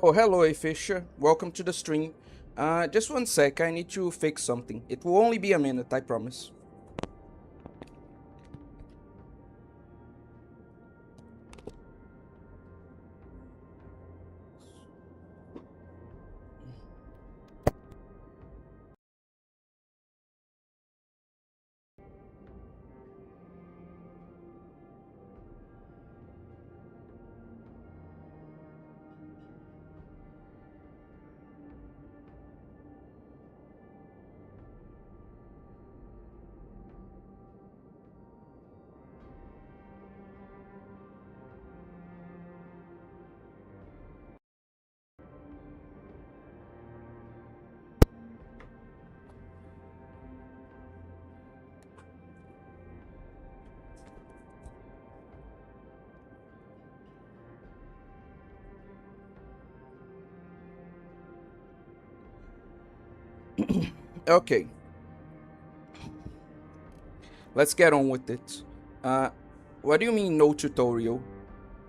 Oh, hello, A Fisher. Welcome to the stream. Just one sec, I need to fix something. It will only be a minute, I promise. Okay, let's get on with it. Uh, what do you mean no tutorial?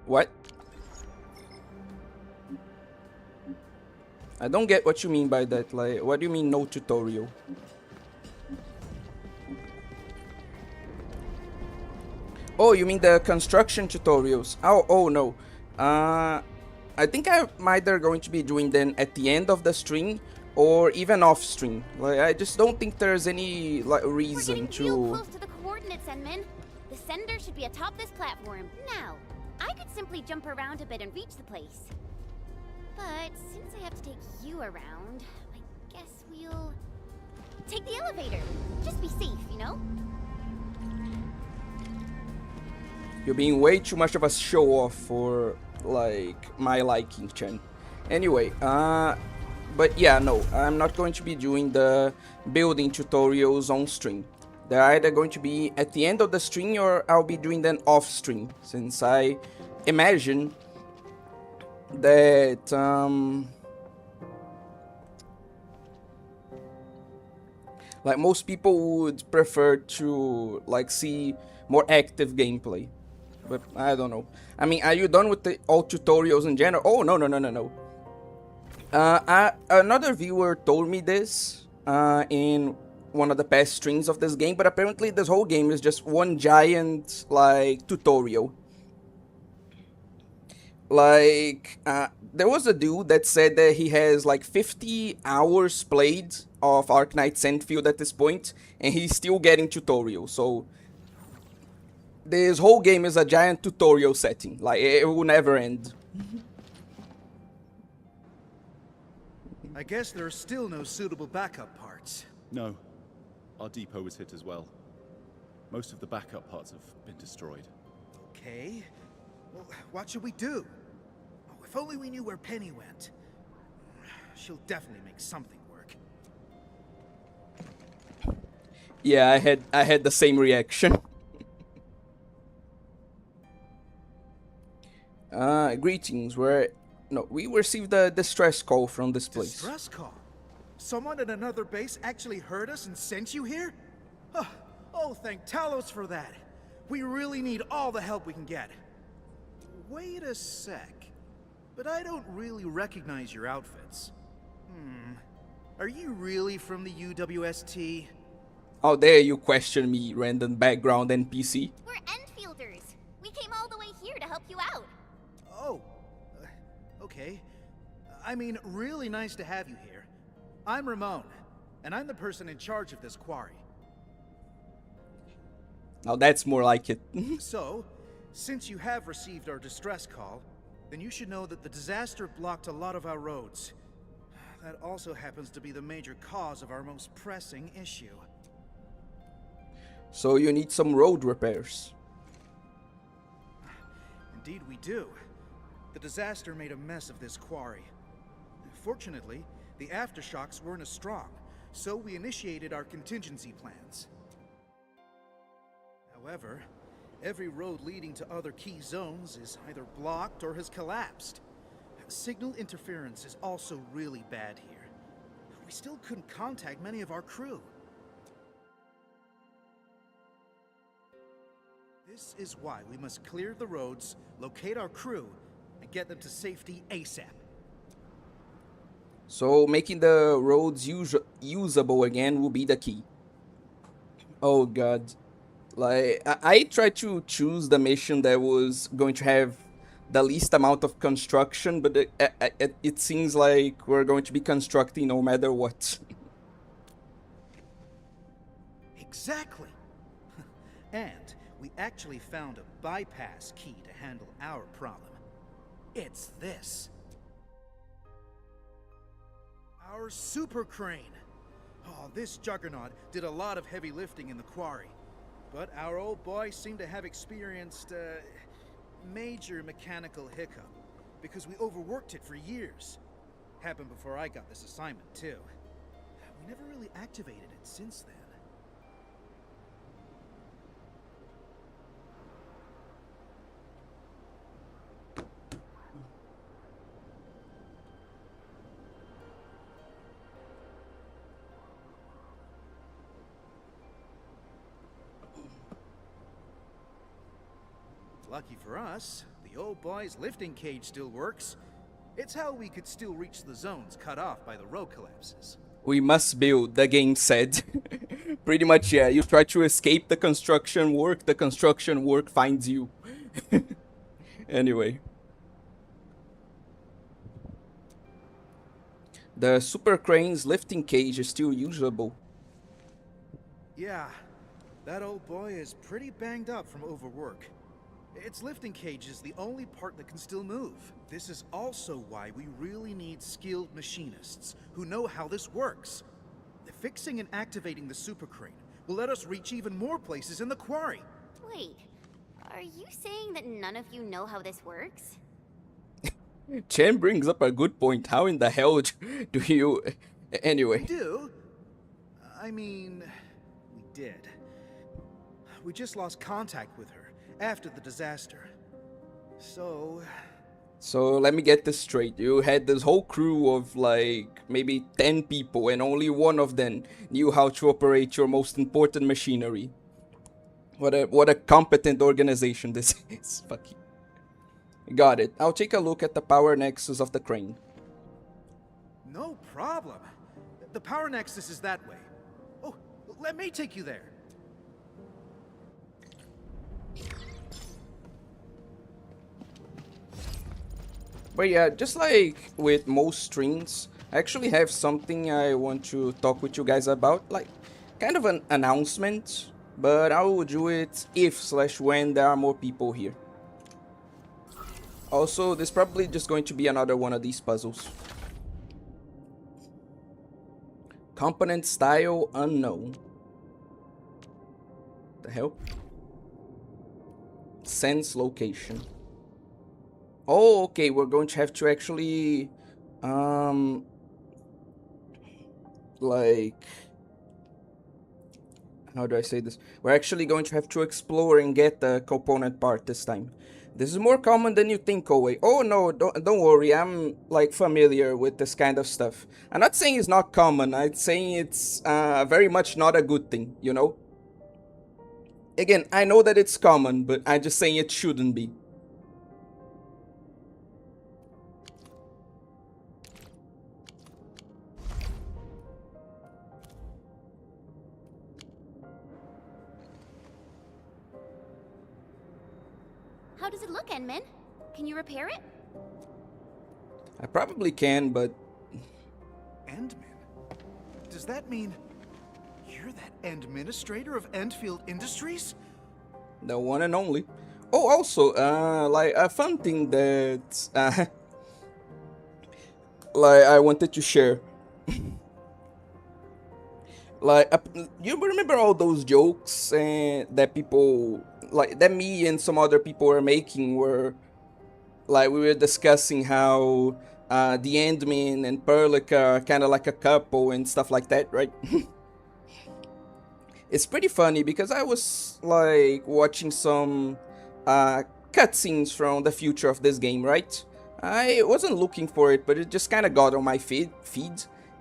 What? I don't get what you mean by that. Like, what do you mean no tutorial? Oh, you mean the construction tutorials? Oh no. I think I'm either going to be doing them at the end of the stream or even off stream. Like, I just don't think there's any like reason We're getting real close to the coordinates, Enman. The sender should be atop this platform. Now, I could simply jump around a bit and reach the place. But since I have to take you around, I guess we'll take the elevator. Just be safe, you know? You're being way too much of a show-off for, like, my liking, Chen. Anyway, but yeah, no, I'm not going to be doing the building tutorials on stream. They're either going to be at the end of the stream or I'll be doing them off stream, since I imagine that, like, most people would prefer to, like, see more active gameplay. But I don't know. I mean, are you done with all tutorials in general? Oh, no. Another viewer told me this in one of the past streams of this game, but apparently this whole game is just one giant, like, tutorial. Like, there was a dude that said that he has like 50 hours played of Arknightsendfield at this point, and he's still getting tutorials, so this whole game is a giant tutorial setting. Like, it will never end. I guess there are still no suitable backup parts. No. Our depot was hit as well. Most of the backup parts have been destroyed. Okay. Well, what should we do? Oh, if only we knew where Penny went. She'll definitely make something work. Yeah, I had the same reaction. Greetings. We received a distress call from this place. Distress call? Someone at another base actually heard us and sent you here? Oh, thank Talos for that. We really need all the help we can get. Wait a sec. But I don't really recognize your outfits. Are you really from the UWST? How dare you question me, random background NPC? We're Endfielders. We came all the way here to help you out. Oh, okay. I mean, really nice to have you here. I'm Ramon, and I'm the person in charge of this quarry. Now that's more like it. So, since you have received our distress call, then you should know that the disaster blocked a lot of our roads. That also happens to be the major cause of our most pressing issue. So you need some road repairs. Indeed we do. The disaster made a mess of this quarry. Fortunately, the aftershocks weren't as strong, so we initiated our contingency plans. However, every road leading to other key zones is either blocked or has collapsed. Signal interference is also really bad here. We still couldn't contact many of our crew. This is why we must clear the roads, locate our crew, and get them to safety ASAP. So making the roads usable again will be the key. Oh god. Like, I tried to choose the mission that was going to have the least amount of construction, but it seems like we're going to be constructing no matter what. Exactly. And we actually found a bypass key to handle our problem. It's this. Our super crane. Oh, this juggernaut did a lot of heavy lifting in the quarry. But our old boy seemed to have experienced a major mechanical hiccup because we overworked it for years. Happened before I got this assignment, too. We never really activated it since then. Lucky for us, the old boy's lifting cage still works. It's how we could still reach the zones cut off by the road collapses. We must build, the game said. Pretty much, yeah. You try to escape the construction work finds you. Anyway. The super crane's lifting cage is still usable. Yeah, that old boy is pretty banged up from overwork. Its lifting cage is the only part that can still move. This is also why we really need skilled machinists who know how this works. Fixing and activating the super crane will let us reach even more places in the quarry. Wait, are you saying that none of you know how this works? Chen brings up a good point. How in the hell do you... Anyway. We do? I mean, we did. We just lost contact with her after the disaster. So let me get this straight. You had this whole crew of like maybe 10 people and only one of them knew how to operate your most important machinery. What a competent organization this is. Fuck you. Got it. I'll take a look at the power nexus of the crane. no problem. The power nexus is that way. Oh, let me take you there. But yeah, just like with most streams, I actually have something I want to talk with you guys about, like kind of an announcement, but I will do it if/when there are more people here. Also, there's probably just going to be another one of these puzzles. Component style unknown. The hell? Sense location. Oh, okay, we're going to have to actually, like, how do I say this? We're actually going to have to explore and get the component part this time. This is more common than you think, Owe. Oh no, don't worry, I'm, like, familiar with this kind of stuff. I'm not saying it's not common, I'm saying it's, very much not a good thing, you know? Again, I know that it's common, but I'm just saying it shouldn't be. How does it look, Endman? Can you repair it? I probably can, but... Endman? Does that mean you're that administrator of Endfield Industries? The one and only. Oh, also, like, a fun thing that, like, I wanted to share. Like, you remember all those jokes that people, like, that me and some other people were making where, like, we were discussing how the Endman and Perlica are kind of like a couple and stuff like that, right? It's pretty funny because I was, like, watching some cutscenes from the future of this game, right? I wasn't looking for it, but it just kind of got on my feed.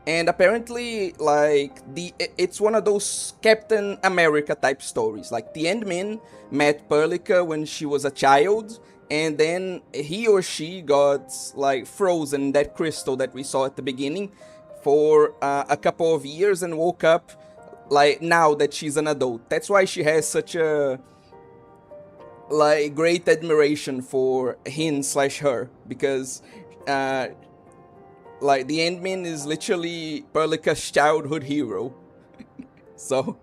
And apparently, like, it's one of those Captain America type stories. Like, the Endman met Perlica when she was a child, and then he or she got like frozen in that crystal that we saw at the beginning for a couple of years and woke up like now that she's an adult. That's why she has such a like great admiration for him/her, because like the Endman is literally Perlica's childhood hero. So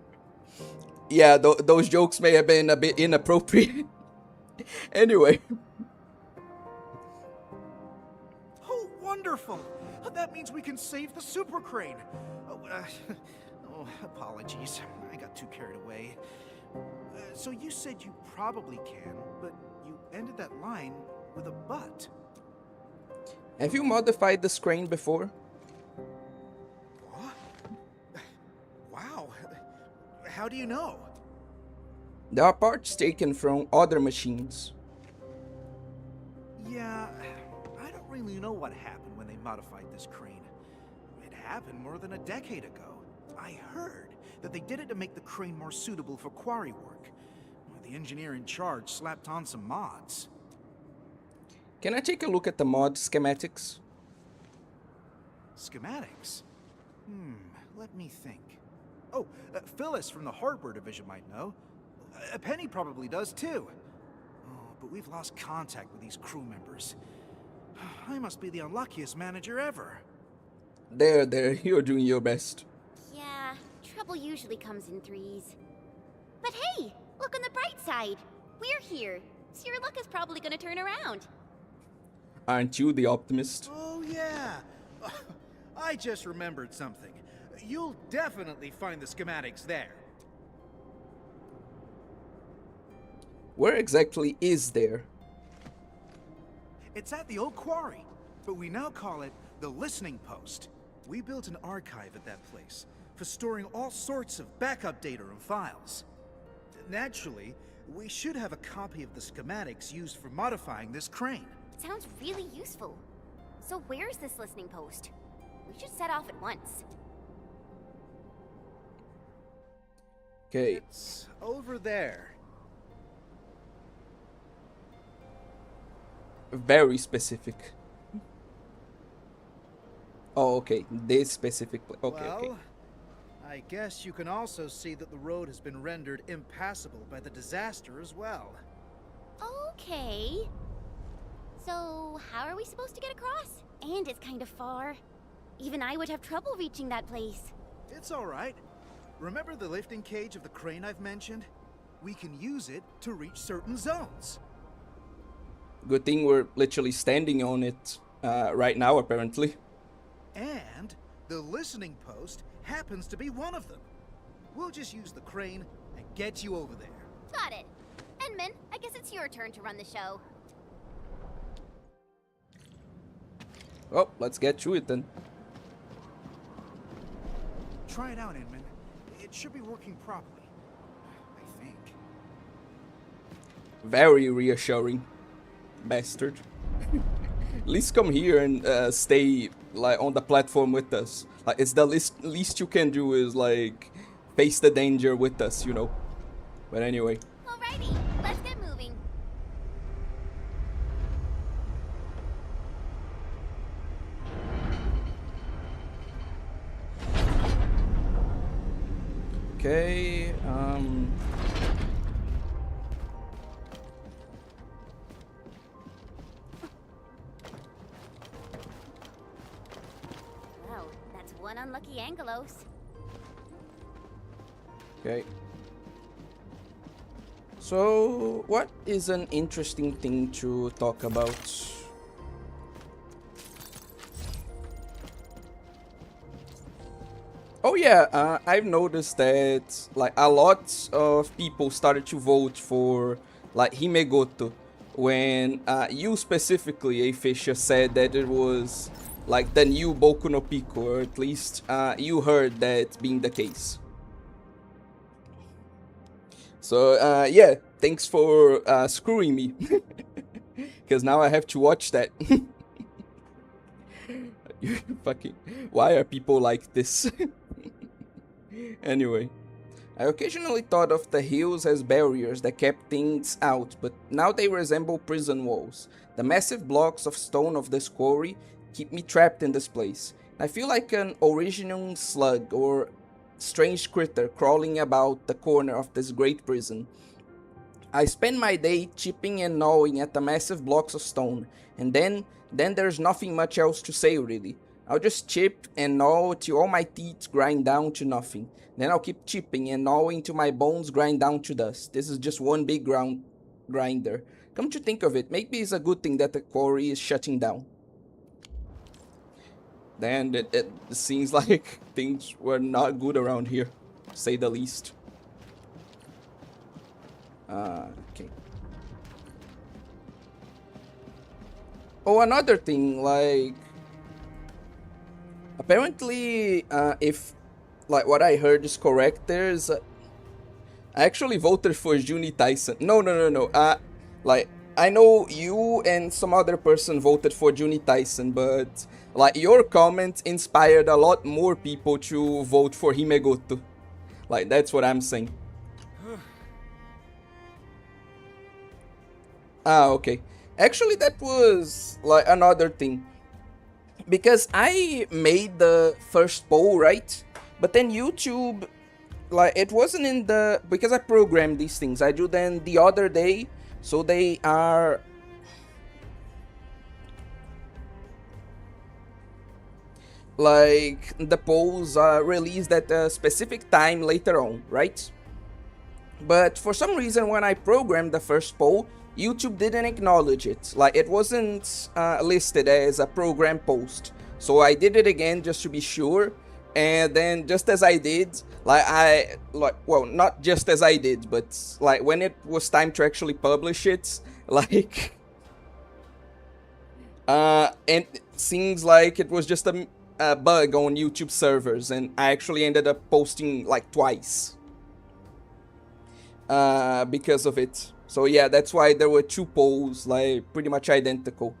yeah, those jokes may have been a bit inappropriate. Anyway. Oh, wonderful! That means we can save the super crane. Oh, apologies. I got too carried away. So you said you probably can, but you ended that line with a but. Have you modified the screen before? What? Wow. How do you know? There are parts taken from other machines. Yeah, I don't really know what happened when they modified this crane. It happened more than a decade ago. I heard that they did it to make the crane more suitable for quarry work. The engineer in charge slapped on some mods. Can I take a look at the mod schematics? Schematics? Let me think. Oh, Phyllis from the hardware division might know. Penny probably does too. Oh, but we've lost contact with these crew members. I must be the unluckiest manager ever. There, you're doing your best. Yeah, trouble usually comes in threes. But hey, look on the bright side. We're here, so your luck is probably gonna turn around. Aren't you the optimist? Oh yeah. I just remembered something. You'll definitely find the schematics there. Where exactly is there? It's at the old quarry, but we now call it the listening post. We built an archive at that place for storing all sorts of backup data and files. Naturally, we should have a copy of the schematics used for modifying this crane. Sounds really useful. So where's this listening post? We should set off at once. Okay. It's over there. Very specific. Oh, okay. This specific place. Okay, Well, okay. I guess you can also see that the road has been rendered impassable by the disaster as well. Okay. So, how are we supposed to get across? And it's kind of far. Even I would have trouble reaching that place. It's all right. Remember the lifting cage of the crane I've mentioned? We can use it to reach certain zones. Good thing we're literally standing on it right now, apparently. And the listening post happens to be one of them. We'll just use the crane and get you over there. Got it. Enman, I guess it's your turn to run the show. Oh, let's get to it then. Try it out, Inman. It should be working properly. I think. Very reassuring. Bastard. At least come here and stay like on the platform with us. Like it's the least you can do is like face the danger with us, you know. But anyway. Alrighty, let's get moving. Okay, Well, that's one unlucky Angelos. okay. So, what is an interesting thing to talk about? Oh yeah, I've noticed that like a lot of people started to vote for like Himegoto when you specifically, A Fisher, said that it was like the new Boku no Pico, or at least you heard that being the case. So yeah, thanks for screwing me, because now I have to watch that. You fucking, why are people like this? Anyway, I occasionally thought of the hills as barriers that kept things out, but now they resemble prison walls. The massive blocks of stone of this quarry keep me trapped in this place. I feel like an original slug or strange critter crawling about the corner of this great prison. I spend my day chipping and gnawing at the massive blocks of stone, and then there's nothing much else to say really. I'll just chip and gnaw till all my teeth grind down to nothing. Then I'll keep chipping and gnawing till my bones grind down to dust. This is just one big grinder. Come to think of it, maybe it's a good thing that the quarry is shutting down. Then it seems like things were not good around here, to say the least. Okay. Oh, another thing, like, apparently, if, like, what I heard is correct, there's, I actually voted for Juni Tyson. No. Like, I know you and some other person voted for Juni Tyson, but, like, your comment inspired a lot more people to vote for Himegoto. Like, that's what I'm saying. Okay. Actually, that was, like, another thing. Because I made the first poll, right? But then YouTube, like, it wasn't in the... Because I programmed these things. I do them the other day. So they are... Like, the polls are released at a specific time later on, right? But for some reason, when I programmed the first poll, YouTube didn't acknowledge it. Like, it wasn't listed as a program post. So I did it again just to be sure. And then just as I did, well, not just as I did, but like when it was time to actually publish it, like, and it seems like it was just a bug on YouTube servers, and I actually ended up posting like twice because of it. So yeah, that's why there were two polls, like, pretty much identical.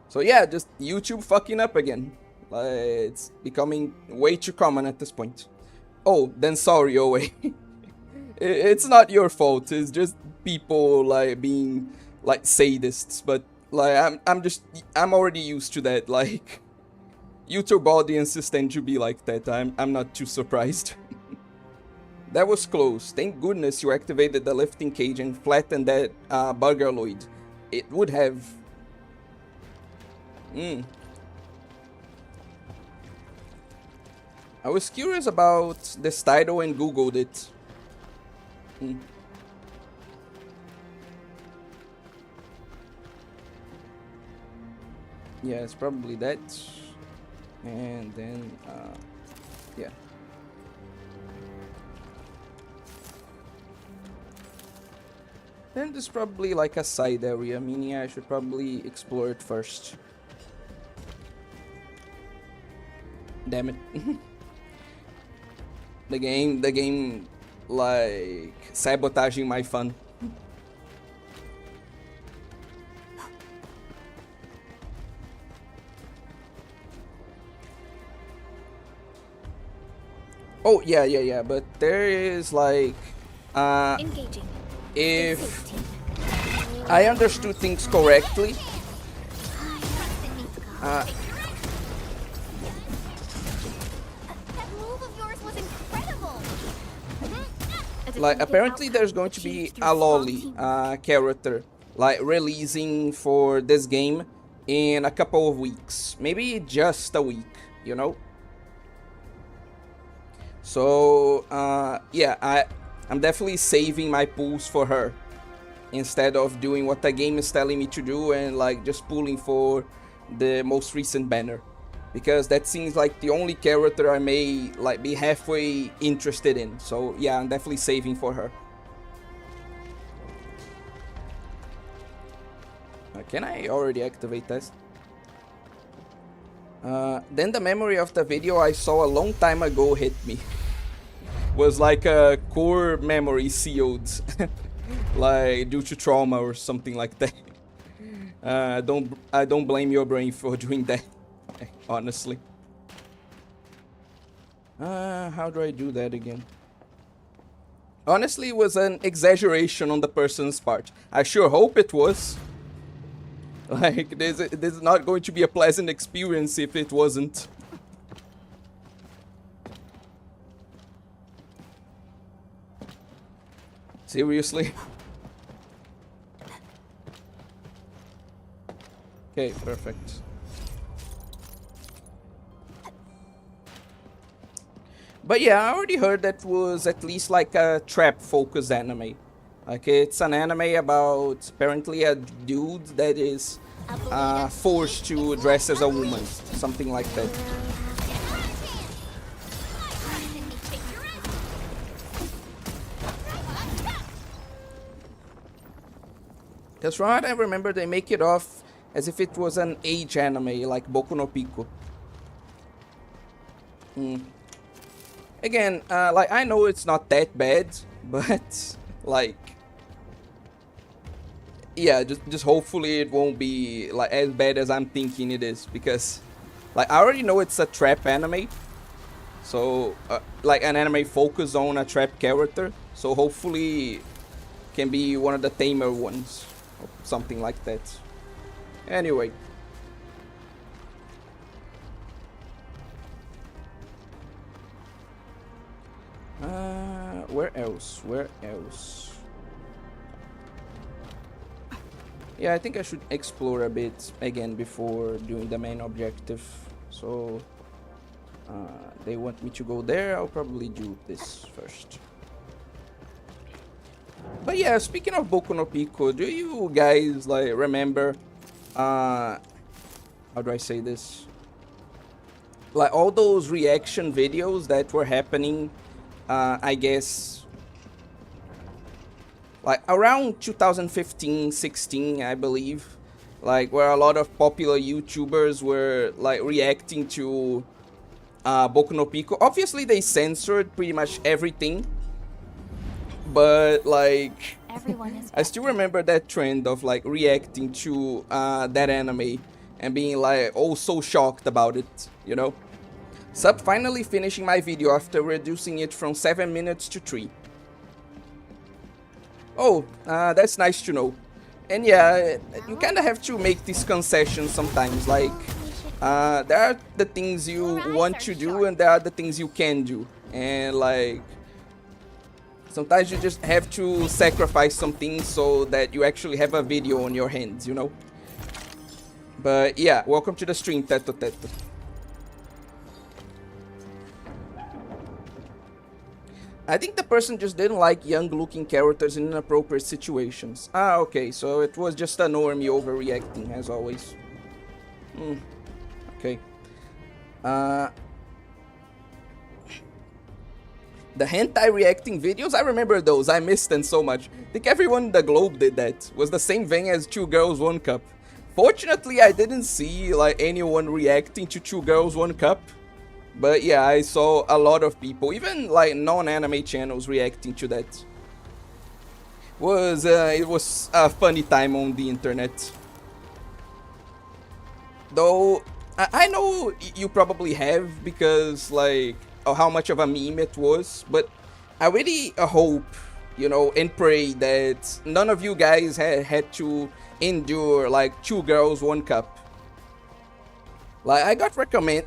So yeah, just YouTube fucking up again. Like, it's becoming way too common at this point. Oh, then sorry, Owe. It's not your fault, it's just people, like, being, like, sadists. But, like, I'm already used to that, like, YouTube audiences tend to be like that. I'm not too surprised. That was close. Thank goodness you activated the lifting cage and flattened that buggerloid. It would have... I was curious about this title and googled it. Yeah, it's probably that. And then, yeah. Then there's probably like a side area, meaning I should probably explore it first. Damn it. The game, like, sabotaging my fun. Oh, yeah, but there is, like, Engaging. if I understood things correctly, That move of yours was incredible. like, apparently there's going to be a lolly character, like, releasing for this game in a couple of weeks, maybe just a week, you know. So yeah, I'm definitely saving my pulls for her instead of doing what the game is telling me to do and, like, just pulling for the most recent banner, because that seems like the only character I may, like, be halfway interested in. So yeah, I'm definitely saving for her. Can I already activate this? Then the memory of the video I saw a long time ago hit me. Was like a core memory sealed, like, due to trauma or something like that. I don't blame your brain for doing that, honestly. How do I do that again? Honestly, it was an exaggeration on the person's part. I sure hope it was. Like, this is not going to be a pleasant experience if it wasn't. Seriously? Okay, perfect. But yeah, I already heard that was at least like a trap-focused anime. Like, it's an anime about apparently a dude that is forced to dress as a woman. Something like that. Because from what I remember, they make it off as if it was an age anime, like Boku no Pico. Again, like, I know it's not that bad, but, like, yeah, just hopefully it won't be, like, as bad as I'm thinking it is, because, like, I already know it's a trap anime, so, like, an anime focused on a trap character, so hopefully can be one of the tamer ones, or something like that. Anyway. Where else? Where else? Yeah, I think I should explore a bit again before doing the main objective. So, they want me to go there. I'll probably do this first. But yeah, speaking of Boku no Pico, do you guys like remember? How do I say this? Like all those reaction videos that were happening. I guess like around 2015-16, I believe, like where a lot of popular YouTubers were like reacting to Boku no Pico. Obviously they censored pretty much everything, but like I still remember that trend of like reacting to that anime and being like oh so shocked about it, you know. Sub finally finishing my video after reducing it from 7 minutes to 3. Oh, that's nice to know. And yeah, you kinda have to make these concessions sometimes, like, there are the things you want to do and there are the things you can do. And like, sometimes you just have to sacrifice some things so that you actually have a video on your hands, you know? But yeah, welcome to the stream, Teto Teto. I think the person just didn't like young-looking characters in inappropriate situations. Ah, okay, so it was just a normie overreacting, as always. Okay. The hentai reacting videos, I remember those, I missed them so much. I think everyone in the globe did that. It was the same thing as 2 Girls 1 Cup. Fortunately, I didn't see like anyone reacting to 2 Girls 1 Cup. But yeah, I saw a lot of people, even like non-anime channels reacting to that. It was a funny time on the internet. Though, I know you probably have because like how much of a meme it was, but I really hope, you know, and pray that none of you guys had to endure like 2 Girls 1 Cup. Like, I got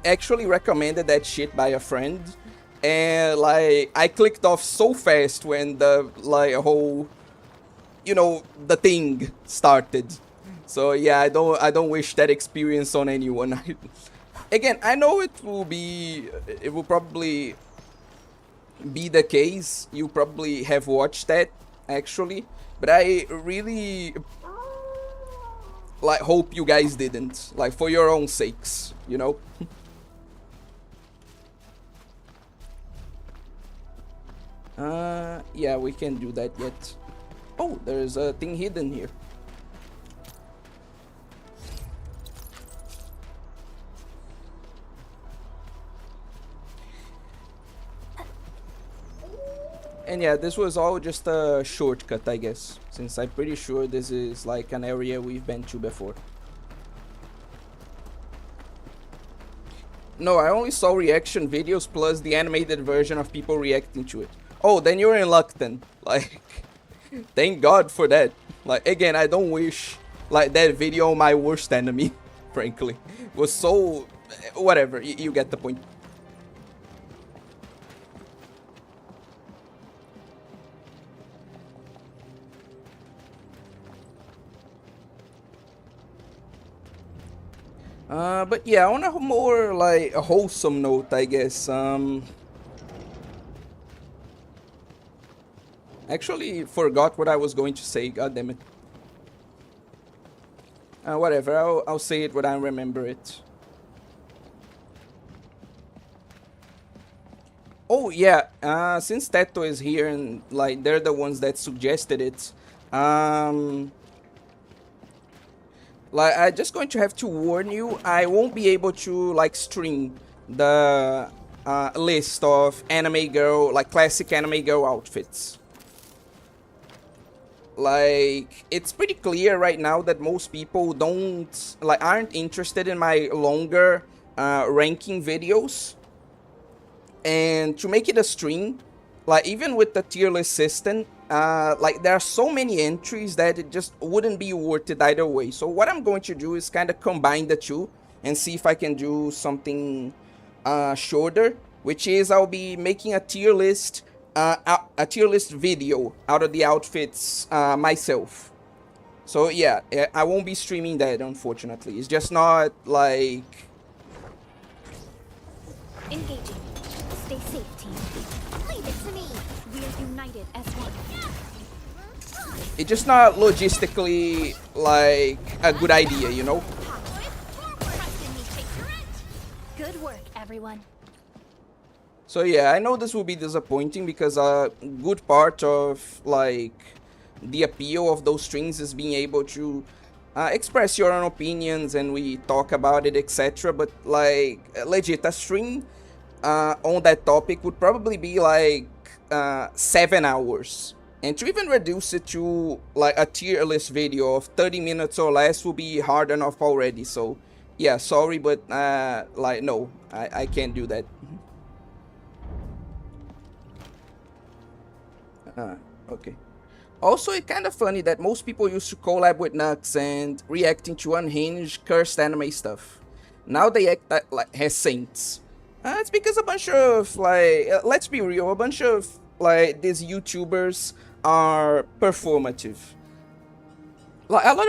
actually recommended that shit by a friend, and like, I clicked off so fast when the, like, whole, you know, the thing started. So yeah, I don't wish that experience on anyone. Again, I know it will probably be the case, you probably have watched that, actually, but I really like hope you guys didn't, like for your own sakes, you know. Yeah, we can't do that yet. Oh, there's a thing hidden here. And yeah, this was all just a shortcut, I guess, since I'm pretty sure this is like an area we've been to before. No, I only saw reaction videos plus the animated version of people reacting to it. Oh, then you're in luck then. Like, thank God for that. Like, again, I don't wish, like, that video on my worst enemy, frankly. It was so... whatever, you get the point. But yeah, on a more, like, a wholesome note, I guess, actually forgot what I was going to say, god damn it. Whatever, I'll say it when I remember it. Oh yeah, since Teto is here and like they're the ones that suggested it, like I'm just going to have to warn you, I won't be able to like stream the list of anime girl, like classic anime girl outfits. Like, it's pretty clear right now that most people aren't interested in my longer ranking videos. And to make it a stream, like even with the tier list system, like there are so many entries that it just wouldn't be worth it either way. So what I'm going to do is kind of combine the two and see if I can do something shorter, which is I'll be making a tier list video out of the outfits myself. So yeah, I won't be streaming that, unfortunately. It's just not like... Engaging. Stay safe, team. Leave it to me. We're united as one. It's just not logistically like a good idea, you know? Good work, everyone. So yeah, I know this will be disappointing because a good part of like the appeal of those streams is being able to express your own opinions and we talk about it, etc. But like legit, a stream on that topic would probably be like 7 hours. And to even reduce it to like a tier list video of 30 minutes or less will be hard enough already. So yeah, sorry, but like no, I can't do that. Okay. Also, it's kind of funny that most people used to collab with Nux and reacting to unhinged, cursed anime stuff. Now they act like as saints. It's because a bunch of, like, let's be real, a bunch of, like, these YouTubers are performative. Like, a lot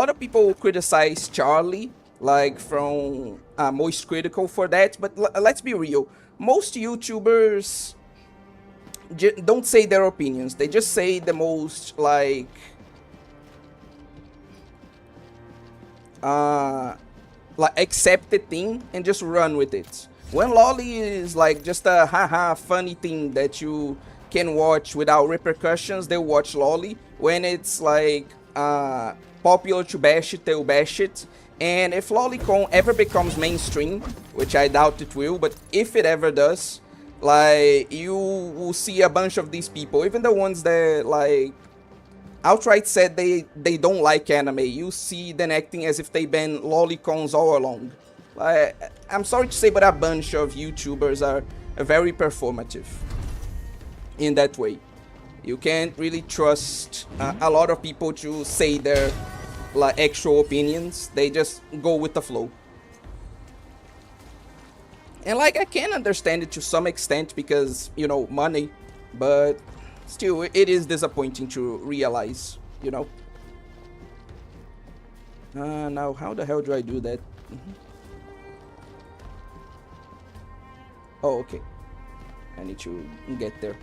of people criticize Charlie, like, from Most Critical for that, but let's be real. Most YouTubers don't say their opinions, they just say the most, like, accepted thing and just run with it. When lolly is like just a haha funny thing that you can watch without repercussions, they'll watch lolly. When it's like popular to bash it, they'll bash it. And if lolicon ever becomes mainstream, which I doubt it will, but if it ever does, like, you will see a bunch of these people, even the ones that, like, outright said they don't like anime, you see them acting as if they've been lolicons all along. Like, I'm sorry to say, but a bunch of YouTubers are very performative in that way. You can't really trust a lot of people to say their, like, actual opinions. They just go with the flow. And, like, I can understand it to some extent because, you know, money, but still, it is disappointing to realize, you know. Now, how the hell do I do that? Oh, okay. I need to get there.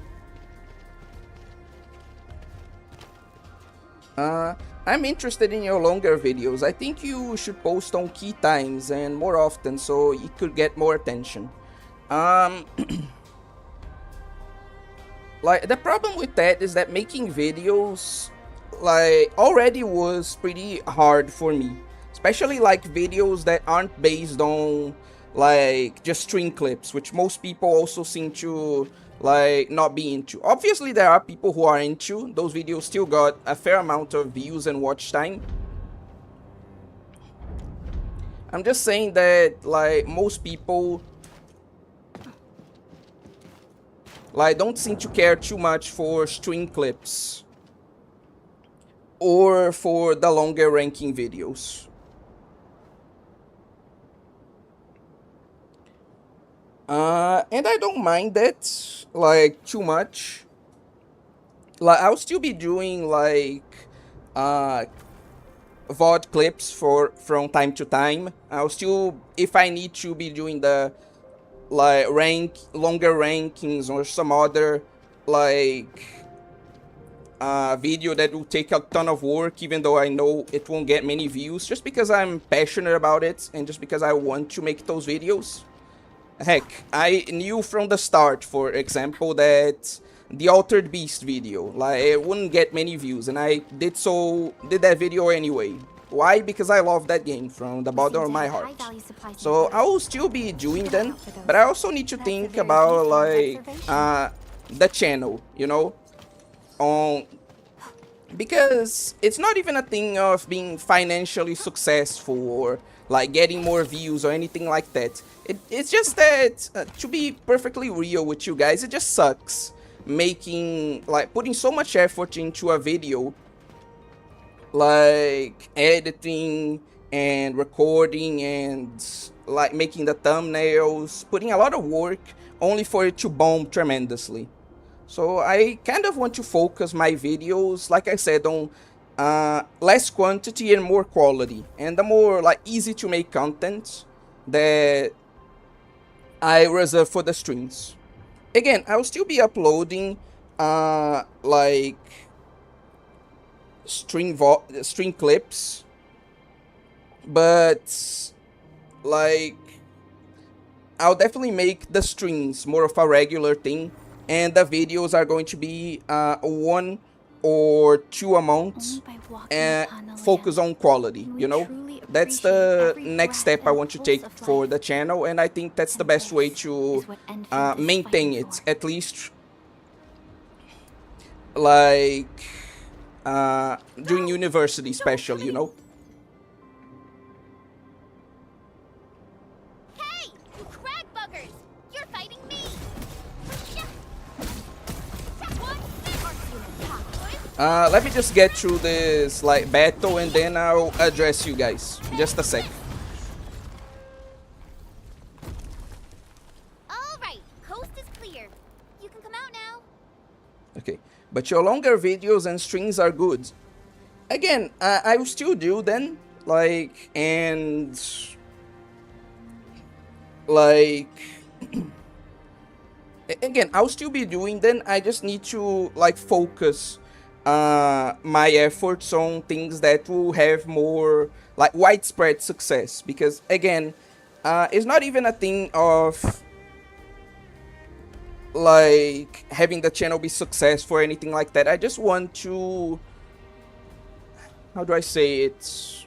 I'm interested in your longer videos. I think you should post on key times and more often so you could get more attention. Like, the problem with that is that making videos, like, already was pretty hard for me. Especially, like, videos that aren't based on, like, just stream clips, which most people also seem to, like, not be into. Obviously, there are people who are into. Those videos still got a fair amount of views and watch time. I'm just saying that, like, most people, like, don't seem to care too much for stream clips or for the longer ranking videos. And I don't mind that, like, too much. Like, I'll still be doing, like, VOD clips from time to time. I'll still, if I need to, be doing the, like, longer rankings or some other, like, video that will take a ton of work, even though I know it won't get many views, just because I'm passionate about it and just because I want to make those videos. Heck, I knew from the start, for example, that the Altered Beast video, like, it wouldn't get many views, and I did that video anyway. Why? Because I love that game from the bottom of my heart. So I will still be doing them, but I also need to think about, like, the channel, you know, because it's not even a thing of being financially successful or, like, getting more views or anything like that. It's just that, to be perfectly real with you guys, it just sucks making, like, putting so much effort into a video, like editing and recording and, like, making the thumbnails, putting a lot of work only for it to bomb tremendously. So I kind of want to focus my videos, like I said, on less quantity and more quality, and the more, like, easy to make content that I reserve for the streams. Again, I'll still be uploading like stream clips, but, like, I'll definitely make the streams more of a regular thing, and the videos are going to be 1 or 2 a month, and focus on quality, you know? That's the next step I want to take for the channel, and I think that's the best way to maintain it, at least, like, during university especially, you know? Hey, you crag buggers! You're fighting me! Let me just get through this, like, battle, and then I'll address you guys. Just a sec. Alright, coast is clear. You can come out now. Okay, but your longer videos and streams are good. Again, I will still do them, like, and, like, again, I'll still be doing them. I just need to, like, focus my efforts on things that will have more, like, widespread success, because, again, it's not even a thing of, like, having the channel be successful or anything like that. I just want to, how do I say it?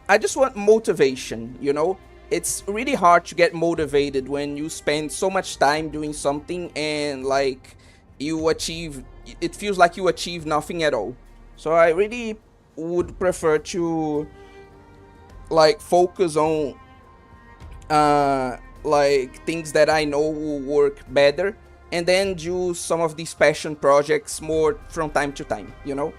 I just want motivation, you know? It's really hard to get motivated when you spend so much time doing something and, like, it feels like you achieve nothing at all. So I really would prefer to, like, focus on like, things that I know will work better, and then do some of these passion projects more from time to time, you know?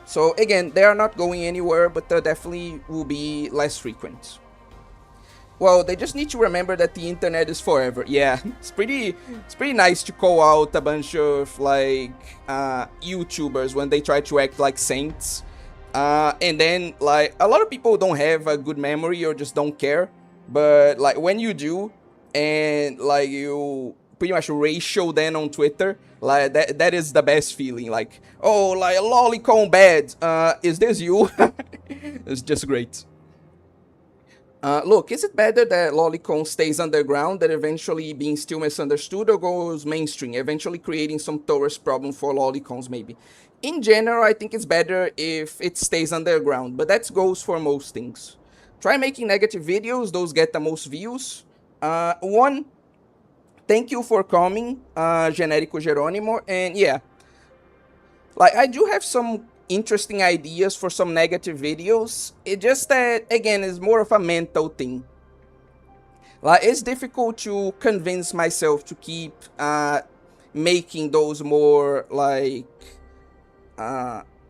So again, they are not going anywhere, but they definitely will be less frequent. Well, they just need to remember that the internet is forever. Yeah, it's pretty nice to call out a bunch of, like, YouTubers when they try to act like saints. And then, like, a lot of people don't have a good memory or just don't care. But, like, when you do, and, like, you pretty much ratio them on Twitter, like, that is the best feeling. Like, oh, like, lolicon bad, is this you? It's just great. Look, is it better that lolicon stays underground, that eventually being still misunderstood, or goes mainstream, eventually creating some tourist problem for lolicons maybe? In general, I think it's better if it stays underground, but that goes for most things. Try making negative videos, those get the most views. One, thank you for coming, Genérico Jerônimo, and yeah, like, I do have some interesting ideas for some negative videos. It just that, again, is more of a mental thing. Like, it's difficult to convince myself to keep making those more like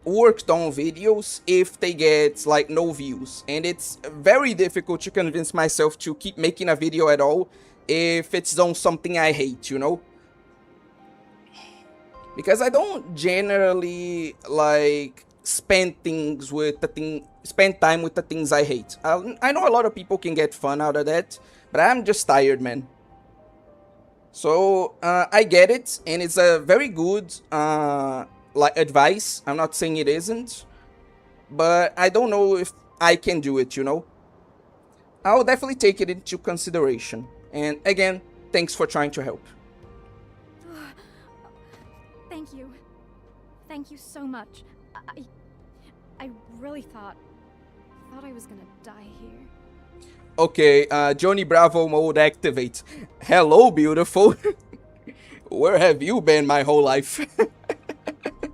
worked on videos if they get like no views, and it's very difficult to convince myself to keep making a video at all if it's on something I hate, you know, because I don't generally like spend time with the things I hate. I know a lot of people can get fun out of that, but I'm just tired, man. So I get it, and it's a very good like advice. I'm not saying it isn't, but I don't know if I can do it, you know. I'll definitely take it into consideration. And again, thanks for trying to help. Thank you. Thank you so much. I really thought I was gonna die here. Okay, Johnny Bravo mode activate. Hello, beautiful. Where have you been my whole life?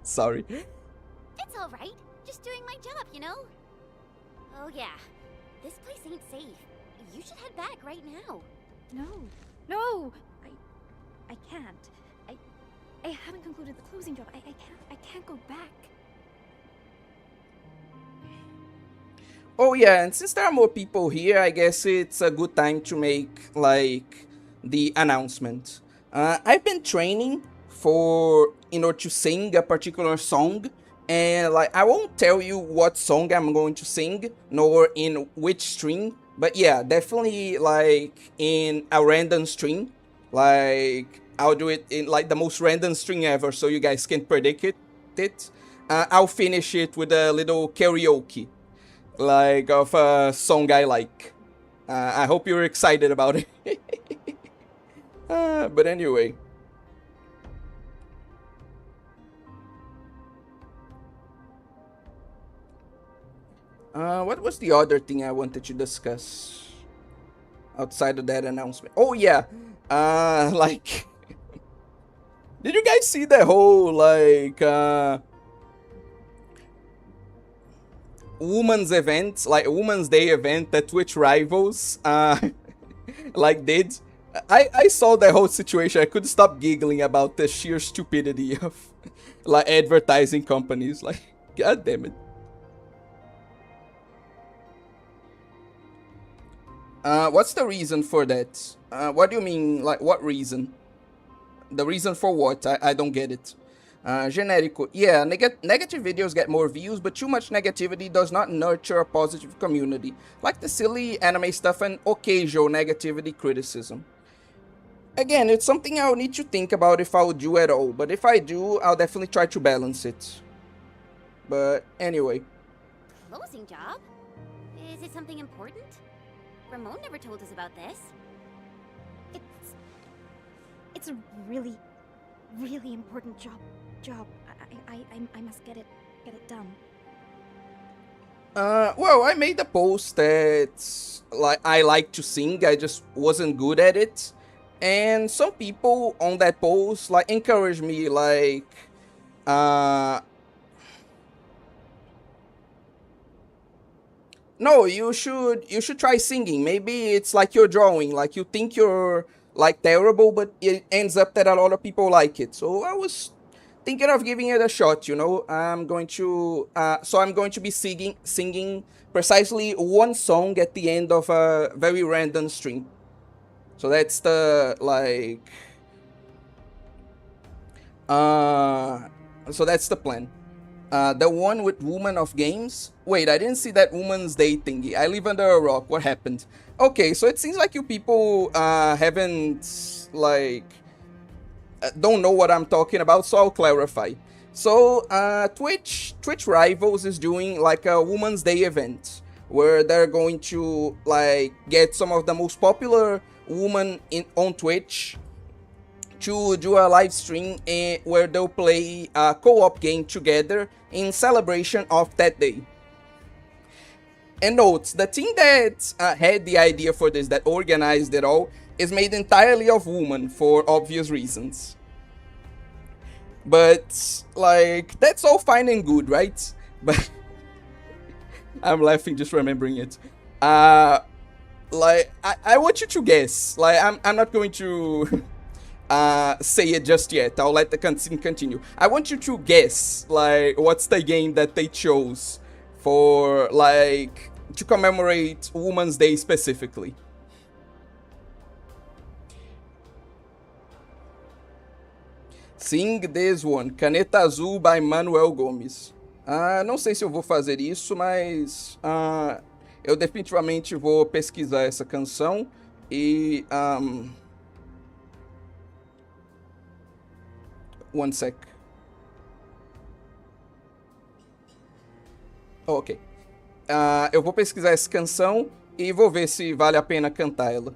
Sorry. It's all right. Just doing my job, you know? Oh yeah, this place ain't safe. You should head back right now. No, I can't. I haven't concluded the closing job. I can't go back. Oh yeah, and since there are more people here, I guess it's a good time to make like the announcement. I've been training in order to sing a particular song, and like I won't tell you what song I'm going to sing nor in which stream, but yeah, definitely like in a random stream. Like I'll do it in like the most random stream ever, so you guys can predict it. I'll finish it with a little karaoke, like of a song I like. I hope you're excited about it. But anyway. What was the other thing I wanted to discuss outside of that announcement? Oh yeah, like, did you guys see the whole like women's event, like Women's Day event that Twitch rivals like did? I saw the whole situation. I couldn't stop giggling about the sheer stupidity of like advertising companies. Like, god damn it. What's the reason for that? What do you mean, like, what reason? The reason for what? I don't get it. Genérico. Yeah, negative videos get more views, but too much negativity does not nurture a positive community. Like the silly anime stuff and occasional negativity criticism. Again, it's something I'll need to think about if I'll do at all, but if I do, I'll definitely try to balance it. But anyway. Closing job? Is it something important? Ramon never told us about this. It's a really, really important job. I must get it done. Well, I made a post that like I like to sing, I just wasn't good at it. And some people on that post like encouraged me, like no, you should try singing. Maybe it's like your drawing, like you think you're like terrible, but it ends up that a lot of people like it. So I was thinking of giving it a shot, you know. I'm going to be singing precisely one song at the end of a very random stream. So that's the like so that's the plan. The one with Woman of Games. Wait, I didn't see that Woman's Day thingy. I live under a rock. What happened? Okay, so it seems like you people haven't like don't know what I'm talking about, so I'll clarify. So Twitch Rivals is doing like a Woman's Day event where they're going to like get some of the most popular women on Twitch to do a live stream where they'll play a co-op game together in celebration of that day. And note, the team that had the idea for this, that organized it all, is made entirely of women for obvious reasons. But, like, that's all fine and good, right? But I'm laughing just remembering it. Like, I want you to guess. Like, I'm not going to say it just yet. I'll let the cutscene continue. I want you to guess, like, what's the game that they chose for, like, to commemorate Women's Day specifically. Sing this one, Caneta Azul by Manuel Gomes. Não sei se eu vou fazer isso, mas eu definitivamente vou pesquisar essa canção e... One sec. Oh, ok. Eu vou pesquisar essa canção e vou ver se vale a pena cantar ela.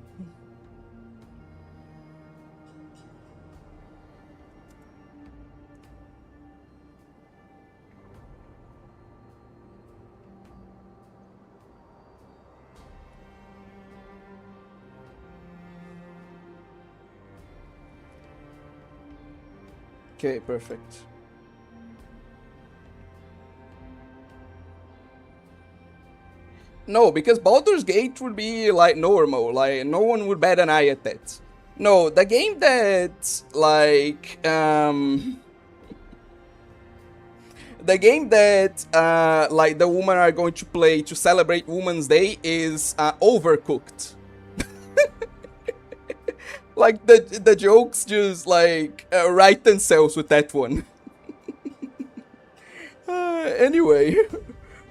Okay, perfect. No, because Baldur's Gate would be like normal, like no one would bat an eye at that. No, the game that like the game that like the women are going to play to celebrate Women's Day is Overcooked. Like the jokes just like write themselves with that one. Anyway,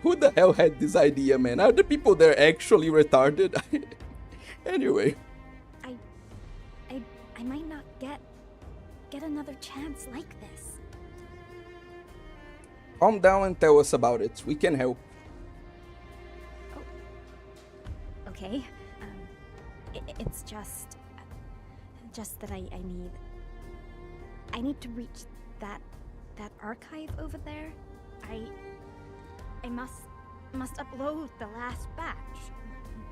who the hell had this idea, man? Are the people there actually retarded? Anyway. I might not get another chance like this. Calm down and tell us about it. We can help. Oh. Okay. It's just that I need to reach that archive over there. I must upload the last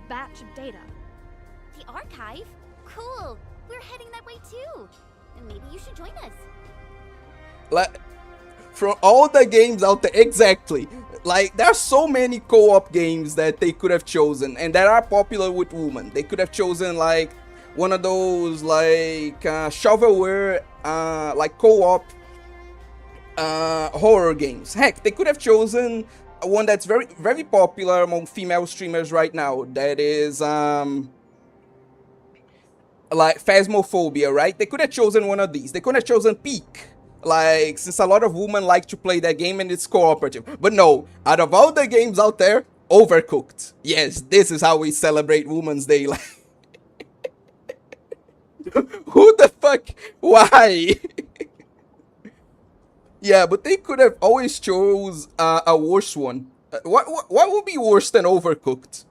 batch of data. The archive? Cool. We're heading that way too. And maybe you should join us. Like, from all the games out there, exactly. Like, there are so many co-op games that they could have chosen and that are popular with women. They could have chosen like one of those like shovelware like co-op horror games. Heck, they could have chosen one that's very, very popular among female streamers right now. That is like Phasmophobia, right? They could have chosen one of these. They could have chosen Peak. Like, since a lot of women like to play that game and it's cooperative. But no, out of all the games out there, Overcooked. Yes, this is how we celebrate Women's Day. Who the fuck? Why? Yeah, but they could have always chose a worse one. What would be worse than Overcooked?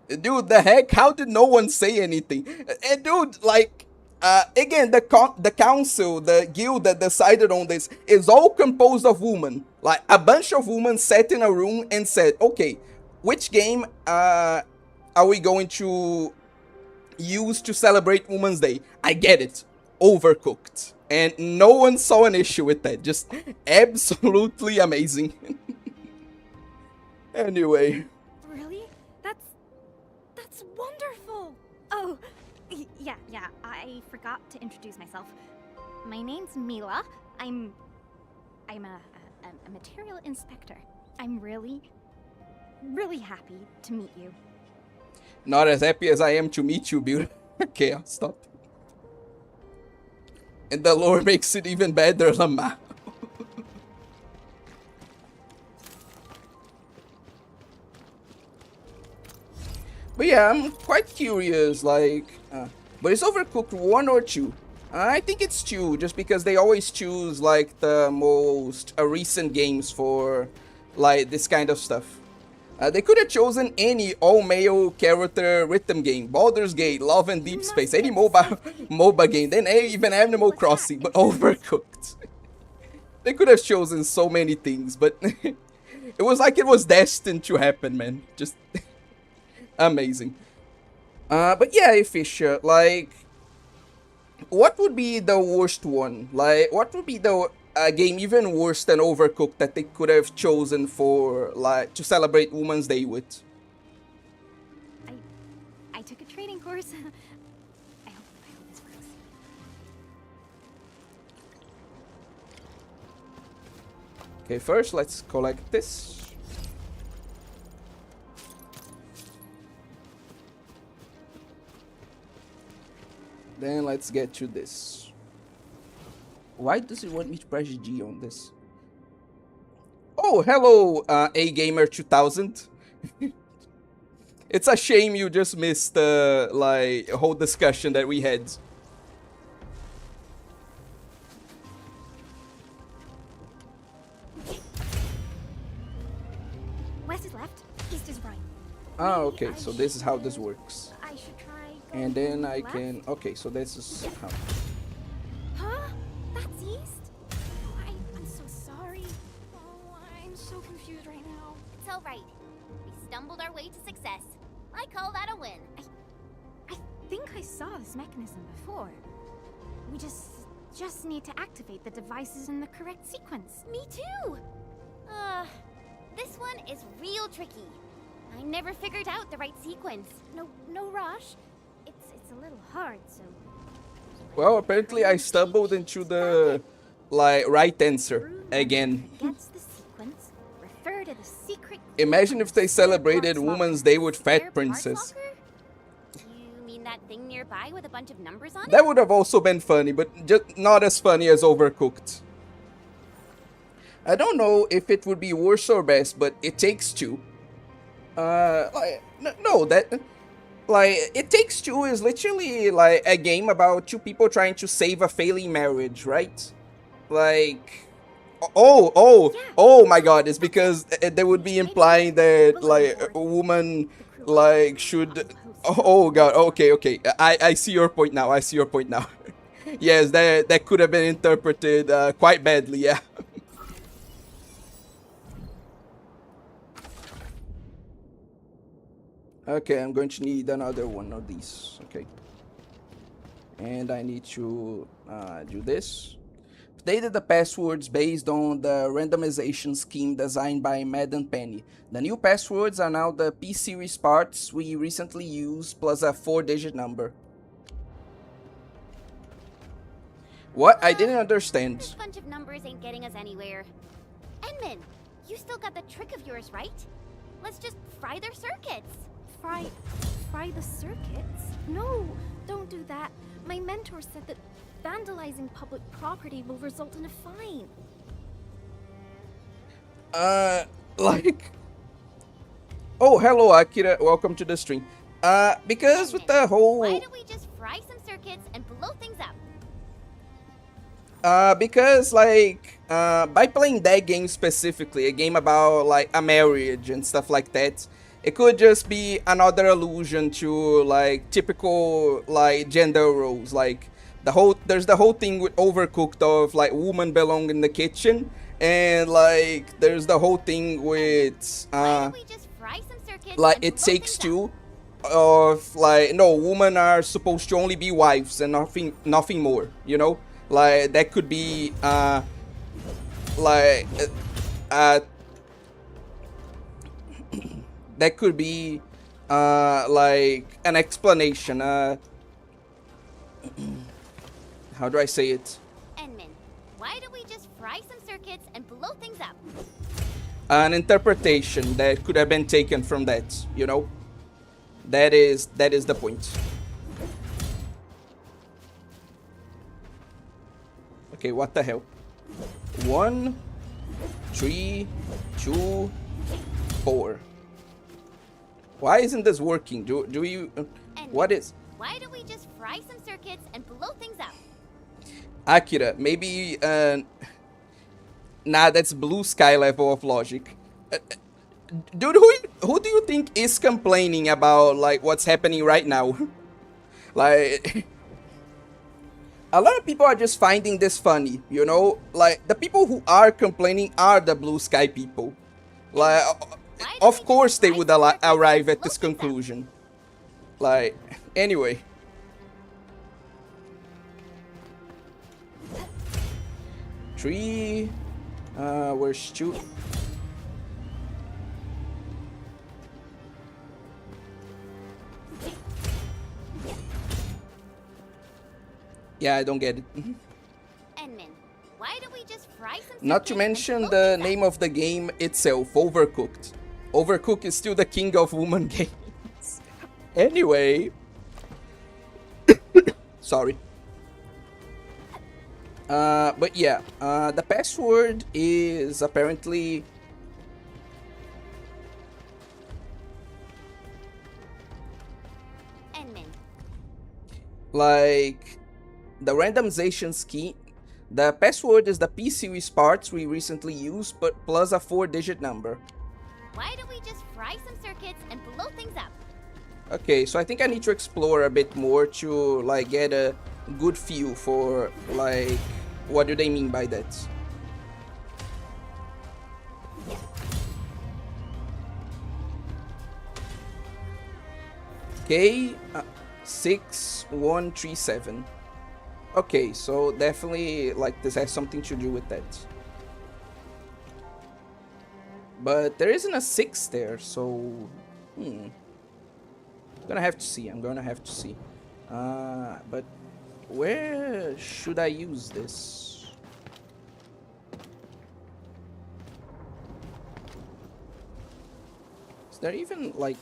Dude, the heck? How did no one say anything? And dude, like, again, the council, the guild that decided on this is all composed of women. Like, a bunch of women sat in a room and said, okay, which game are we going to use to celebrate Women's Day? I get it. Overcooked. And no one saw an issue with that. Just absolutely amazing. Anyway. Really? That's wonderful. Oh, yeah, I forgot to introduce myself. My name's Mila. I'm a material inspector. I'm really happy to meet you. Not as happy as I am to meet you, Bill. Okay, I'll stop. And the lore makes it even better, Lama. But yeah, I'm quite curious, like... but is Overcooked 1 or 2? I think it's 2, just because they always choose, like, the most recent games for, like, this kind of stuff. They could have chosen any all-male character rhythm game, Baldur's Gate, Love and Deep Space, any MOBA game, then even Animal Crossing, but Overcooked. They could have chosen so many things, but it was like it was destined to happen, man. Just amazing. But yeah, Fisher, like, what would be the worst one? Like, what would be the a game even worse than Overcooked that they could have chosen for like to celebrate Women's Day with. I took a training course. I hope this works. Okay, first let's collect this. Then let's get to this. Why does it want me to press G on this? Oh, hello, A Gamer 2000. It's a shame you just missed the like whole discussion that we had. West is left, east is right. Ah, okay, so this is how this works. I should try. And then I left? can... Okay, so this is how... Huh? That's east? I'm so sorry. Oh, I'm so confused right now. It's all right. We stumbled our way to success. I call that a win. I think I saw this mechanism before. We just need to activate the devices in the correct sequence. Me too. This one is real tricky. I never figured out the right sequence. No rush. It's a little hard, so. Well, apparently I stumbled into the like right answer again. Gets the sequence. Refer to the secret. Imagine if they celebrated Women's Day with Spare Fat parts Princess. locker? You mean that thing nearby with a bunch of numbers on it? That would have also been funny, but just not as funny as Overcooked. I don't know if it would be worse or best, but It Takes Two. It Takes Two is literally like a game about two people trying to save a failing marriage, right? Like, oh my God! It's because they would be implying that like a woman like should. Oh God! Okay. I see your point now. Yes, that could have been interpreted quite badly. Yeah. Okay, I'm going to need another one of these. Okay. And I need to do this. Updated the passwords based on the randomization scheme designed by Madden Penny. The new passwords are now the P-series parts we recently used plus a 4-digit number. What? I didn't understand. This bunch of numbers ain't getting us anywhere. Enman, you still got the trick of yours, right? Let's just fry their circuits. Fry the circuits? No, don't do that. My mentor said that vandalizing public property will result in a fine. Oh, hello, Akira. Welcome to the stream. Because with the whole... Why don't we just fry some circuits and blow things up? Because, like, by playing that game specifically, a game about, like, a marriage and stuff like that, it could just be another allusion to, like, typical, like, gender roles. Like, there's the whole thing with Overcooked of, like, women belong in the kitchen. And, like, there's the whole thing with, Why don't we just fry some circuits like, and It blow Takes things Two. Of, like, no, women are supposed to only be wives and nothing more, you know? Like, that could be, that could be, like, an explanation, how do I say it? Enman, why don't we just fry some circuits and blow things up? An interpretation that could have been taken from that, you know? That is the point. Okay, what the hell? 1, 3, 2, 4. Why isn't this working? Do you... what is... Why don't we just fry some circuits and blow things up? Akira, maybe... nah, that's blue sky level of logic. Dude, who do you think is complaining about, like, what's happening right now? Like... a lot of people are just finding this funny, you know? Like, the people who are complaining are the blue sky people. Like, of course they would arrive at this conclusion. Like, anyway. 3. Where's 2? Yeah, I don't get it. Endman, why don't we just fry some Not to circuits mention and blow the things up? name of the game itself, Overcooked. Overcooked is still the king of woman games. Anyway. Sorry. But yeah, the password is apparently... Endman, like the randomization scheme. The password is the P series parts we recently used, but plus a 4-digit number. why don't we just fry some circuits and blow things up? Okay, so I think I need to explore a bit more to like get a good feel for like what do they mean by that. Okay, 6137. Okay, so definitely like this has something to do with that. But there isn't a 6 there, so I'm gonna have to see. I'm gonna have to see. But where should I use this? Is there even like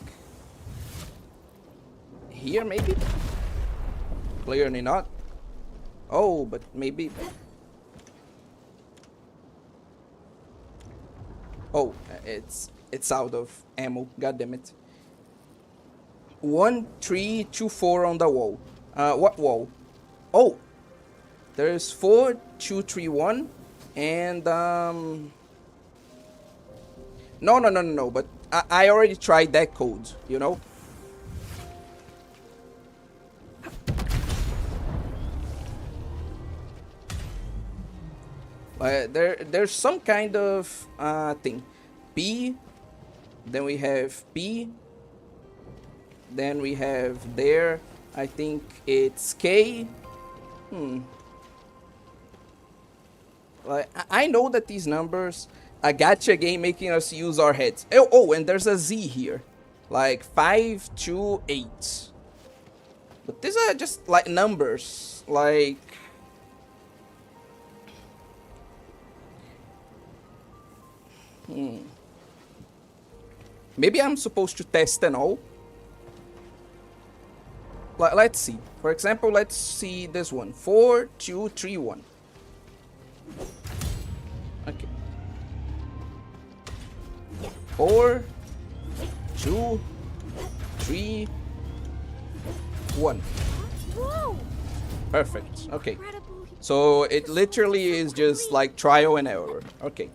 here maybe? Clearly not. Oh, but maybe. Oh, it's out of ammo. God damn it. 1, 3, 2, 4 on the wall. What wall? Oh, there's 4, 2, 3, 1, and no. But I already tried that code. You know. There's some kind of thing. P, then we have P, then we have there, I think it's K. Like, I know that these numbers, a gacha game making us use our heads. Oh, and there's a Z here. Like 5, 2, 8. But these are just like numbers. Like... Maybe I'm supposed to test and all. Let's see. For example, let's see this one. 4, 2, 3, 1. Okay. 4, 2, 3, 1. Whoa! Perfect. Okay. Incredible. So it literally is just like trial and error. Okay.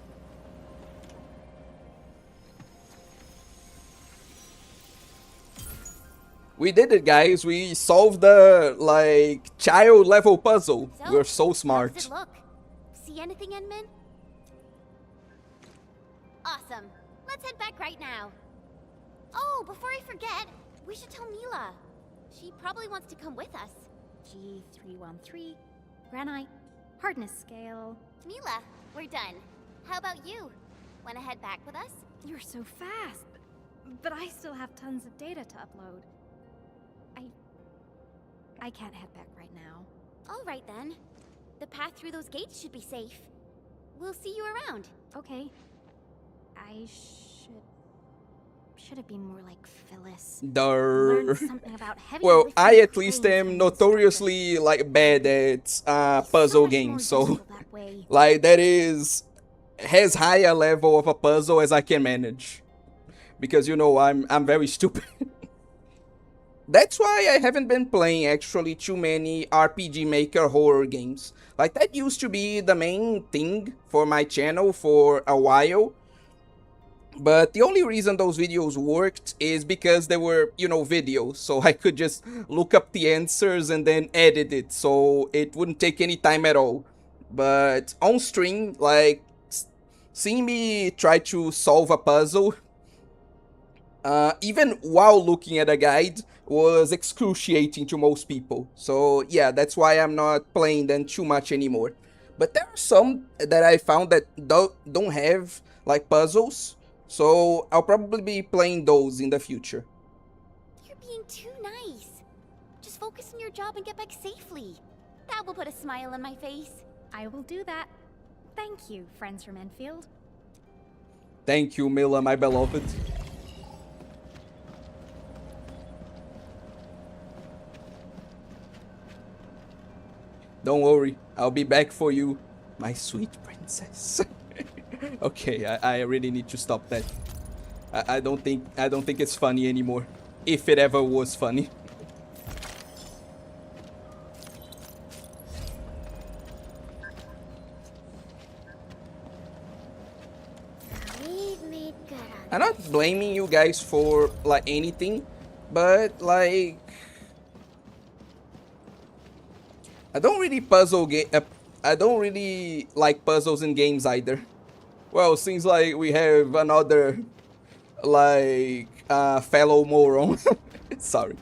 We did it, guys. We solved the, like, child level puzzle. So, We're so how does smart. it look? See anything, Endman? Awesome. Let's head back right now. Oh, before I forget, we should tell Mila. She probably wants to come with us. G313, granite, hardness scale. Mila, we're done. How about you? Wanna head back with us? You're so fast. But I still have tons of data to upload. I can't head back right now. All right then. The path through those gates should be safe. We'll see you around. Okay. I should have been more like Phyllis. Durr. Learn something about heavy Well, lifting I at least planes am and notoriously, like, bad at so puzzle much games, more so... useful that way. Like, that is... as high a level of a puzzle as I can manage. Because, you know, I'm very stupid. That's why I haven't been playing actually too many RPG Maker horror games. Like, that used to be the main thing for my channel for a while. But the only reason those videos worked is because they were, you know, videos. So I could just look up the answers and then edit it. So it wouldn't take any time at all. But on stream, like, seeing me try to solve a puzzle... even while looking at a guide was excruciating to most people. So yeah, that's why I'm not playing them too much anymore. But there are some that I found that don't have like puzzles, so I'll probably be playing those in the future. You're being too nice. Just focus on your job and get back safely. That will put a smile on my face. I will do that. Thank you, friends from Endfield. Thank you, Mila, my beloved. Don't worry, I'll be back for you, my sweet princess. Okay, I really need to stop that. I don't think it's funny anymore. If it ever was funny. We've made good on I'm not blaming you guys for like anything, but like I don't really like puzzles in games either. Well, seems like we have another like fellow moron. sorry.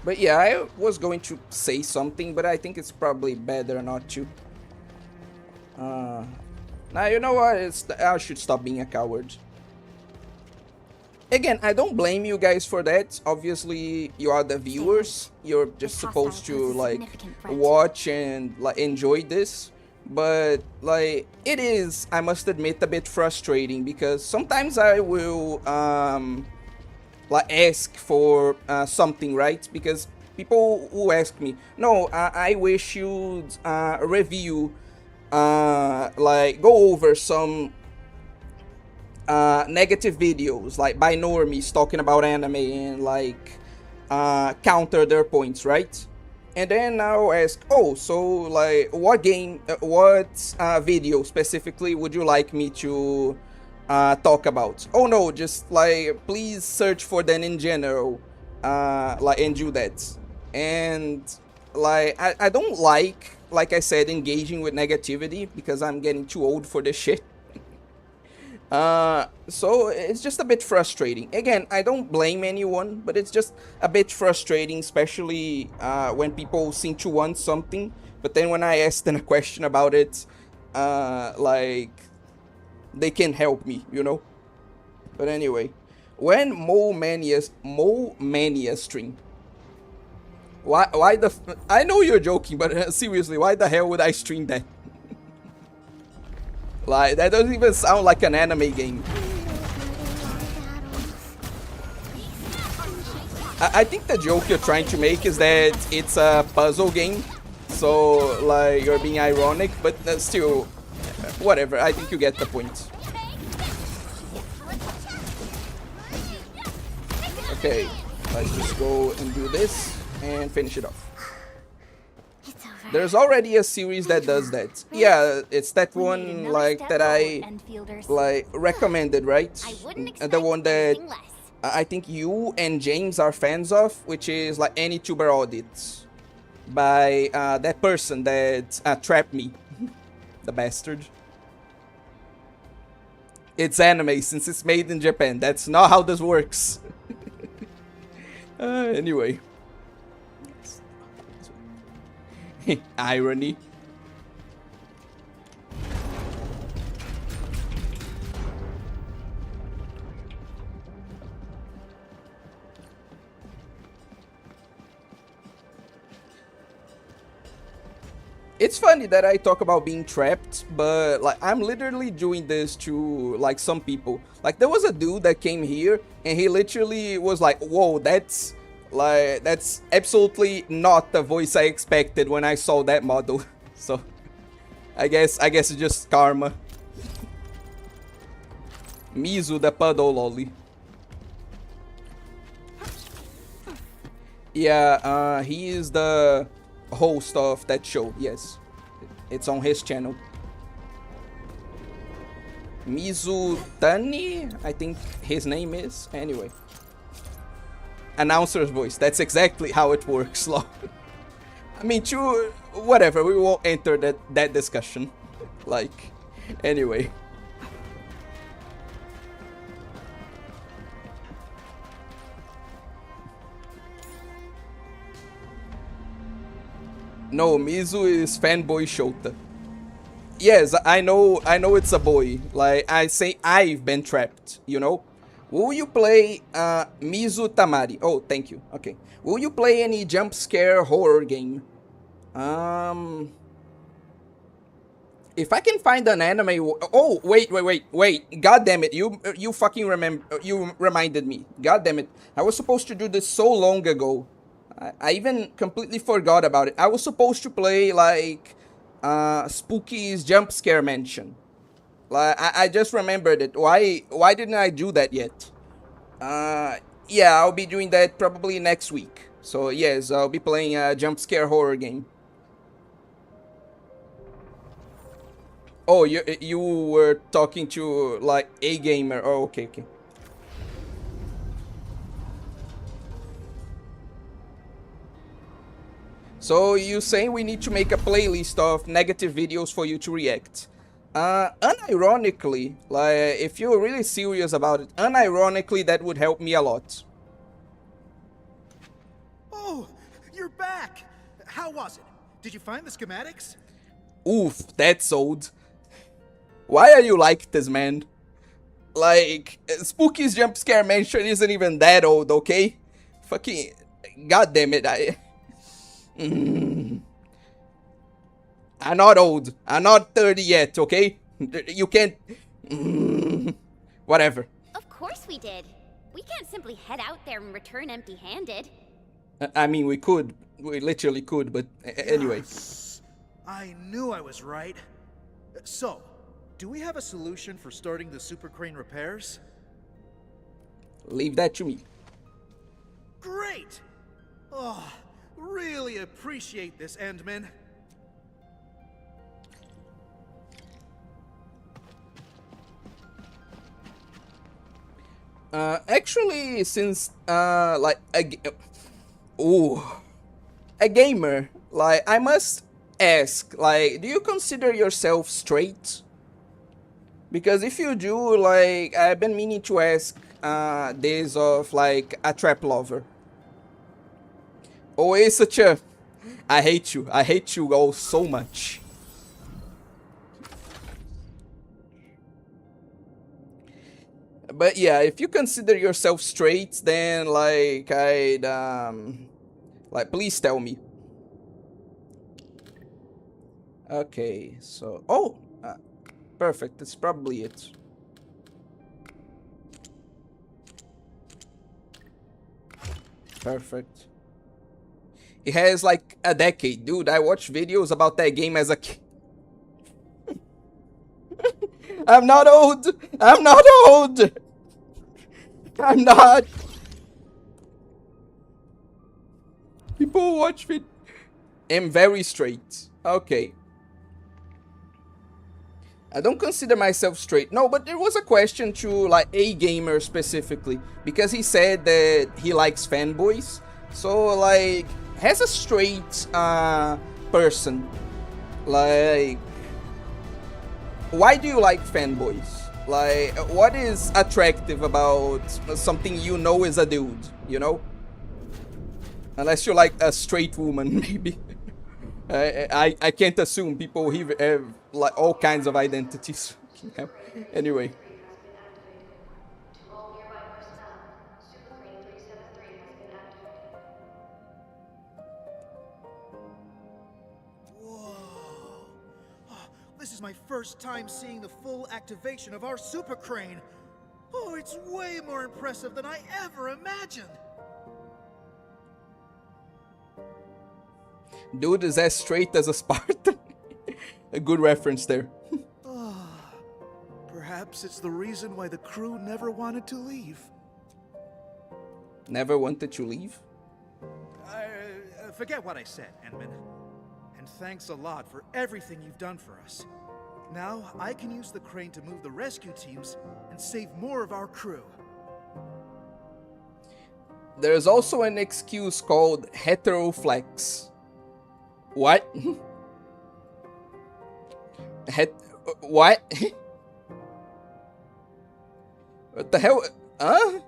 But yeah, I was going to say something, but I think it's probably better not to. Now, you know what? I should stop being a coward. Again, I don't blame you guys for that. Obviously, you are the viewers. You're just supposed to like watch and like enjoy this. But like it is, I must admit, a bit frustrating because sometimes I will like ask for something, right? Because people who ask me, no, I wish you'd review, like go over some negative videos, like by normies talking about anime and like counter their points, right? And then I'll ask, oh, so like what video specifically would you like me to talk about? Oh no, just like please search for them in general, like and do that. And like I don't like I said, engaging with negativity because I'm getting too old for this shit. So it's just a bit frustrating. Again, I don't blame anyone, but it's just a bit frustrating, especially when people seem to want something, but then when I ask them a question about it, like they can't help me, you know? But anyway, when Mole Mania stream? Why the I know you're joking, but seriously, why the hell would I stream that? Like, that doesn't even sound like an anime game. I think the joke you're trying to make is that it's a puzzle game. So, like, you're being ironic, but still, whatever. I think you get the point. Okay, let's just go and do this and finish it off. There's already a series that does that. Yeah, it's that one like that I like recommended, right? The one that I think you and James are fans of, which is like Any Tuber Audits by that person that trapped me, the bastard. It's anime since it's made in Japan. That's not how this works. Anyway. Irony. It's funny that I talk about being trapped, but like I'm literally doing this to like some people. Like there was a dude that came here and he literally was like, "Whoa, that's absolutely not the voice I expected when I saw that model." So I guess it's just karma. Mizu the puddle lolly. Yeah, he is the host of that show. Yes, it's on his channel. Mizu Tani, I think his name is. Anyway. Announcer's voice. That's exactly how it works, lol. I mean, whatever. We won't enter that discussion. Like, anyway. No, Mizu is fanboy Shota. Yes, I know it's a boy. Like, I say I've been trapped, you know? Will you play Mizu Tamari? Oh, thank you. Okay. Will you play any jump scare horror game? If I can find an anime... Oh, wait. God damn it. You fucking you reminded me. God damn it. I was supposed to do this so long ago. I even completely forgot about it. I was supposed to play, like, Spooky's Jump Scare Mansion. Like, I just remembered it. Why didn't I do that yet? Yeah, I'll be doing that probably next week. So, yes, I'll be playing a jump scare horror game. Oh, you were talking to, like, a gamer. Oh, okay. So, you saying we need to make a playlist of negative videos for you to react. Unironically, like, if you're really serious about it, unironically, that would help me a lot. Oh, you're back! How was it? Did you find the schematics? Oof, that's old. Why are you like this, man? Like, Spooky's Jump Scare Mansion isn't even that old, okay? Fucking... God damn it, I'm not old. I'm not 30 yet, okay? You can't... Whatever. Of course we did. We can't simply head out there and return empty-handed. I mean, we could. We literally could, but anyway. I knew I was right. So, do we have a solution for starting the super crane repairs? Leave that to me. Great! Oh, really appreciate this, Endman. Actually, since, like, a gamer, like, I must ask, like, do you consider yourself straight? Because if you do, like, I've been meaning to ask, this of, like, a trap lover. Always such a... I hate you all so much. But yeah, if you consider yourself straight, then, like, I'd, like, please tell me. Okay, so... Oh! Perfect, that's probably it. Perfect. It has, like, a decade. Dude, I watched videos about that game as a kid. I'm not old! I'm not old! I'm not! People watch me. I'm very straight. Okay. I don't consider myself straight. No, but there was a question to, like, a gamer specifically. Because he said that he likes fanboys. So, like, as a straight person, like, why do you like fanboys? Like, what is attractive about something you know is a dude, you know? Unless you're like a straight woman, maybe. I can't assume people have like all kinds of identities. Anyway. This is my first time seeing the full activation of our super crane. Oh, it's way more impressive than I ever imagined. Dude is as straight as a Spartan. A good reference there. Perhaps it's the reason why the crew never wanted to leave. Never wanted to leave? Forget what I said, Endman. And thanks a lot for everything you've done for us. Now, I can use the crane to move the rescue teams and save more of our crew. There's also an excuse called heteroflex. What? What? What the hell? Huh?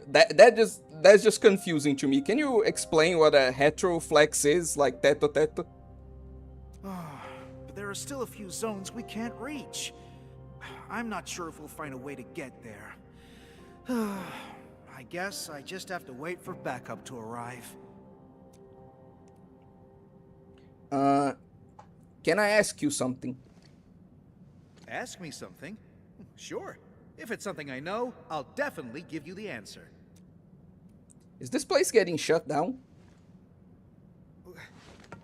That's just confusing to me. Can you explain what a heteroflex is? Like teto teto? there are still a few zones we can't reach. I'm not sure if we'll find a way to get there. I guess I just have to wait for backup to arrive. Can I ask you something? Ask me something? Sure. If it's something I know, I'll definitely give you the answer. Is this place getting shut down?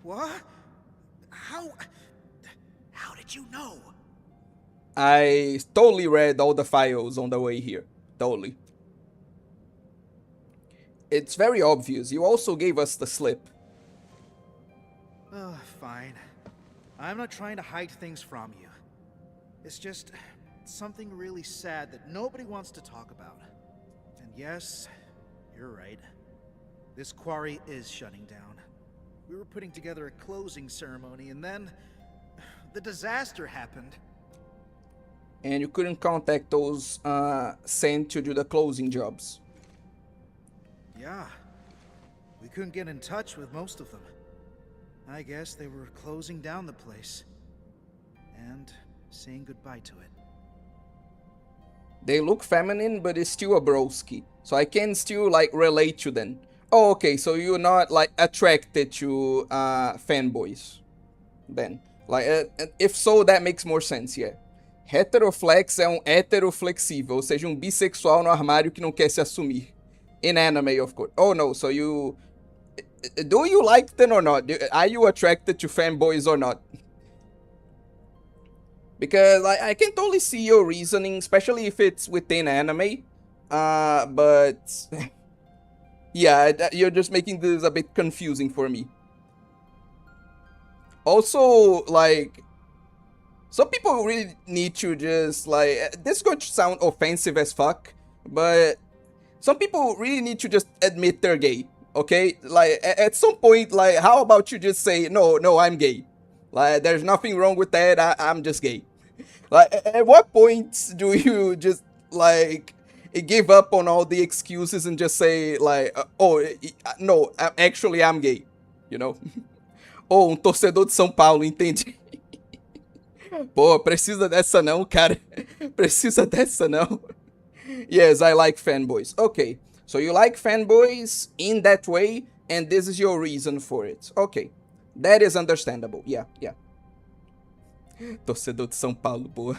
What? How did you know? I totally read all the files on the way here. Totally. It's very obvious. You also gave us the slip. Fine. I'm not trying to hide things from you. It's just something really sad that nobody wants to talk about. And yes, you're right. This quarry is shutting down. We were putting together a closing ceremony, and then the disaster happened. And you couldn't contact those sent to do the closing jobs. Yeah. We couldn't get in touch with most of them. I guess they were closing down the place. And saying goodbye to it. They look feminine, but it's still a broski. So I can still, like, relate to them. Oh, okay, so you're not, like, attracted to fanboys. Then. Like, if so, that makes more sense, yeah. Heteroflex é hétero flexível, ou seja, bissexual no armário que não quer se assumir. In anime, of course. Oh, no, so you... Do you like them or not? Are you attracted to fanboys or not? Because I can totally see your reasoning, especially if it's within anime. But... yeah, you're just making this a bit confusing for me. Also, like... some people really need to just, like... this is going to sound offensive as fuck, but... some people really need to just admit they're gay, okay? Like, at some point, like, how about you just say, no, I'm gay. Like, there's nothing wrong with that, I'm just gay. Like, at what point do you just, like, give up on all the excuses and just say, like, no, actually, I'm gay, you know? Ou torcedor de São Paulo, entende? Pô, precisa dessa não, cara. Precisa dessa não. Yes, I like fanboys. Okay, so you like fanboys in that way, and this is your reason for it. Okay, that is understandable. Yeah. Torcedor de São Paulo, boa.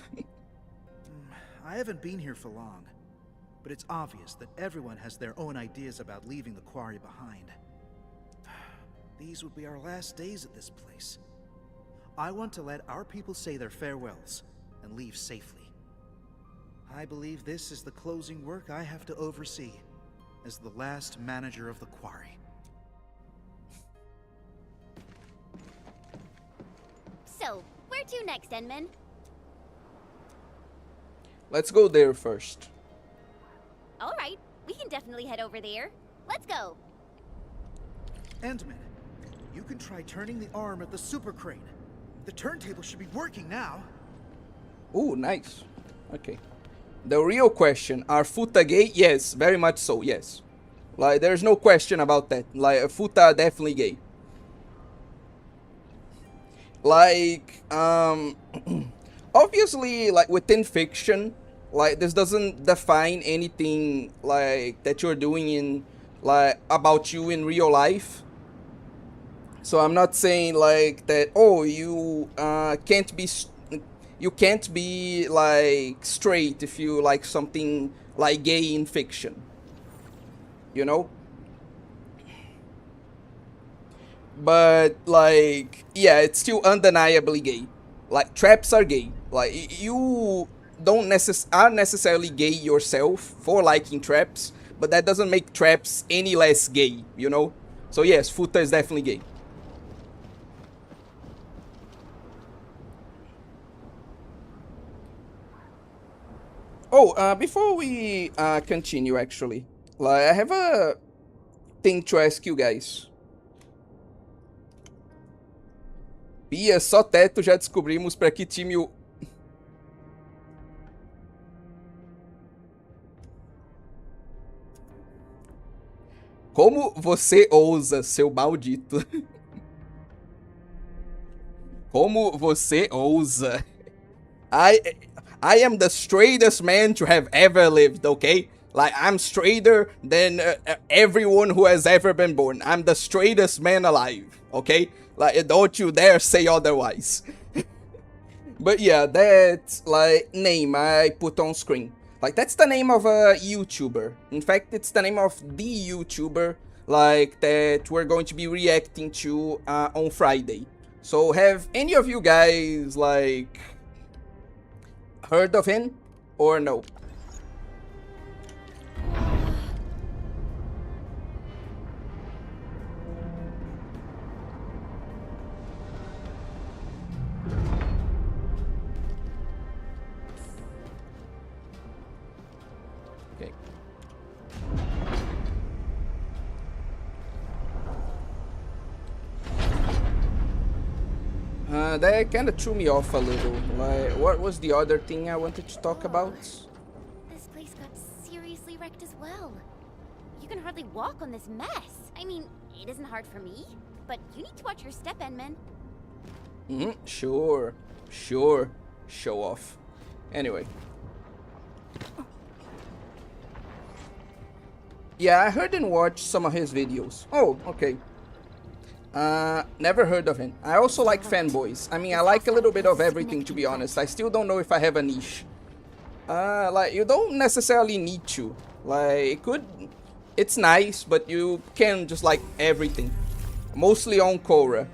I haven't been here for long, but it's obvious that everyone has their own ideas about leaving the quarry behind. These would be our last days at this place. I want to let our people say their farewells and leave safely. I believe this is the closing work I have to oversee as the last manager of the quarry. So, where to next, Enman? Let's go there first. Alright, we can definitely head over there. Let's go! Endman, you can try turning the arm at the super crane. The turntable should be working now. Ooh, nice. Okay. The real question, are Futa gay? Yes, very much so, yes. Like, there's no question about that. Like, Futa are definitely gay. Like, obviously, like, within fiction, like, this doesn't define anything, like, that you're doing in, like, about you in real life. So I'm not saying, like, that, oh, you can't be like straight if you like something like gay in fiction, you know? But like, yeah, it's still undeniably gay. Like, traps are gay. Like, you don't are necessarily gay yourself for liking traps, but that doesn't make traps any less gay, you know? So yes, Futa is definitely gay. Oh, before we continue, actually, like, I have a thing to ask you guys. Pia, só teto, já descobrimos pra que time o... Como você ousa, seu maldito? Como você ousa? I am the straightest man to have ever lived, okay? Like, I'm straighter than everyone who has ever been born. I'm the straightest man alive, okay? Like, don't you dare say otherwise. But yeah, that, like, name I put on screen. Like, that's the name of a YouTuber. In fact, it's the name of the YouTuber, like, that we're going to be reacting to on Friday. So, have any of you guys, like, heard of him or no? Okay. That kind of threw me off a little. Like, what was the other thing I wanted to talk about? This place got seriously wrecked as well. You can hardly walk on this mess. I mean, it isn't hard for me, but you need to watch your step, Endman. Sure. Show off. Anyway. Yeah, I heard and watched some of his videos. Oh, okay. Never heard of him. I also like fanboys. I mean, I like a little bit of everything, to be honest. I still don't know if I have a niche. Like, you don't necessarily need to. Like, it's nice, but you can just like everything. Mostly on Korra.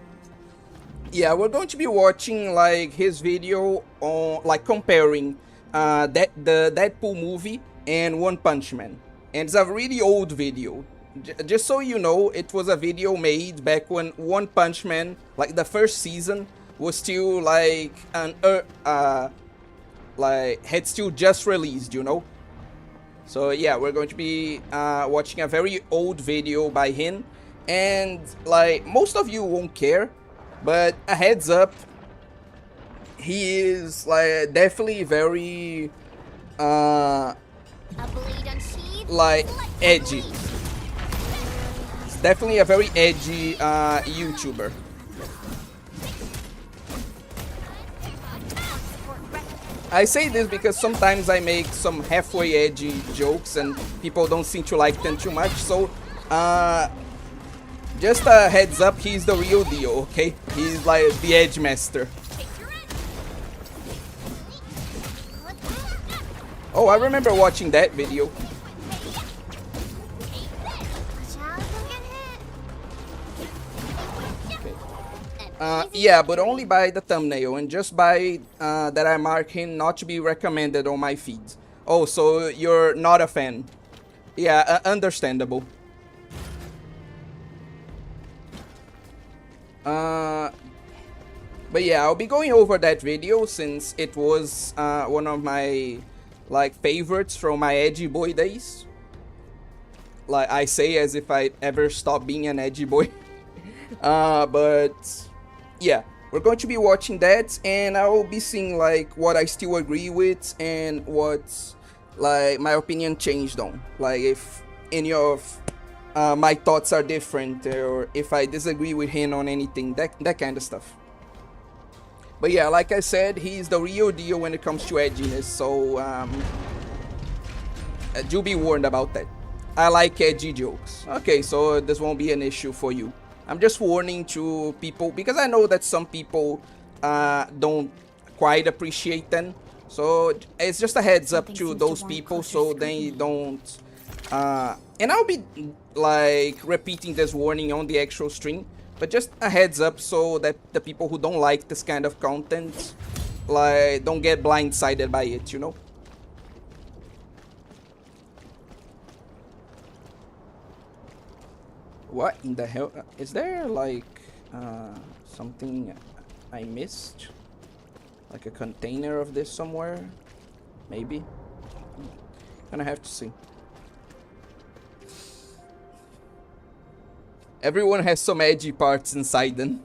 Yeah, we're going to be watching, like, his video on, like, comparing, the Deadpool movie and One Punch Man. And it's a really old video. Just so you know, it was a video made back when One Punch Man, like the first season, was still like like had still just released, you know. So yeah, we're going to be watching a very old video by him, and like most of you won't care, but a heads up, he is like definitely very A blade unsheathed, like edgy. Definitely a very edgy YouTuber. I say this because sometimes I make some halfway edgy jokes and people don't seem to like them too much, so just a heads up, he's the real deal, okay? He's like the edge master. Oh, I remember watching that video. Yeah, but only by the thumbnail and just by that I mark him not to be recommended on my feed. Oh, so you're not a fan. Yeah, understandable. But yeah, I'll be going over that video since it was one of my like favorites from my edgy boy days. Like I say as if I ever stopped being an edgy boy. But yeah, we're going to be watching that, and I will be seeing like what I still agree with and what like my opinion changed on. Like if any of my thoughts are different, or if I disagree with him on anything, that kind of stuff. But yeah, like I said, he's the real deal when it comes to edginess, so do be warned about that. I like edgy jokes. Okay, so this won't be an issue for you. I'm just warning to people because I know that some people don't quite appreciate them. So it's just a heads up to those people so they don't... and I'll be like repeating this warning on the actual stream. But just a heads up so that the people who don't like this kind of content like don't get blindsided by it, you know? What in the hell? Is there like something I missed? Like a container of this somewhere? Maybe? Gonna have to see. Everyone has some edgy parts inside them.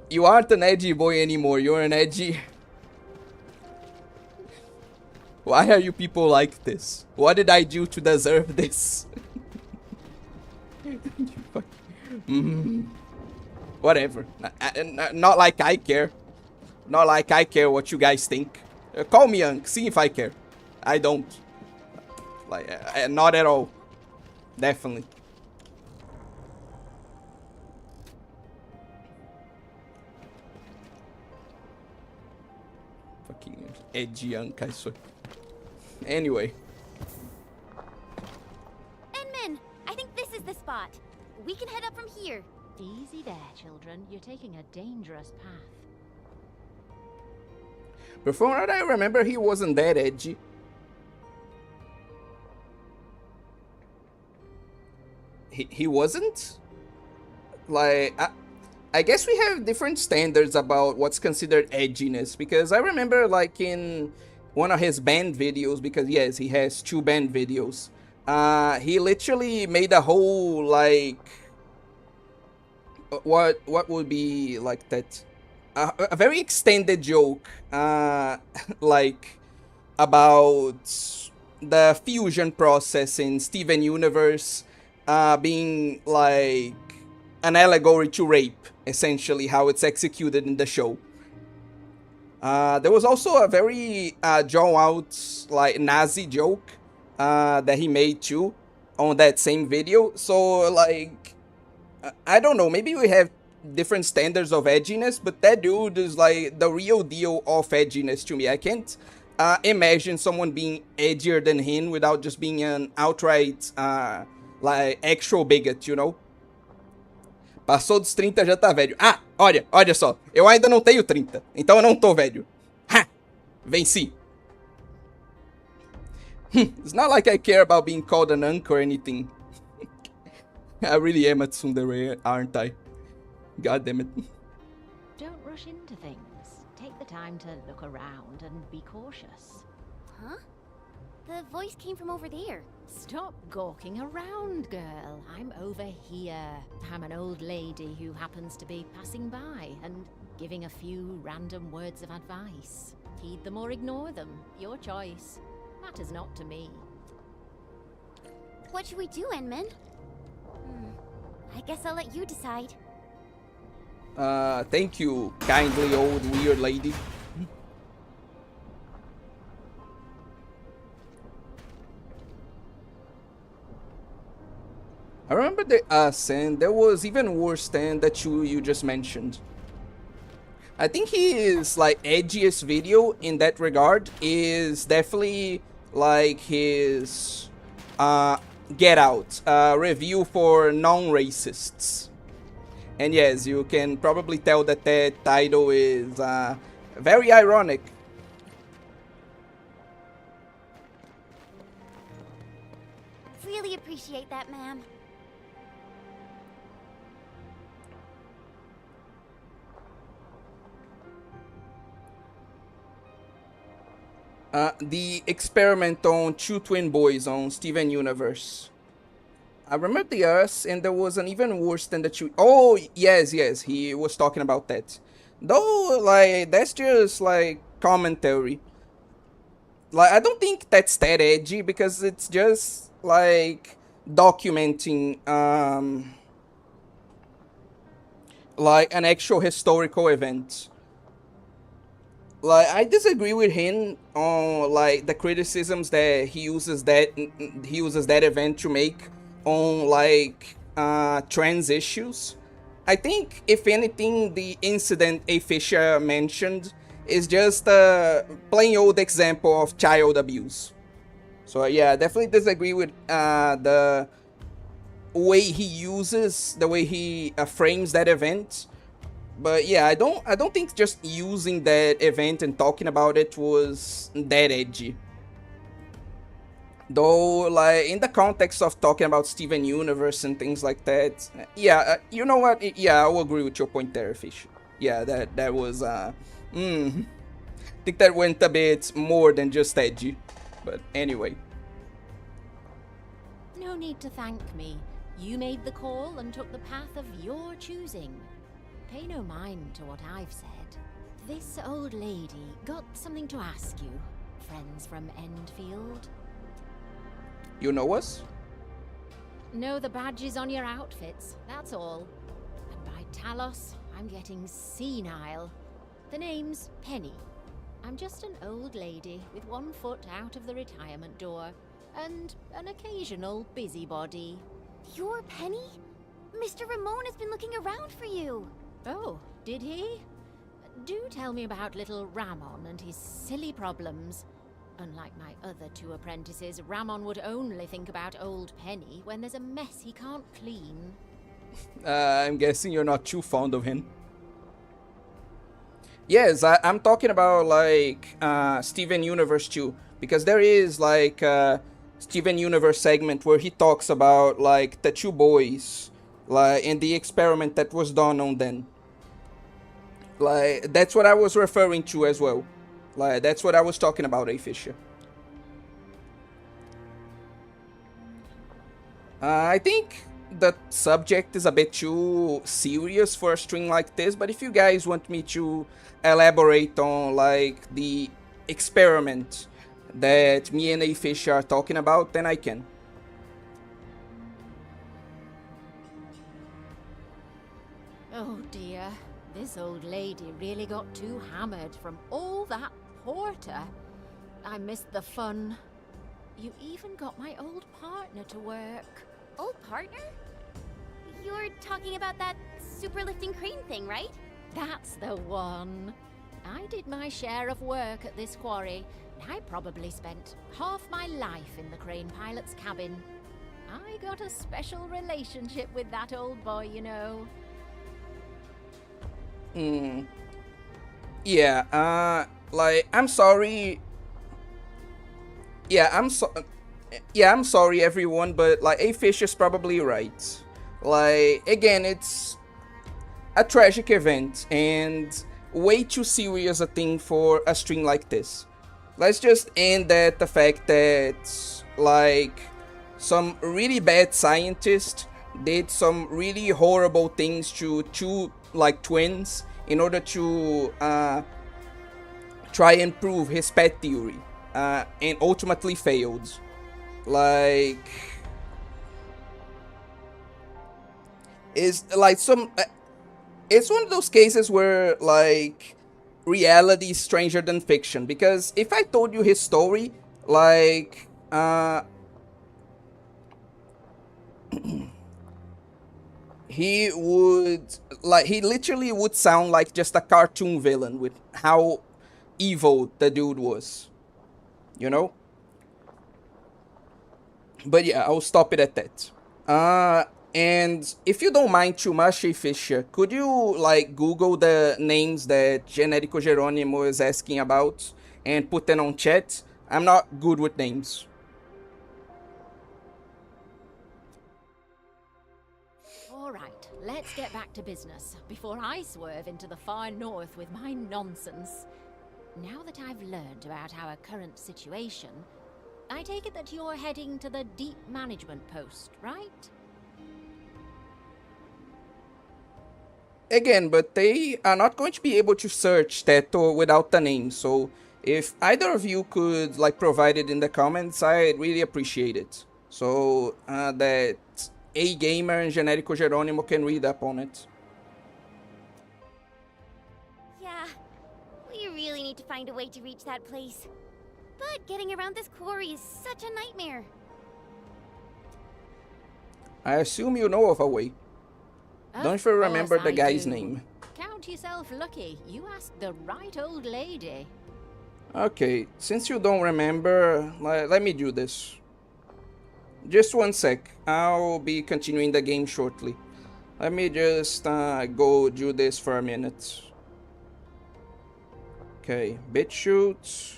You aren't an edgy boy anymore, you're an edgy... Why are you people like this? What did I do to deserve this? Whatever. Not like I care. Not like I care what you guys think. Call me Unc, see if I care. I don't. Like, not at all. Definitely. Fucking edgy Unc, I swear. Anyway. Enman, I think this is the spot. We can head up from here. Easy there, children. You're taking a dangerous path. But from what I remember, he wasn't that edgy. He wasn't? Like, I guess we have different standards about what's considered edginess. Because I remember, like, in one of his band videos, because yes, he has 2 band videos. He literally made a whole, like... What would be, like, that... a very extended joke, like, about the fusion process in Steven Universe being, like, an allegory to rape, essentially, how it's executed in the show. There was also a very drawn-out, like, Nazi joke that he made, too, on that same video. So, like, I don't know, maybe we have different standards of edginess, but that dude is like the real deal of edginess to me. I can't imagine someone being edgier than him without just being an outright like actual bigot, you know? Passou dos 30 já tá velho. Ah, olha só, eu ainda não tenho 30, então eu não tô velho. Ha! Venci. It's not like I care about being called an unc or anything. I really am a tsundere, aren't I? God damn it. Don't rush into things. Take the time to look around and be cautious. Huh? The voice came from over there. Stop gawking around, girl. I'm over here. I'm an old lady who happens to be passing by and giving a few random words of advice. Heed them or ignore them. Your choice. Matters not to me. What should we do, Enman? I guess I'll let you decide. Thank you, kindly old weird lady. I remember the and there was even worse than that you just mentioned. I think his like edgiest video in that regard is definitely like his Get Out review for non-racists. And yes, you can probably tell that that title is very ironic. Really appreciate that, ma'am. The experiment on 2 twin boys on Steven Universe. I remember the Us, and there was an even worse than the 2. Oh, yes, he was talking about that. Though, like, that's just, like, commentary. Like, I don't think that's that edgy, because it's just, like, documenting, like, an actual historical event. Like, I disagree with him on, like, the criticisms that he uses that event to make on, like, trans issues. I think, if anything, the incident A. Fisher mentioned is just a plain old example of child abuse. So yeah, I definitely disagree with the way he uses, the way he frames that event. But yeah, I don't think just using that event and talking about it was that edgy. Though, like, in the context of talking about Steven Universe and things like that, yeah, you know what? Yeah, I will agree with your point there, Fish. Yeah, that was, I think that went a bit more than just edgy. But anyway. No need to thank me. You made the call and took the path of your choosing. Pay no mind to what I've said. This old lady got something to ask you. Friends from Endfield? You know us? Know the badges on your outfits, that's all. And by Talos, I'm getting senile. The name's Penny. I'm just an old lady with one foot out of the retirement door and an occasional busybody. You're Penny? Mr. Ramon has been looking around for you. Oh, did he? Do tell me about little Ramon and his silly problems. Unlike my other two apprentices, Ramon would only think about old Penny when there's a mess he can't clean. I'm guessing you're not too fond of him. Yes, I'm talking about like Steven Universe too, because there is like a Steven Universe segment where he talks about like the two boys, like and the experiment that was done on them. Like that's what I was referring to as well. Like that's what I was talking about, A. Fisher. I think the subject is a bit too serious for a stream like this, but if you guys want me to elaborate on like the experiment that me and A. Fisher are talking about, then I can. Oh dear, this old lady really got too hammered from all that porter. I missed the fun. You even got my old partner to work. Old partner? You're talking about that super lifting crane thing, right? That's the one. I did my share of work at this quarry, and I probably spent half my life in the crane pilot's cabin. I got a special relationship with that old boy, you know. Yeah, like, I'm sorry. Yeah, I'm sorry, everyone, but, like, A. Fisher's probably right. Like, again, it's a tragic event, and way too serious a thing for a stream like this. Let's just end at the fact that, like, some really bad scientist did some really horrible things to two, like, twins in order to try and prove his pet theory, and ultimately failed. Like, is like some it's one of those cases where like reality is stranger than fiction, because if I told you his story, like he literally would sound like just a cartoon villain with how evil the dude was, you know? But yeah, I'll stop it at that. And if you don't mind too much, A. Fisher, could you, like, Google the names that Generico Geronimo is asking about and put them on chat? I'm not good with names. Alright, let's get back to business before I swerve into the far north with my nonsense. Now that I've learned about our current situation, I take it that you're heading to the deep management post, right? Again, but they are not going to be able to search that without the name, so if either of you could, like, provide it in the comments, I'd really appreciate it. So that A Gamer and Generico Geronimo can read up on it. Yeah, we really need to find a way to reach that place. But getting around this quarry is such a nightmare. I assume you know of a way. Don't you remember the guy's do. name? Count yourself lucky. You asked the right old lady. Okay, since you don't remember, let me do this. Just one sec. I'll be continuing the game shortly. Let me just go do this for a minute. Okay, BitChute.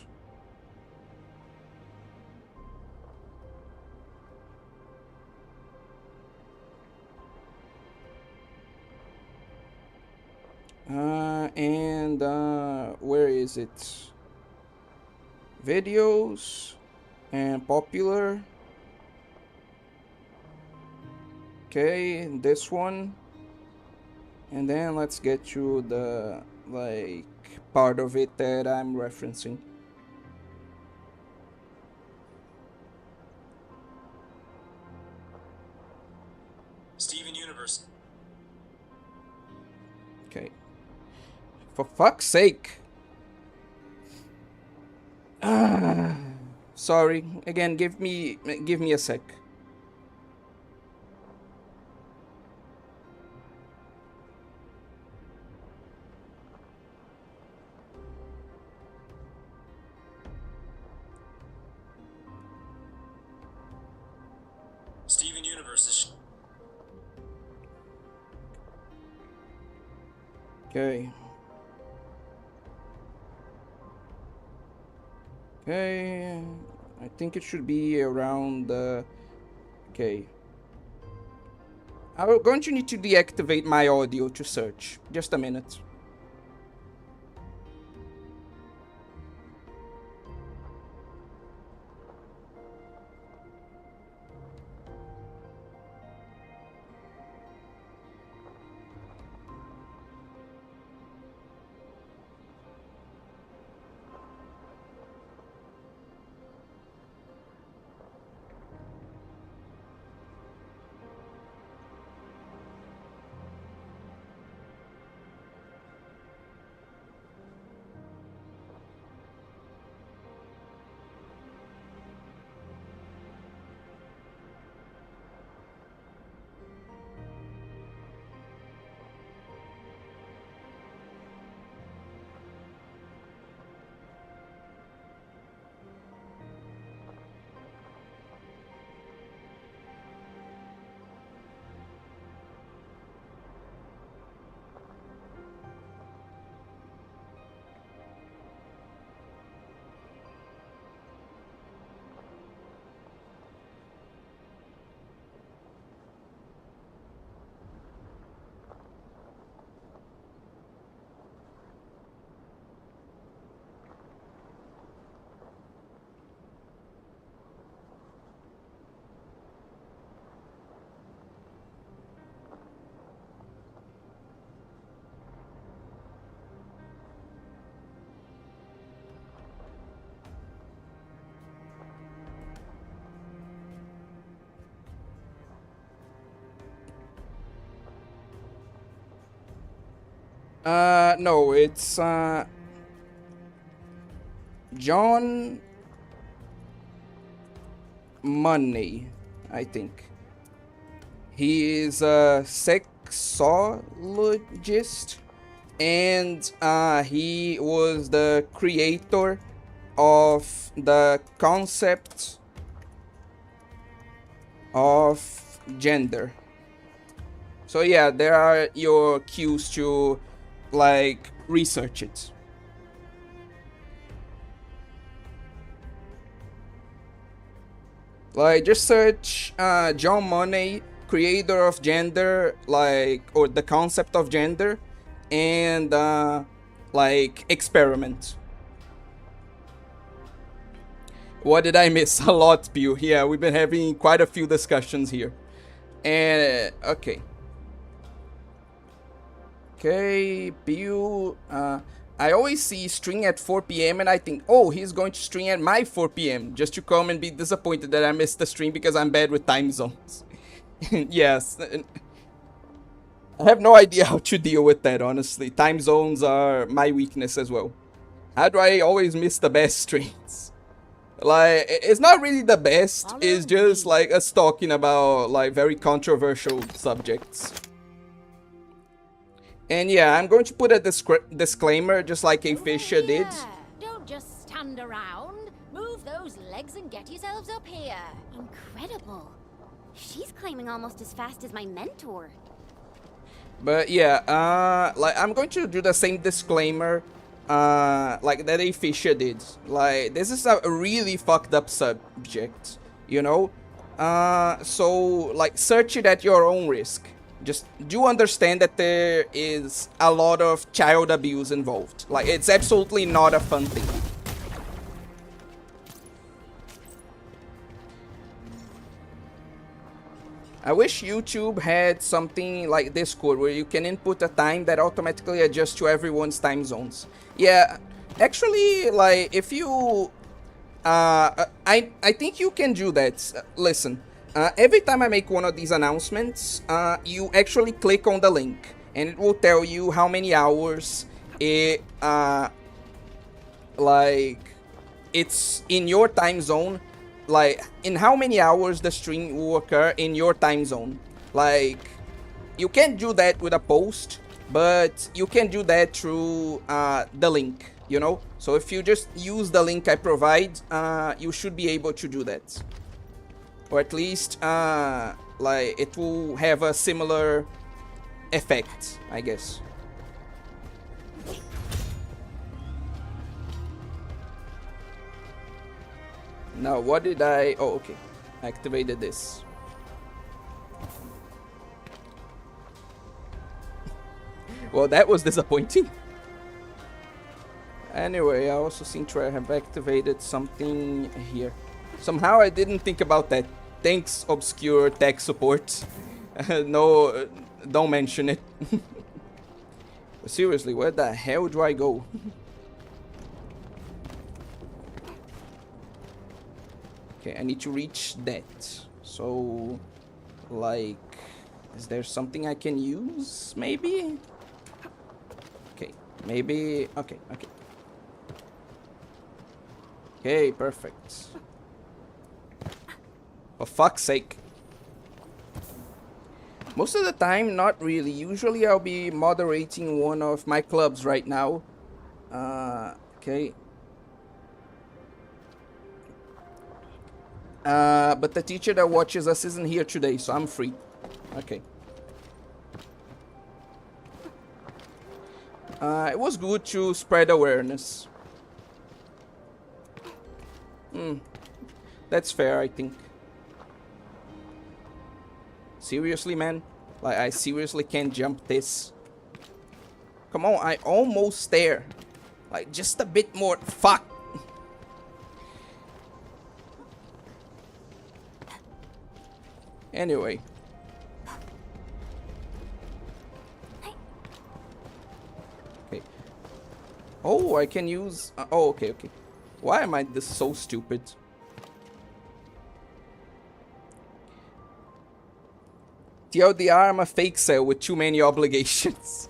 And where is it? Videos and popular. Okay, this one. And then let's get to the, like, part of it that I'm referencing. Steven Universe. For fuck's sake. Sorry. Again, give me a sec. Steven Universe is... Okay. Okay, I think it should be around okay. I'm going to need to deactivate my audio to search. Just a minute. No, it's John Money, I think. He is a sexologist, and he was the creator of the concept of gender. So yeah, there are your cues to like research it. Like just search John Money, creator of gender, like, or the concept of gender, and like experiment. What did I miss? A lot, Pew. Yeah, we've been having quite a few discussions here. And okay. Okay, Pew. I always see stream at 4 p.m. and I think, oh, he's going to stream at my 4 p.m. just to come and be disappointed that I missed the stream because I'm bad with time zones. Yes. I have no idea how to deal with that, honestly. Time zones are my weakness as well. How do I always miss the best streams? Like, it's not really the best. It's just like us talking about like very controversial subjects. And yeah, I'm going to put a disclaimer just like a Fisher did. Don't just stand around. Move those legs and get yourselves up here. Incredible. She's climbing almost as fast as my mentor. But yeah, like I'm going to do the same disclaimer like that a Fisher did. Like, this is a really fucked up subject, you know? So like search it at your own risk. Just do understand that there is a lot of child abuse involved. Like, it's absolutely not a fun thing. I wish YouTube had something like Discord where you can input a time that automatically adjusts to everyone's time zones. Yeah, actually, like, if you... I think you can do that. Listen. Every time I make one of these announcements, you actually click on the link, and it will tell you how many hours it like it's in your time zone, like in how many hours the stream will occur in your time zone. Like you can't do that with a post, but you can do that through the link, you know. So if you just use the link I provide, you should be able to do that, or at least like it will have a similar effect, I guess. Now what did I... oh, okay. I activated this. Well, that was disappointing. Anyway, I also seem to have activated something here. Somehow I didn't think about that. Thanks, obscure tech support. No, don't mention it. Seriously, where the hell do I go? Okay, I need to reach that. So, like, is there something I can use? Maybe? Okay, maybe... okay, okay. Okay, perfect. For fuck's sake. Most of the time, not really. Usually I'll be moderating one of my clubs right now. Okay. But the teacher that watches us isn't here today, so I'm free. Okay. It was good to spread awareness. That's fair, I think. Seriously, man? Like, I seriously can't jump this. Come on, I almost there. Like, just a bit more. Fuck! Anyway. Okay. Oh, I can use... oh, okay, okay. Why am I this so stupid? TLDR, I'm a fake cell with too many obligations.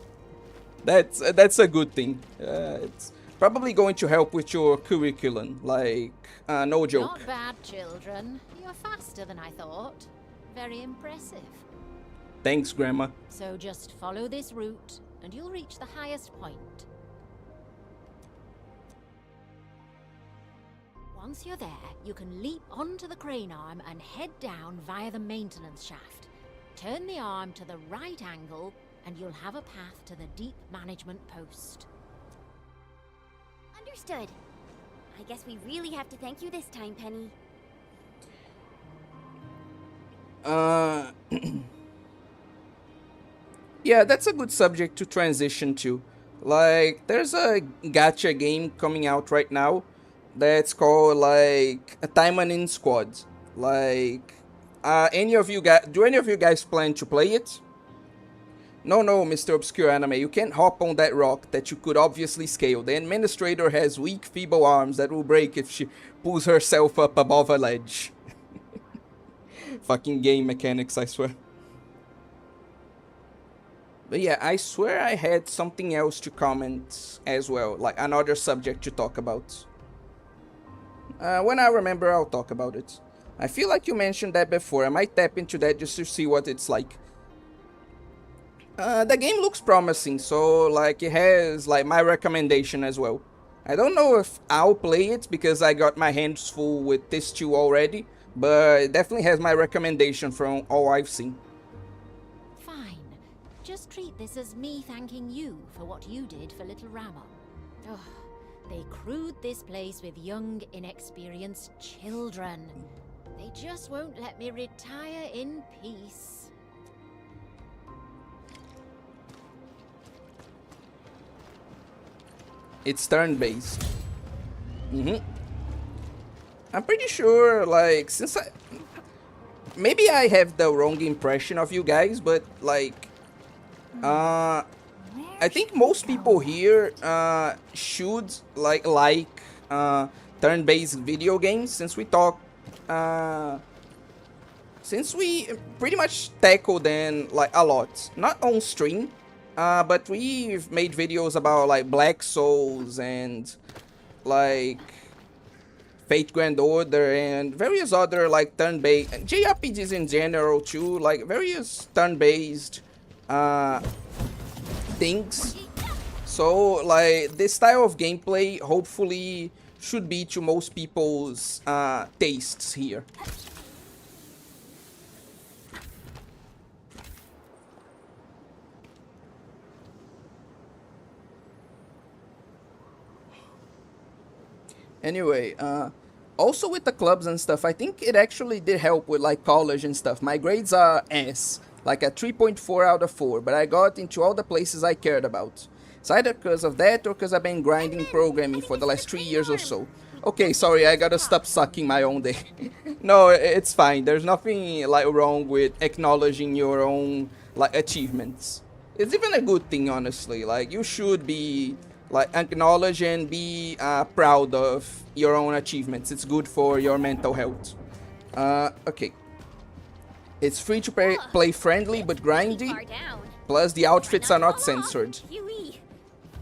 That's a good thing. It's probably going to help with your curriculum. Like, no joke. Not bad, children. You're faster than I thought. Very impressive. Thanks, Grandma. So just follow this route, and you'll reach the highest point. Once you're there, you can leap onto the crane arm and head down via the maintenance shaft. Turn the arm to the right angle, and you'll have a path to the deep management post. Understood. I guess we really have to thank you this time, Penny. Yeah, that's a good subject to transition to. Like, there's a gacha game coming out right now that's called, like, a Diamond in Squad. Like, do any of you guys plan to play it? No, Mr. Obscure Anime, you can't hop on that rock that you could obviously scale. The administrator has weak, feeble arms that will break if she pulls herself up above a ledge. Fucking game mechanics, I swear. But yeah, I swear I had something else to comment as well. Like, another subject to talk about. When I remember, I'll talk about it. I feel like you mentioned that before. I might tap into that just to see what it's like. The game looks promising, so like it has like my recommendation as well. I don't know if I'll play it because I got my hands full with this 2 already, but it definitely has my recommendation from all I've seen. Fine. Just treat this as me thanking you for what you did for little Rama. Oh, they crewed this place with young, inexperienced children. They just won't let me retire in peace. It's turn-based. I'm pretty sure, like, since maybe I have the wrong impression of you guys, but, like, I think most people here, should, like turn-based video games, since we talk, since we pretty much tackle them, like, a lot. Not on stream, but we've made videos about like Black Souls and like Fate Grand Order and various other like turn-based JRPGs in general too, like various turn-based things. So like this style of gameplay hopefully should be to most people's tastes here. Anyway, also with the clubs and stuff, I think it actually did help with like college and stuff. My grades are S, like a 3.4 out of 4, but I got into all the places I cared about. It's either because of that or because I've been grinding programming for the last 3 years or so. Okay, sorry, I gotta stop sucking my own dick. No, it's fine. There's nothing like wrong with acknowledging your own like achievements. It's even a good thing, honestly. Like you should be like acknowledge and be proud of your own achievements. It's good for your mental health. Okay. It's free to play friendly but grindy. Plus the outfits are not censored.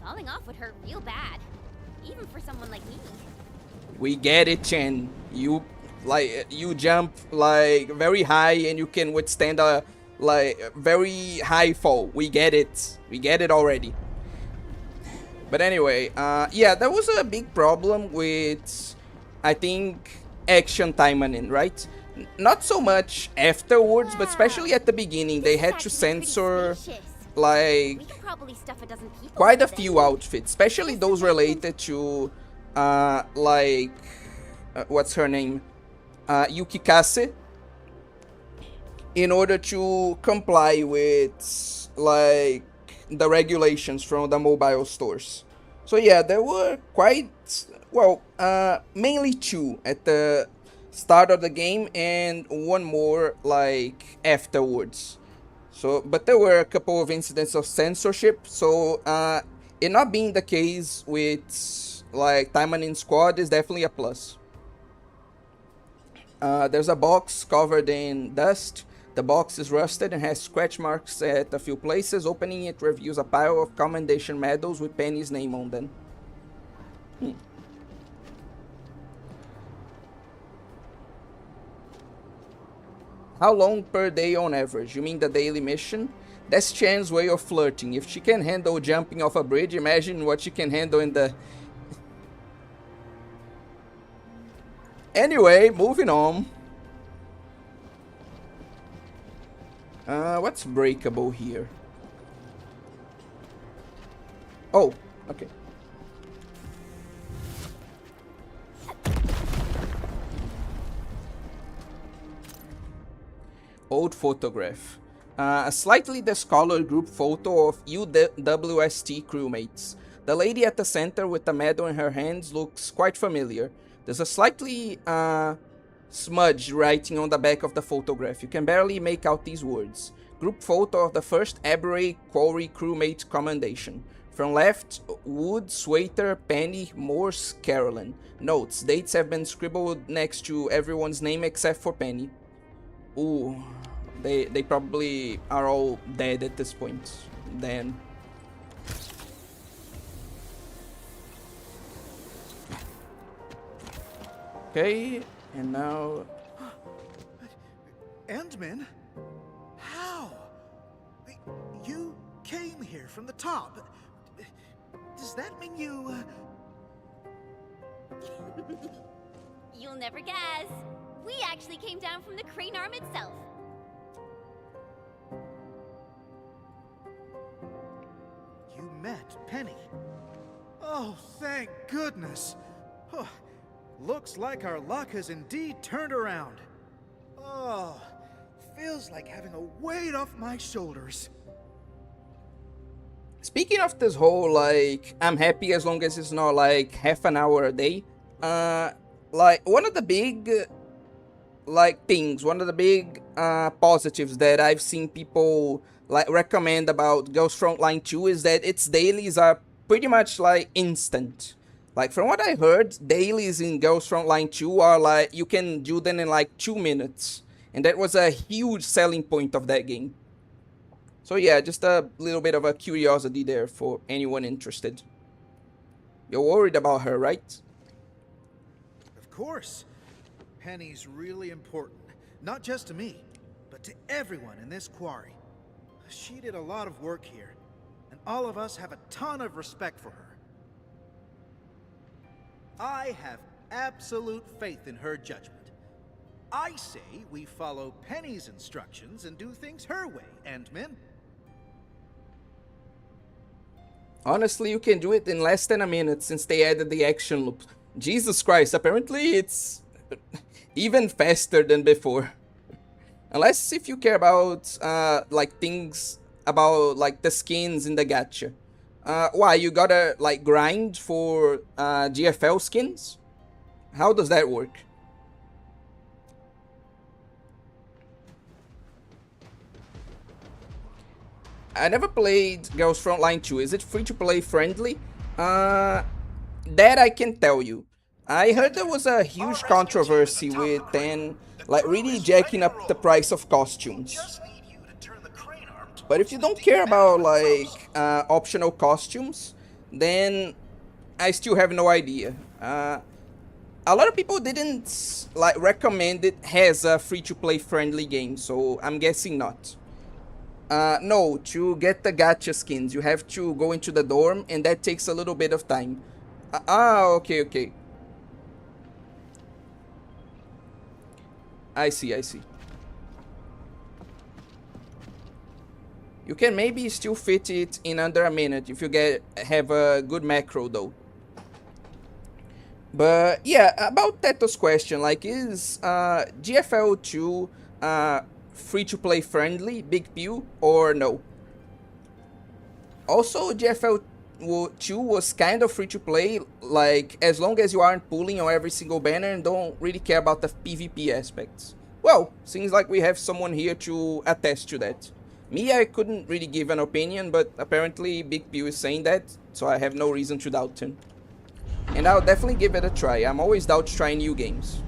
Falling off would hurt real bad, even for someone like me. We get it, Chen. You jump like very high and you can withstand a like very high fall. We get it. We get it already. But anyway, yeah, there was a big problem with, I think, action timing, right? Not so much afterwards, but especially at the beginning, they had to censor like quite a few outfits, especially those related to what's her name, Yukikase, in order to comply with like the regulations from the mobile stores. So yeah, there were quite, well, mainly 2 at the start of the game and 1 more like afterwards. So, but there were a couple of incidents of censorship, so it not being the case with like Taimanin Squad is definitely a plus. There's a box covered in dust. The box is rusted and has scratch marks at a few places. Opening it reveals a pile of commendation medals with Penny's name on them. How long per day on average? You mean the daily mission? That's Chan's way of flirting. If she can handle jumping off a bridge, imagine what she can handle in the... Anyway, moving on. What's breakable here? Oh, okay. Old photograph. A slightly discolored group photo of UWST crewmates. The lady at the center with the medal in her hands looks quite familiar. There's a slightly smudged writing on the back of the photograph. You can barely make out these words. Group photo of the first Aberray Quarry crewmate commendation. From left, Wood, Swaiter, Penny, Morse, Carolyn. Notes. Dates have been scribbled next to everyone's name except for Penny. Ooh, they probably are all dead at this point. Then. Okay, and now... Endman? How? You came here from the top. Does that mean you... You'll never guess. We actually came down from the crane arm itself. You met Penny. Oh, thank goodness. Oh, looks like our luck has indeed turned around. Oh, feels like having a weight off my shoulders. Speaking of this whole, like, I'm happy as long as it's not, like, half an hour a day, like, one of the big, like, things, one of the big, positives that I've seen people, like, recommend about Ghost Frontline 2 is that its dailies are pretty much, like, instant. Like, from what I heard, dailies in Ghost Frontline 2 are, like, you can do them in, like, 2 minutes. And that was a huge selling point of that game. So yeah, just a little bit of a curiosity there for anyone interested. You're worried about her, right? Of course. Penny's really important, not just to me, but to everyone in this quarry. She did a lot of work here, and all of us have a ton of respect for her. I have absolute faith in her judgment. I say we follow Penny's instructions and do things her way, Endman. Honestly, you can do it in less than a minute since they added the action loop. Jesus Christ, apparently it's even faster than before. Unless if you care about like things about like the skins in the gacha. Why, you gotta like grind for GFL skins? How does that work? I never played Girls Frontline 2. Is it free to play friendly? That I can tell you. I heard there was a huge controversy with them like really jacking up the price of costumes. But if you don't care about like optional costumes, then I still have no idea. A lot of people didn't like recommend it as a free-to-play friendly game, so I'm guessing not. No, to get the gacha skins, you have to go into the dorm, and that takes a little bit of time. Okay. I see. You can maybe still fit it in under a minute if you have a good macro though. But yeah, about Teto's question, like is GFL 2 free to play friendly, Big Pew, or no? Also, GFL 2 was kind of free to play, like as long as you aren't pulling on every single banner and don't really care about the PvP aspects. Well, seems like we have someone here to attest to that. Me, I couldn't really give an opinion, but apparently Big Pew is saying that, so I have no reason to doubt him. And I'll definitely give it a try. I'm always down to try new games.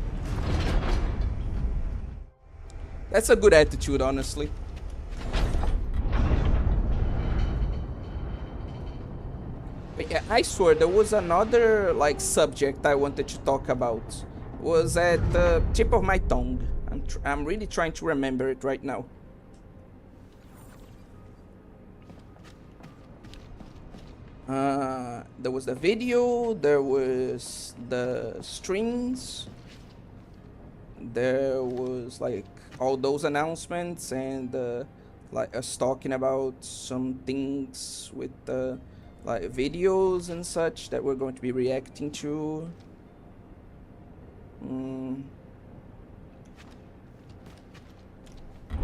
That's a good attitude, honestly. But yeah, I swear there was another like subject I wanted to talk about. It was at the tip of my tongue. I'm really trying to remember it right now. There was the video, there was the streams, there was like all those announcements, and like us talking about some things with the like videos and such that we're going to be reacting to.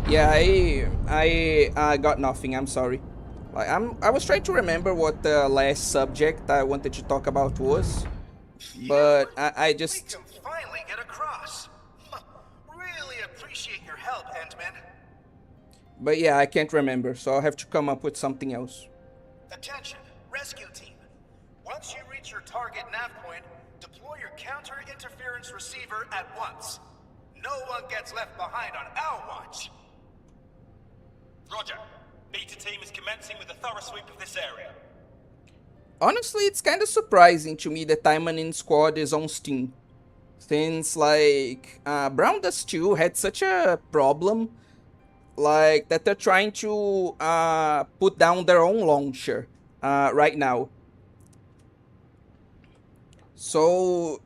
Yeah, I got nothing. I'm sorry. Like I was trying to remember what the last subject I wanted to talk about was, but I just. We can finally get across. Really appreciate your help, Endman. But yeah, I can't remember, so I'll have to come up with something else. Attention, rescue team. Once you reach your target nav point, deploy your counter-interference receiver at once. No one gets left behind on our watch. Roger. Beta team is commencing with a thorough sweep of this area. Honestly, it's kind of surprising to me that Taimanin Squad is on Steam. Since, like, Brown Dust 2 had such a problem, like, that they're trying to put down their own launcher right now. So,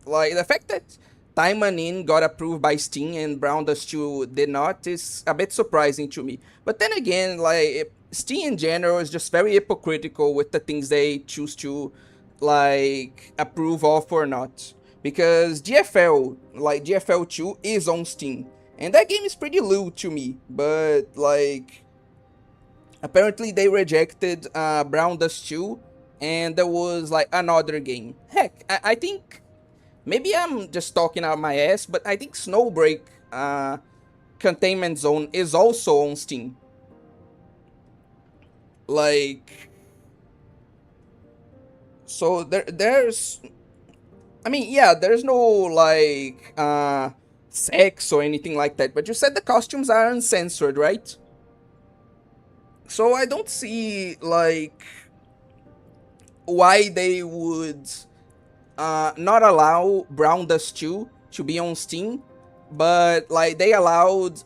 like, the fact that Taimanin got approved by Steam and Brown Dust 2 did not is a bit surprising to me. But then again, like, Steam in general is just very hypocritical with the things they choose to, like, approve of or not. Because GFL, like, GFL 2 is on Steam. And that game is pretty new to me. But, like, apparently they rejected Brown Dust 2. And there was, like, another game. Heck, I think. Maybe I'm just talking out my ass, but I think Snowbreak Containment Zone is also on Steam. Like, so there's, I mean, yeah, there's no like sex or anything like that. But you said the costumes are uncensored, right? So I don't see like why they would not allow Brown Dust 2 to be on Steam, but like they allowed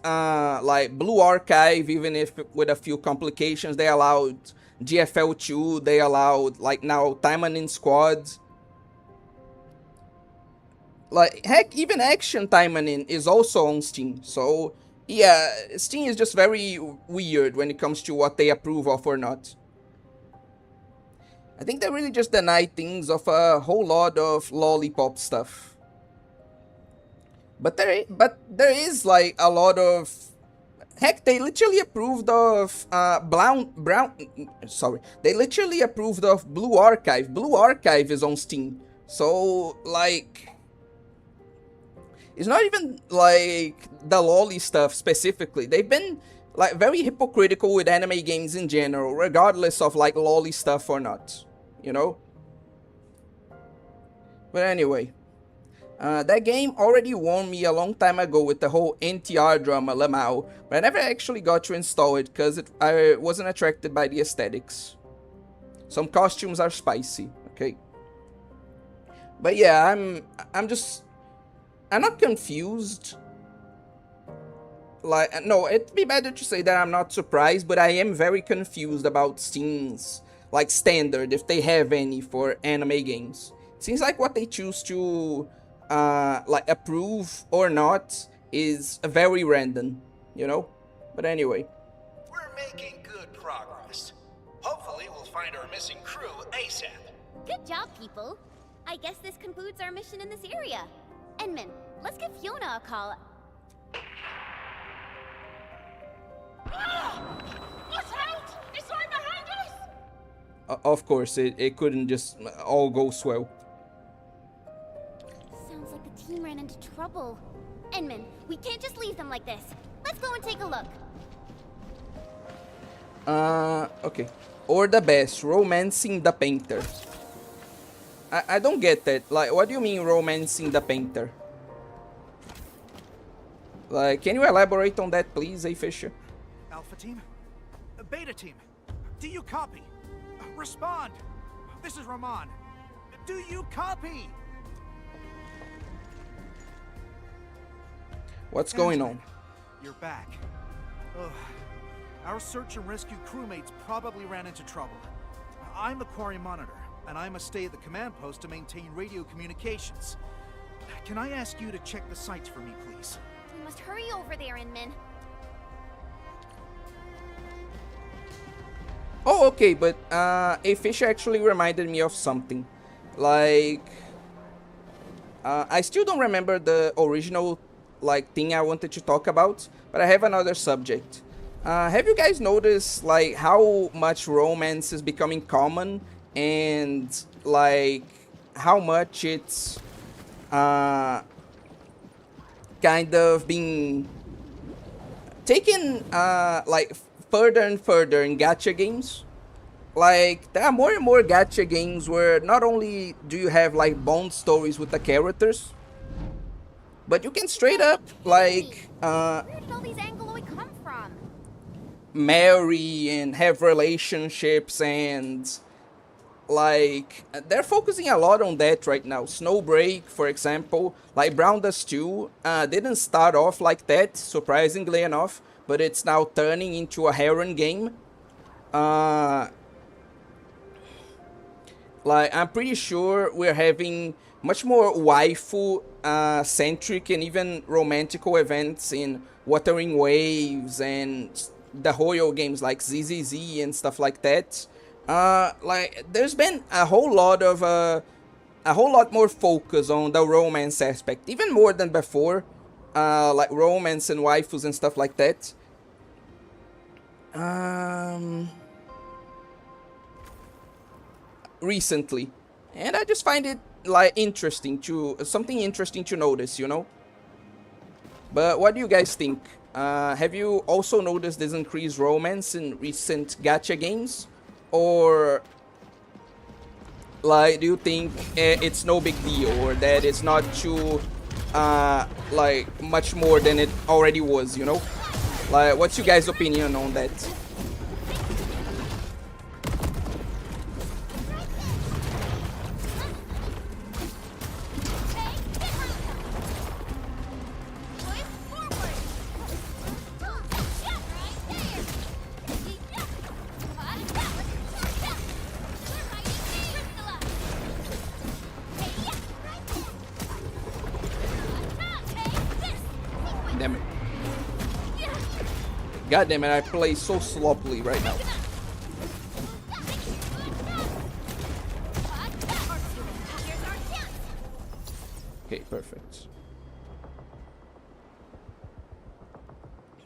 like Blue Archive, even if with a few complications. They allowed GFL 2, they allowed like now Time Squad. Like heck, even Action Time is also on Steam. So yeah, Steam is just very weird when it comes to what they approve of or not. I think they really just deny things of a whole lot of lollipop stuff. But there is like a lot of, heck, they literally approved of they literally approved of Blue Archive. Blue Archive is on Steam. So like, it's not even like the lolly stuff specifically. They've been like very hypocritical with anime games in general, regardless of like lolly stuff or not, you know? But anyway, that game already warned me a long time ago with the whole NTR drama, Lamau, but I never actually got to install it because I wasn't attracted by the aesthetics. Some costumes are spicy, okay? But yeah, I'm not confused. Like, no, it'd be better to say that I'm not surprised, but I am very confused about Steam's like standard, if they have any, for anime games. Seems like what they choose to like approve or not is very random, you know? But anyway. We're making good progress. Hopefully we'll find our missing crew ASAP. Good job, people. I guess this concludes our mission in this area. Enman, let's give Fiona a call. Watch out! It's right behind us! Of course, it couldn't just all go swell. Sounds like the team ran into trouble. Enman, we can't just leave them like this. Let's go and take a look. Okay. Or the best, romancing the painter. I don't get that. Like, what do you mean romancing the painter? Like, can you elaborate on that, please, Fisher? Alpha team? Beta team? Do you copy? Respond! This is Rahman. Do you copy? What's going on? You're back. Ugh. Our search and rescue crewmates probably ran into trouble. I'm the quarry monitor, and I must stay at the command post to maintain radio communications. Can I ask you to check the sites for me, please? We must hurry over there, Inman. Oh, okay, but a fish actually reminded me of something. Like, I still don't remember the original like thing I wanted to talk about, but I have another subject. Have you guys noticed like how much romance is becoming common, and like how much it's kind of being taken like further and further in gacha games? Like, there are more and more gacha games where not only do you have like bond stories with the characters, but you can straight up like Where did all these Angloid come from? marry and have relationships, and like they're focusing a lot on that right now. Snowbreak, for example, like Brown Dust 2 didn't start off like that, surprisingly enough, but it's now turning into a harem game. Like, I'm pretty sure we're having much more waifu centric and even romantical events in Wuthering Waves and the Hoyo games like ZZZ and stuff like that. Like, there's been a whole lot more focus on the romance aspect, even more than before, like romance and waifus and stuff like that. Recently, and I just find it like something interesting to notice, you know. But what do you guys think? Have you also noticed this increased romance in recent gacha games, or like do you think it's no big deal, or that it's not too like much more than it already was, you know? Like, what's your guys' opinion on that? damn it. God damn it, I play so sloppily right now. Okay, perfect.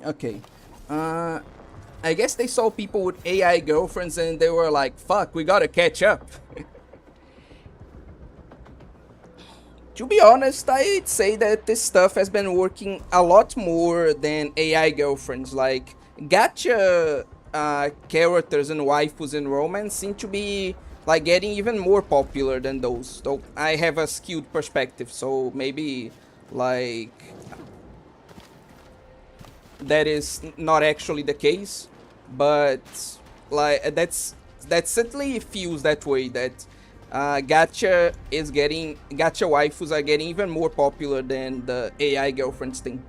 Okay. I guess they saw people with AI girlfriends and they were like, fuck, we gotta catch up. To be honest, I'd say that this stuff has been working a lot more than AI girlfriends. Like, gacha characters and waifus in romance seem to be like getting even more popular than those. Though I have a skewed perspective, so maybe like that is not actually the case. But like that certainly feels that way. That gacha waifus are getting even more popular than the AI girlfriends thing.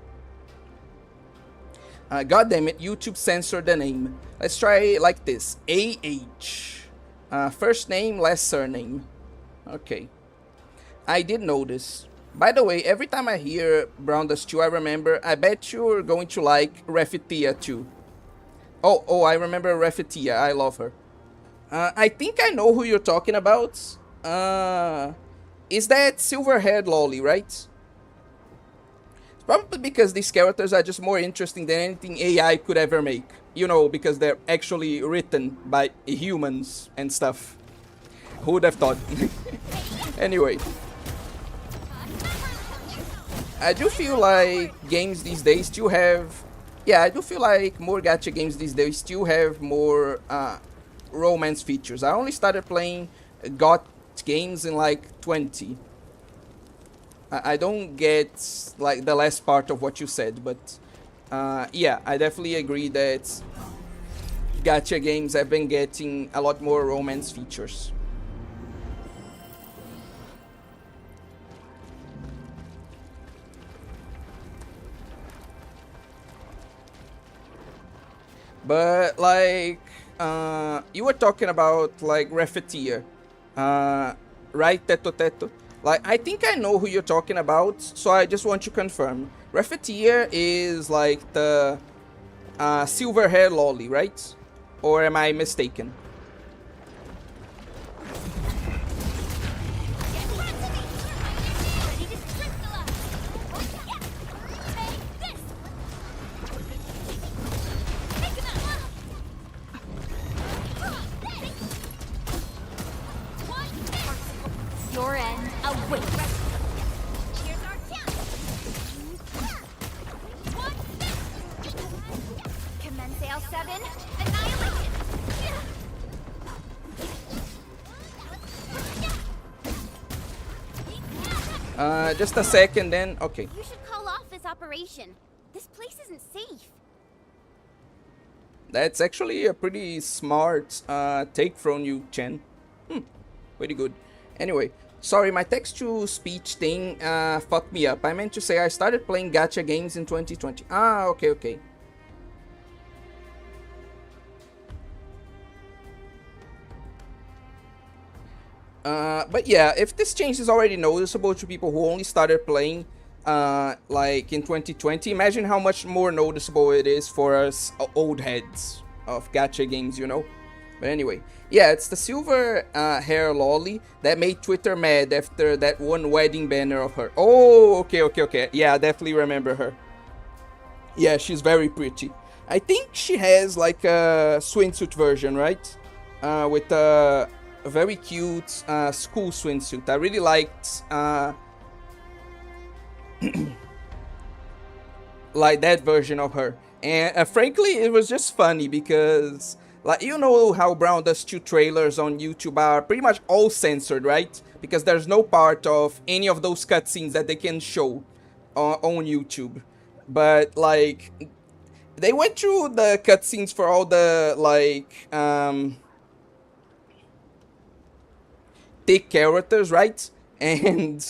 God damn it, YouTube censored the name. Let's try it like this. AH. First name, last surname. Okay. I did notice. By the way, every time I hear Brown Dust 2, I remember, I bet you're going to like Refetia too. Oh, I remember Refetia. I love her. I think I know who you're talking about. Is that silver-haired lolly, right? It's probably because these characters are just more interesting than anything AI could ever make. You know, because they're actually written by humans and stuff. Who would have thought? Anyway. I do feel like games these days still have... Yeah, I do feel like more gacha games these days still have more romance features. I only started playing GOT games in like 20. I don't get like the last part of what you said, but yeah, I definitely agree that gacha games have been getting a lot more romance features. But like you were talking about like Refetia, right, Teto Teto? Like, I think I know who you're talking about, so I just want to confirm. Refetia is like the silver hair lolly, right? Or am I mistaken? Your end awaits. Here's our chance. Commence L7. Annihilation. Just a second then. Okay. You should call off this operation. This place isn't safe. That's actually a pretty smart take from you, Chen. Pretty good. Anyway, sorry, my text-to-speech thing fucked me up. I meant to say I started playing gacha games in 2020. Ah, okay. But yeah, if this change is already noticeable to people who only started playing like in 2020, imagine how much more noticeable it is for us old heads of gacha games, you know? But anyway, yeah, it's the silver hair lolly that made Twitter mad after that one wedding banner of her. Oh, okay. Yeah, I definitely remember her. Yeah, she's very pretty. I think she has like a swimsuit version, right? With a very cute school swimsuit. I really liked like that version of her. And frankly, it was just funny because... like, you know how Brown Dust 2 trailers on YouTube are pretty much all censored, right? Because there's no part of any of those cutscenes that they can show on YouTube. But, like, they went through the cutscenes for all the, like, thick characters, right? And,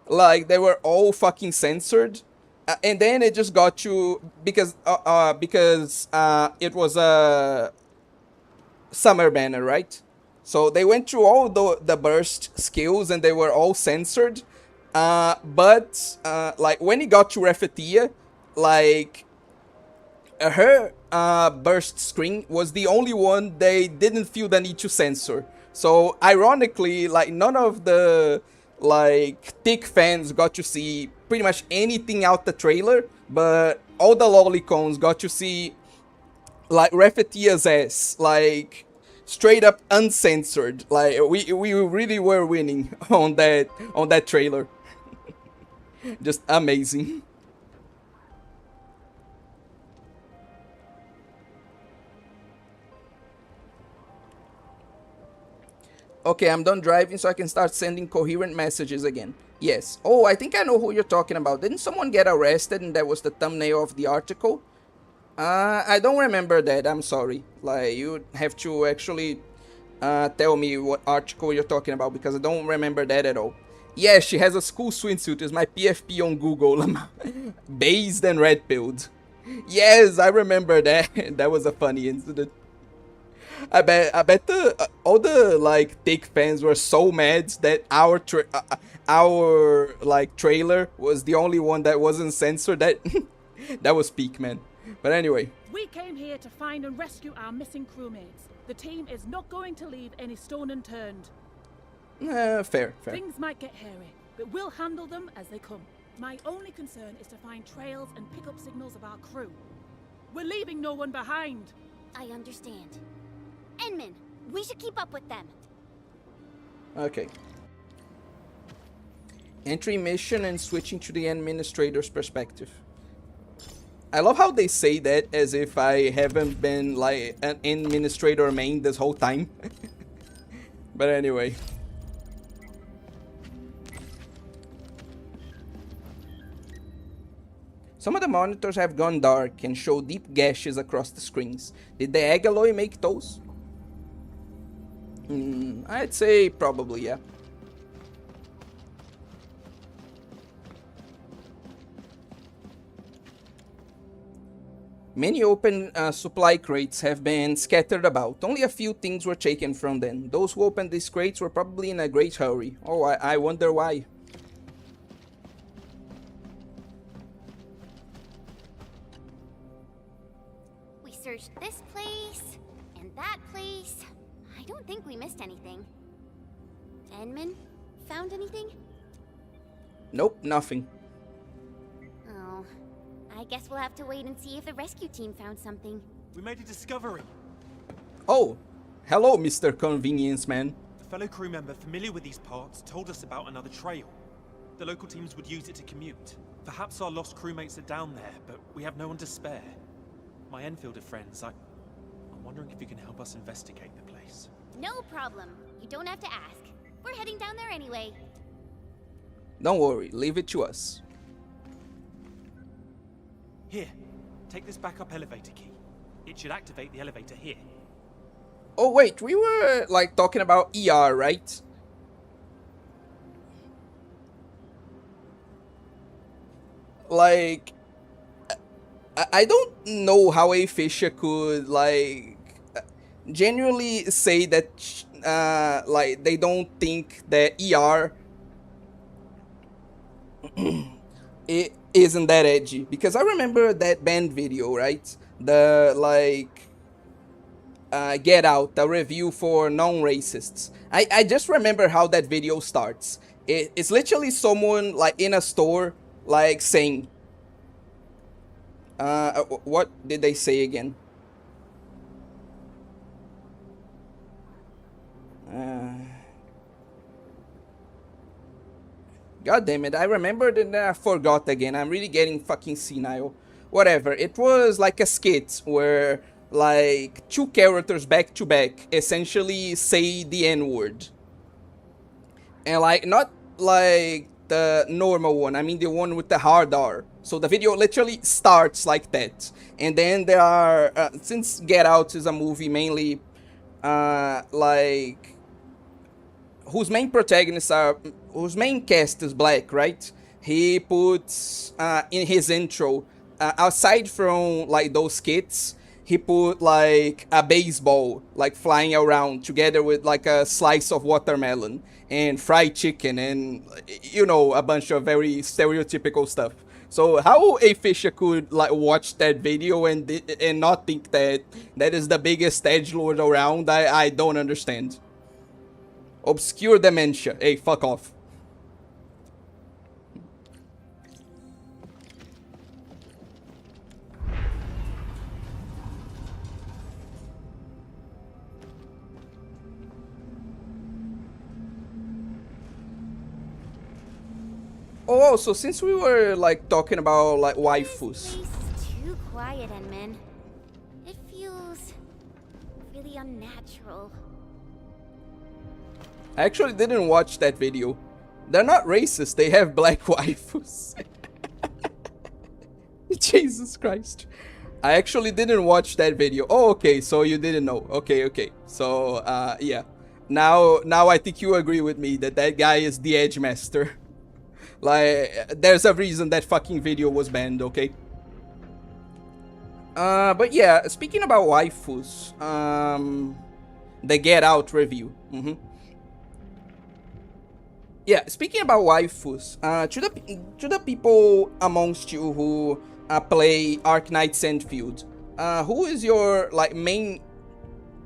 like, they were all fucking censored. And then it just got to... because it was a... summer banner, right? So they went through all the burst skills and they were all censored. But like when it got to Refetia, like her burst screen was the only one they didn't feel the need to censor. So ironically, like none of the like thick fans got to see pretty much anything out the trailer, but all the lollicones got to see like Refetia's ass, like straight up uncensored. Like we really were winning on that trailer. Just amazing. Okay, I'm done driving so I can start sending coherent messages again. Yes. Oh, I think I know who you're talking about. Didn't someone get arrested and that was the thumbnail of the article? I don't remember that. I'm sorry. Like, you have to actually tell me what article you're talking about because I don't remember that at all. Yeah, she has a school swimsuit. It's my PFP on Google. Based and red-pilled. Yes, I remember that. That was a funny incident. I bet all the like thick fans were so mad that our like trailer was the only one that wasn't censored. That was peak, man. But anyway, We came here to find and rescue our missing crewmates. The team is not going to leave any stone unturned. fair. Things might get hairy, but we'll handle them as they come. My only concern is to find trails and pick up signals of our crew. We're leaving no one behind. I understand. Enman, we should keep up with them. Okay. Entry mission and switching to the administrator's perspective. I love how they say that as if I haven't been like an administrator main this whole time. But anyway. Some of the monitors have gone dark and show deep gashes across the screens. Did the egg alloy make those? I'd say probably, yeah. Many open supply crates have been scattered about. Only a few things were taken from them. Those who opened these crates were probably in a great hurry. Oh, I wonder why. We searched this place and that place. I don't think we missed anything. Enman, found anything? Nope, nothing. Oh, I guess we'll have to wait and see if the rescue team found something. We made a discovery. Oh, hello, Mr. Convenience Man. A fellow crew member familiar with these parts told us about another trail. The local teams would use it to commute. Perhaps our lost crewmates are down there, but we have no one to spare. My Enfielder friends, I'm wondering if you can help us investigate the place. No problem. You don't have to ask. We're heading down there anyway. Don't worry, leave it to us. Here, take this backup elevator key. It should activate the elevator here. Oh wait, we were like talking about ER, right? Like, I don't know how a Fisher could like genuinely say that like they don't think that ER it isn't that edgy, because I remember that band video, right? The like Get Out, a review for non-racists. I just remember how that video starts. It's literally someone like in a store like saying what did they say again? God damn it, I remembered and then I forgot again. I'm really getting fucking senile. Whatever, it was like a skit where like two characters back to back essentially say the N-word. And like, not like the normal one, I mean the one with the hard R. So the video literally starts like that. And then there are, since Get Out is a movie mainly like whose main protagonists are, whose main cast is black, right? He puts in his intro, aside from like those skits, he put like a baseball like flying around together with like a slice of watermelon and fried chicken and, you know, a bunch of very stereotypical stuff. So how a fisher could like watch that video and not think that that is the biggest edgelord around, I don't understand. Obscure dementia. Hey, fuck off. Oh, so since we were like talking about like waifus. This place is too quiet, Enman. It feels really unnatural. I actually didn't watch that video. They're not racist, they have black waifus. Jesus Christ. I actually didn't watch that video. Oh, okay, so you didn't know. Okay, okay. So, yeah. Now I think you agree with me that that guy is the Edge Master. Like, there's a reason that fucking video was banned, okay? But yeah, speaking about waifus, the Get Out review. Yeah, speaking about waifus, to the people amongst you who play Arknights Endfield, who is your like main?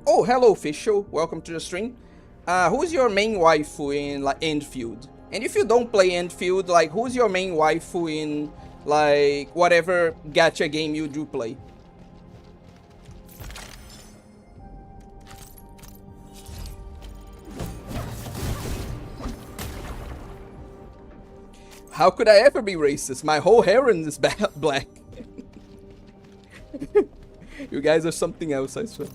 Oh, hello, official. Welcome to the stream. Who is your main waifu in like Endfield? And if you don't play Endfield, like who's your main waifu in like whatever gacha game you do play? How could I ever be racist? My whole harem is black. You guys are something else, I swear.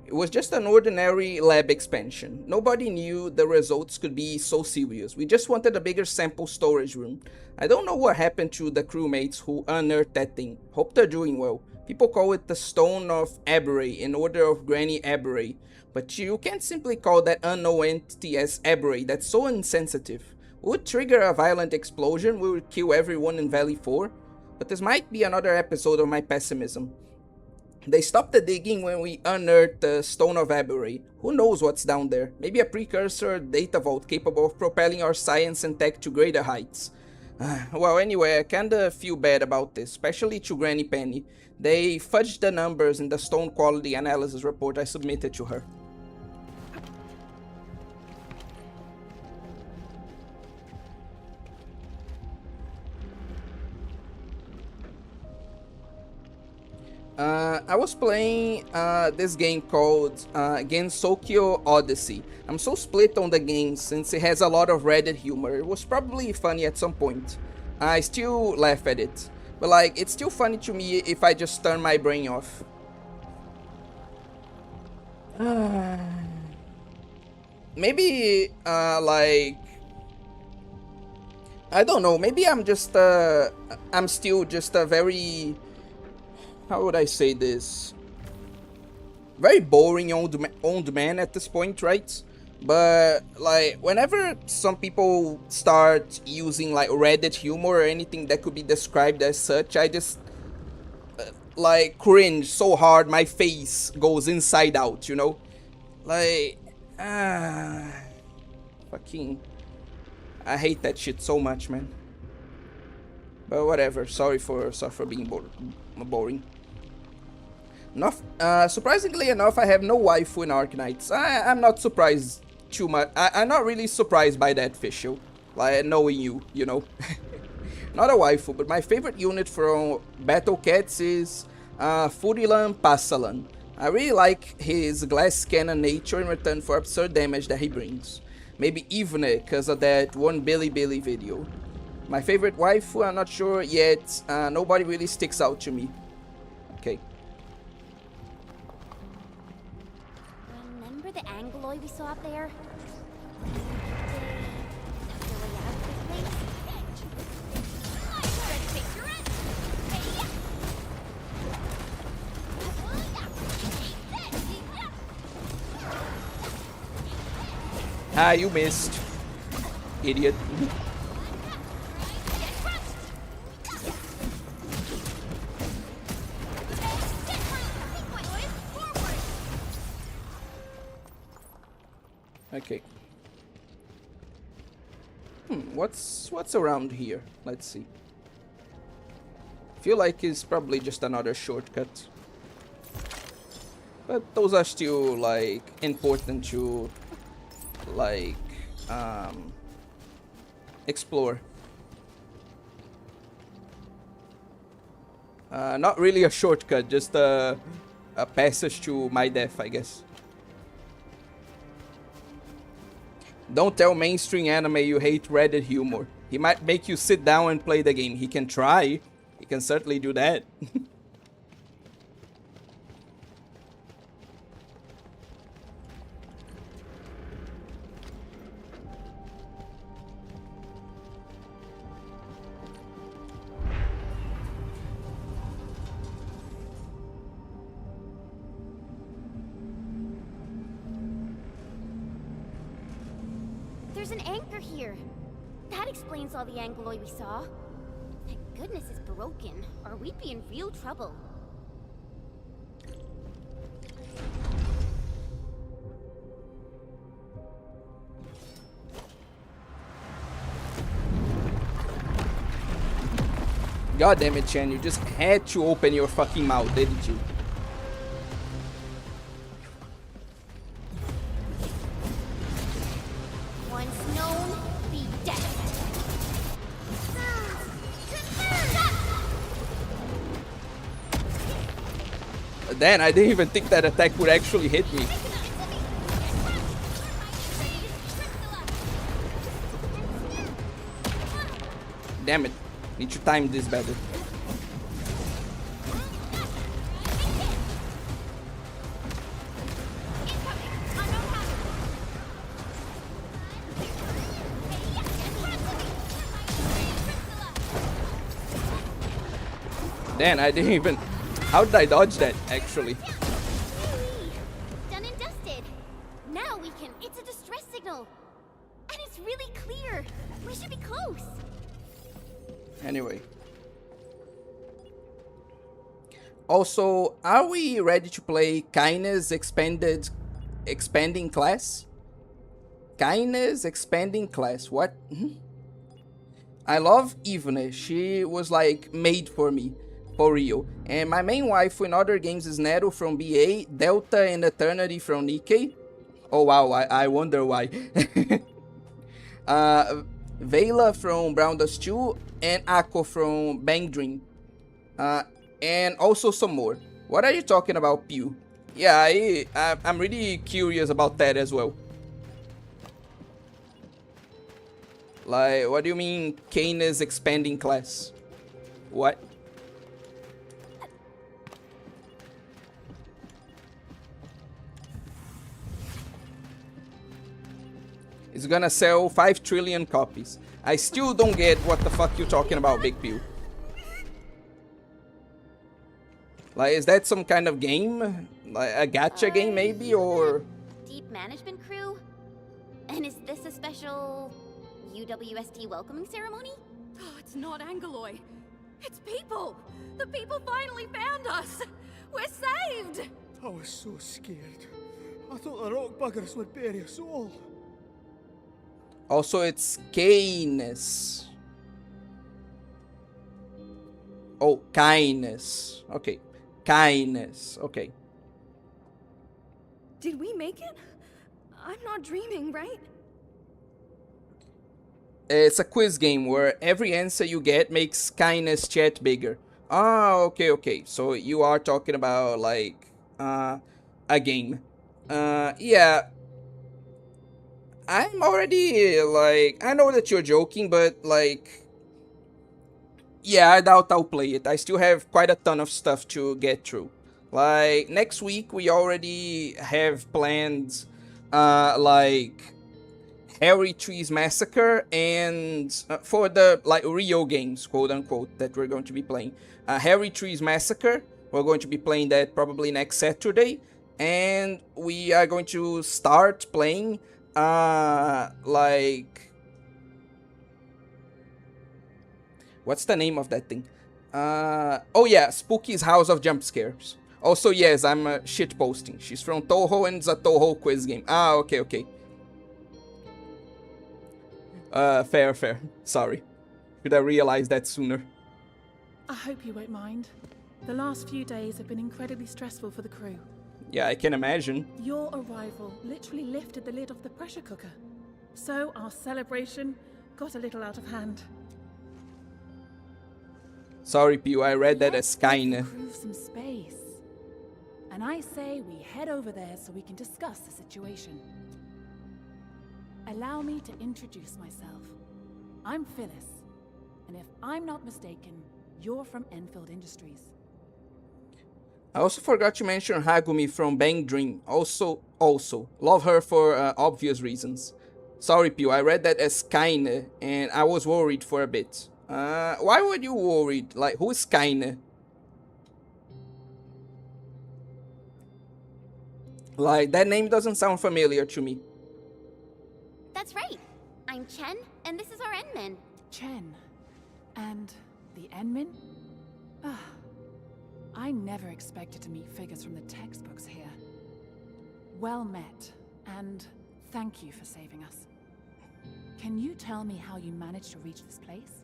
It was just an ordinary lab expansion. Nobody knew the results could be so serious. We just wanted a bigger sample storage room. I don't know what happened to the crewmates who unearthed that thing. Hope they're doing well. People call it the Stone of Aberray in honor of Granny Aberray. But you can't simply call that unknown entity as Aberray. That's so insensitive. We would trigger a violent explosion. We would kill everyone in Valley 4. But this might be another episode of my pessimism. They stopped the digging when we unearthed the Stone of Aberray. Who knows what's down there? Maybe a precursor data vault capable of propelling our science and tech to greater heights. Well, anyway, I kinda feel bad about this, especially to Granny Penny. They fudged the numbers in the stone quality analysis report I submitted to her. I was playing this game called Gensokyo Odyssey. I'm so split on the game since it has a lot of Reddit humor. It was probably funny at some point. I still laugh at it. But like, it's still funny to me if I just turn my brain off. Maybe, like... I don't know, maybe I'm just, I'm still just a very... How would I say this? Very boring old man at this point, right? But like whenever some people start using like Reddit humor or anything that could be described as such, I just like cringe so hard my face goes inside out, you know? Like fucking I hate that shit so much, man. But whatever, sorry for being boring. Surprisingly enough, I have no waifu in Arknights. I'm not surprised too much. I'm not really surprised by that, Fischl. Like, knowing you know. Not a waifu, but my favorite unit from Battle Cats is Furilan Passalan. I really like his glass cannon nature in return for absurd damage that he brings. Maybe Ivne, because of that one Billy video. My favorite waifu, I'm not sure yet. Nobody really sticks out to me. Okay. Remember the Angloid we saw up there? Ah, you missed. Idiot. Okay. What's around here? Let's see. Feel like it's probably just another shortcut. But those are still, like, important to, like, explore. Not really a shortcut, just a passage to my death, I guess. Don't tell mainstream anime you hate Reddit humor. He might make you sit down and play the game. He can try. He can certainly do that. There's an anchor here. That explains all the ankyloid we saw. Thank goodness it's broken, or we'd be in real trouble. God damn it, Chen, you just had to open your fucking mouth, didn't you? Once known, be dead. Then I didn't even think that attack would actually hit me. Damn it. Need to time this better. Damn, I didn't even... How did I dodge that, actually? Done and dusted. Now we can... It's a distress signal. And it's really clear. We should be close. Anyway. Also, are we ready to play Kindness Expanding Class? Kindness Expanding Class. What? I love Ivne. She was like made for me. For real. And my main wife in other games is Nero from BA, Delta and Eternity from Nikkei. Oh wow, I wonder why. Vela from Brown Dust 2 and Akko from Bang Dream. And also some more. What are you talking about, Pew? Yeah, I'm really curious about that as well. Like, what do you mean Kane's expanding class? What? It's gonna sell 5 trillion copies. I still don't get what the fuck you're talking about, Big Pew. Like, is that some kind of game? Like a gacha game, maybe, or? Deep management crew? And is this a special UWST welcoming ceremony? Oh, it's not Angeloy. It's people. The people finally found us. We're saved. I was so scared. I thought the rock buggers would bury us all. Also, it's Kindness. Oh, kindness. Okay. Kindness. Okay. Did we make it? I'm not dreaming, right? It's a quiz game where every answer you get makes kindness chat bigger. Oh, okay. So you are talking about, like, a game. Yeah. I'm already, like, I know that you're joking, but, like, yeah, I doubt I'll play it. I still have quite a ton of stuff to get through. Like, next week we already have planned, like, Harry Tree's Massacre and for the, like, real games, quote-unquote, that we're going to be playing. Harry Tree's Massacre, we're going to be playing that probably next Saturday. And we are going to start playing like, what's the name of that thing? Oh yeah, Spooky's House of Jump Scares. Also, yes, I'm shitposting. She's from Toho and it's a Toho quiz game. Ah, okay. Fair, fair. Sorry. Should I realize that sooner? I hope you won't mind. The last few days have been incredibly stressful for the crew. Yeah, I can imagine. Your arrival literally lifted the lid off the pressure cooker. So our celebration got a little out of hand. Sorry, Pew, I read that as kinda. Let's give the crew some space. And I say we head over there so we can discuss the situation. Allow me to introduce myself. I'm Phyllis, and if I'm not mistaken, you're from Endfield Industries. I also forgot to mention Hagumi from Bang Dream. Also, love her for obvious reasons. Sorry, Pew, I read that as kinda, and I was worried for a bit. Why were you worried? Like, who is kinda? Like, that name doesn't sound familiar to me. That's right. I'm Chen, and this is our Endman. Chen. And the Endman? Ah, I never expected to meet figures from the textbooks here. Well met, and thank you for saving us. Can you tell me how you managed to reach this place?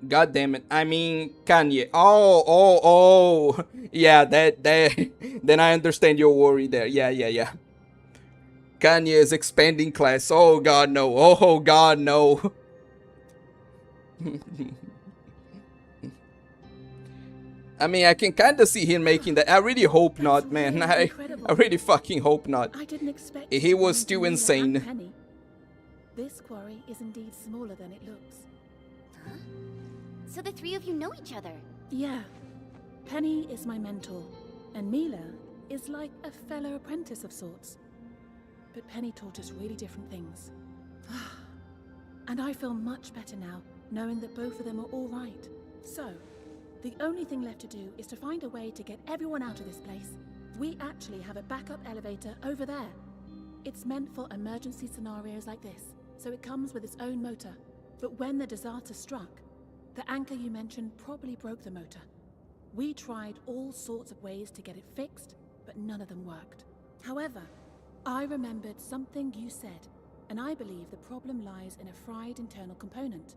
God damn it. I mean, Kanye. Oh. Yeah, that. Then I understand your worry there. Yeah. Kanye is expanding class. Oh god, no. Oh god, no. I mean, I can kind of see him making that. I really hope not, man. I really fucking hope not. I didn't expect he was still insane. Penny. This quarry is indeed smaller than it looks. Huh? So the three of you know each other? Yeah. Penny is my mentor, and Mila is like a fellow apprentice of sorts. But Penny taught us really different things. And I feel much better now, knowing that both of them are all right. So, the only thing left to do is to find a way to get everyone out of this place. We actually have a backup elevator over there. It's meant for emergency scenarios like this, so it comes with its own motor. But when the disaster struck, the anchor you mentioned probably broke the motor. We tried all sorts of ways to get it fixed, but none of them worked. However, I remembered something you said, and I believe the problem lies in a fried internal component.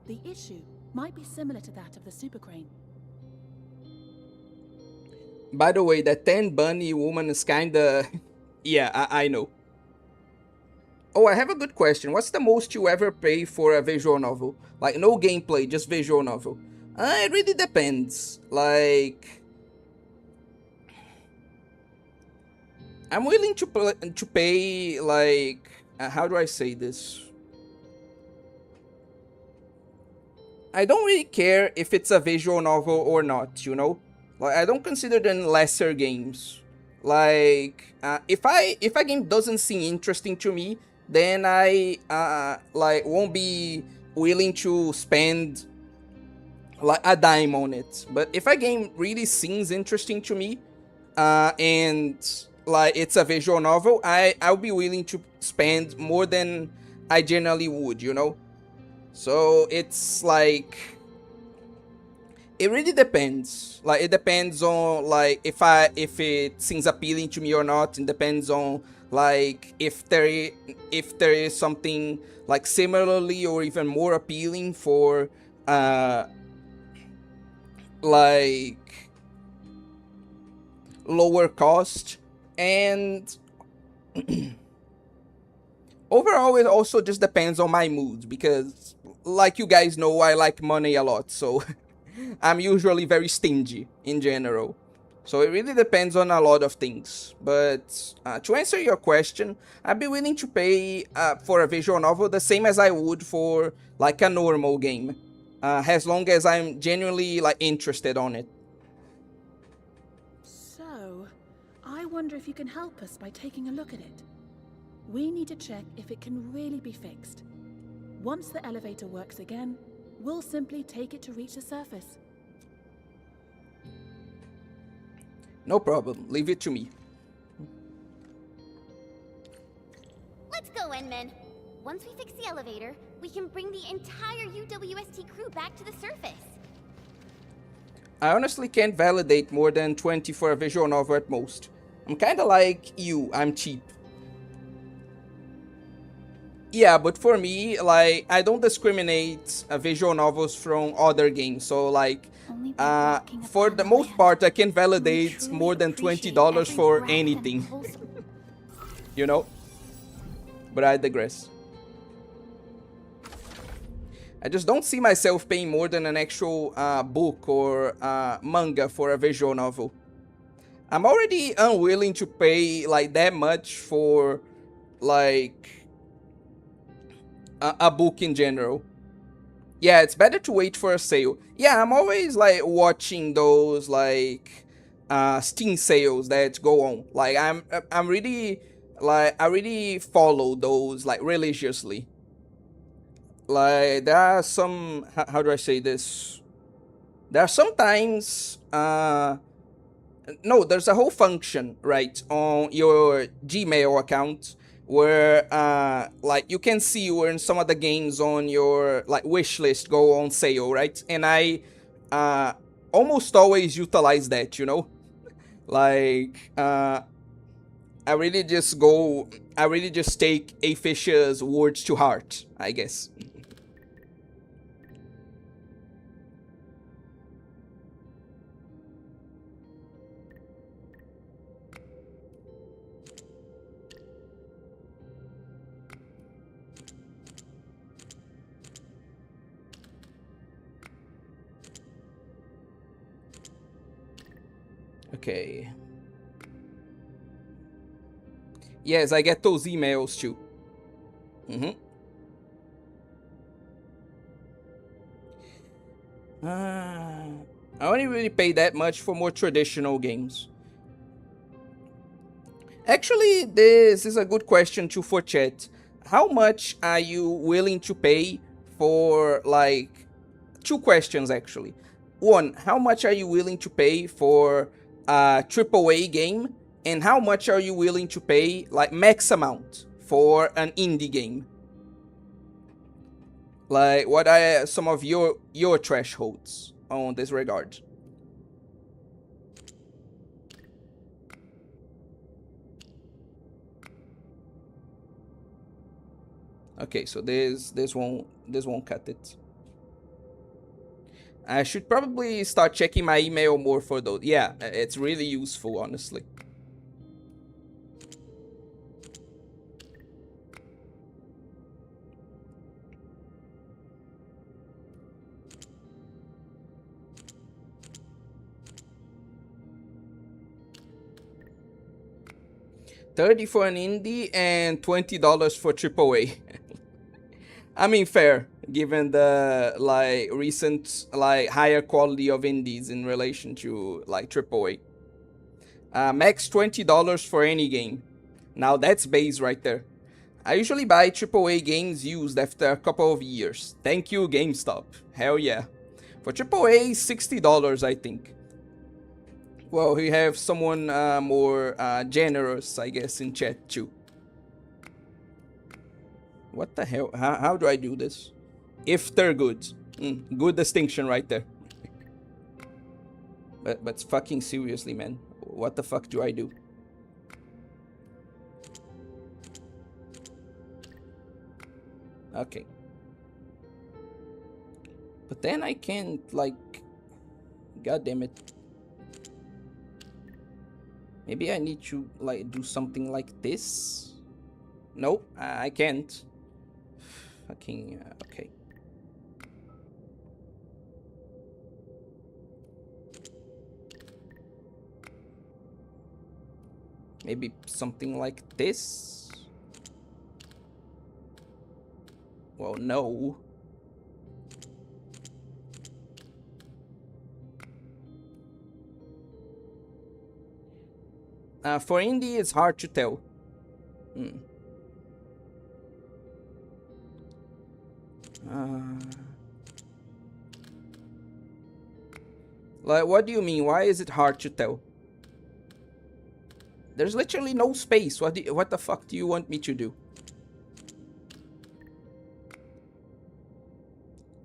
The issue might be similar to that of the super crane. By the way, that 10 bunny woman is kinda... Yeah, I know. Oh, I have a good question. What's the most you ever pay for a visual novel? Like, no gameplay, just visual novel. It really depends. Like... I'm willing to pay, like... how do I say this? I don't really care if it's a visual novel or not, you know? Like, I don't consider them lesser games. Like, if a game doesn't seem interesting to me, then I, like, won't be willing to spend, like, a dime on it. But if a game really seems interesting to me, and, like, it's a visual novel, I'll be willing to spend more than I generally would, you know? So it's like, it really depends. Like, it depends on, like, if it seems appealing to me or not. It depends on, like, if there is something like similarly or even more appealing for like lower cost. And overall, it also just depends on my mood, because, like you guys know, I like money a lot, so I'm usually very stingy in general. So it really depends on a lot of things. But to answer your question, I'd be willing to pay for a visual novel the same as I would for, like, a normal game, as long as I'm genuinely, like, interested on it. So, I wonder if you can help us by taking a look at it. We need to check if it can really be fixed. Once the elevator works again, we'll simply take it to reach the surface. No problem. Leave it to me. Let's go, Endman. Once we fix the elevator, we can bring the entire UWST crew back to the surface. I honestly can't validate more than 20 for a visual novel at most. I'm kinda like you, I'm cheap. Yeah, but for me, like, I don't discriminate visual novels from other games. So, like, Only by walking for upon the most land part, I can can we validate truly more than appreciate $20 every for breath and anything, pulse. you know? But I digress. I just don't see myself paying more than an actual book or manga for a visual novel. I'm already unwilling to pay like that much for like a book in general. Yeah, it's better to wait for a sale. Yeah, I'm always like watching those like Steam sales that go on. Like I'm really like I really follow those like religiously. Like there are some how do I say this? There are sometimes no, there's a whole function right on your Gmail account where like you can see when some of the games on your like wish list go on sale, right? And I almost always utilize that, you know? Like I really just take A Fish's words to heart, I guess. Okay. Yes, I get those emails too. I only really pay that much for more traditional games. Actually, this is a good question too for chat. How much are you willing to pay for, like, two questions actually. One, how much are you willing to pay for a AAA game? And how much are you willing to pay, like, max amount for an indie game? Like, what are some of your thresholds on this regard? Okay, so this won't cut it. I should probably start checking my email more for those. Yeah, it's really useful, honestly. $30 for an indie and $20 for AAA. I mean, fair, given the like recent like higher quality of indies in relation to like AAA. Max $20 for any game. Now that's base right there. I usually buy AAA games used after a couple of years. Thank you, GameStop. Hell yeah. For AAA, $60, I think. Well, we have someone more generous, I guess, in chat too. What the hell? How do I do this? If they're good. Good distinction right there. But fucking seriously, man. What the fuck do I do? Okay. But then I can't, like... God damn it. Maybe I need to, like, do something like this? Nope, I can't. Fucking, okay. Maybe something like this? Well, no. For indie, it's hard to tell. Like, what do you mean? Why is it hard to tell? There's literally no space. What the fuck do you want me to do?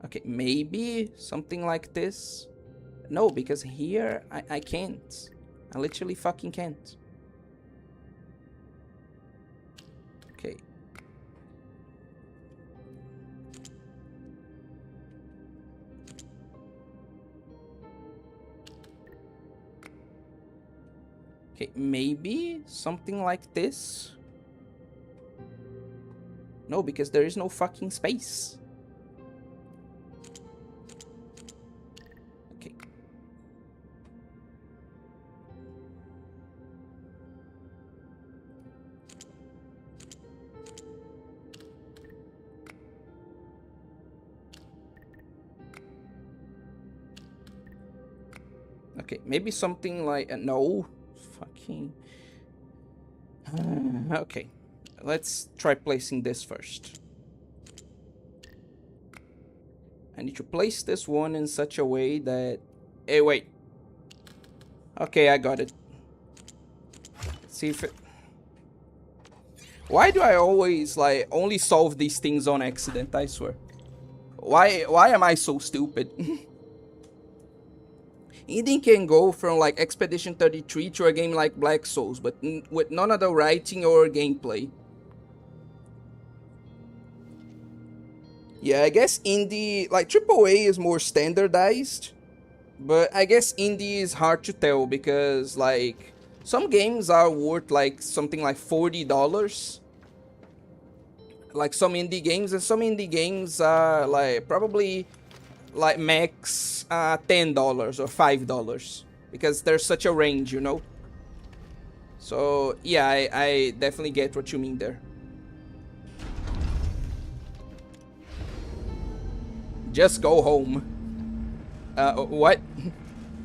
Okay, maybe something like this. No, because here I can't. I literally fucking can't. Okay. Okay, maybe something like this. No, because there is no fucking space. Okay. Okay, maybe something like no. Fucking. Okay. Let's try placing this first. I need to place this one in such a way that... Hey, wait. Okay, I got it. Let's see if it... Why do I always, like, only solve these things on accident, I swear? Why am I so stupid? Eden can go from, like, Expedition 33 to a game like Black Souls, but with none of the writing or gameplay. Yeah, I guess indie, like AAA is more standardized, but I guess indie is hard to tell because like some games are worth like something like $40, like some indie games, and some indie games are like probably like max $10 or $5 because there's such a range, you know. So yeah, I definitely get what you mean there. Just go home. What?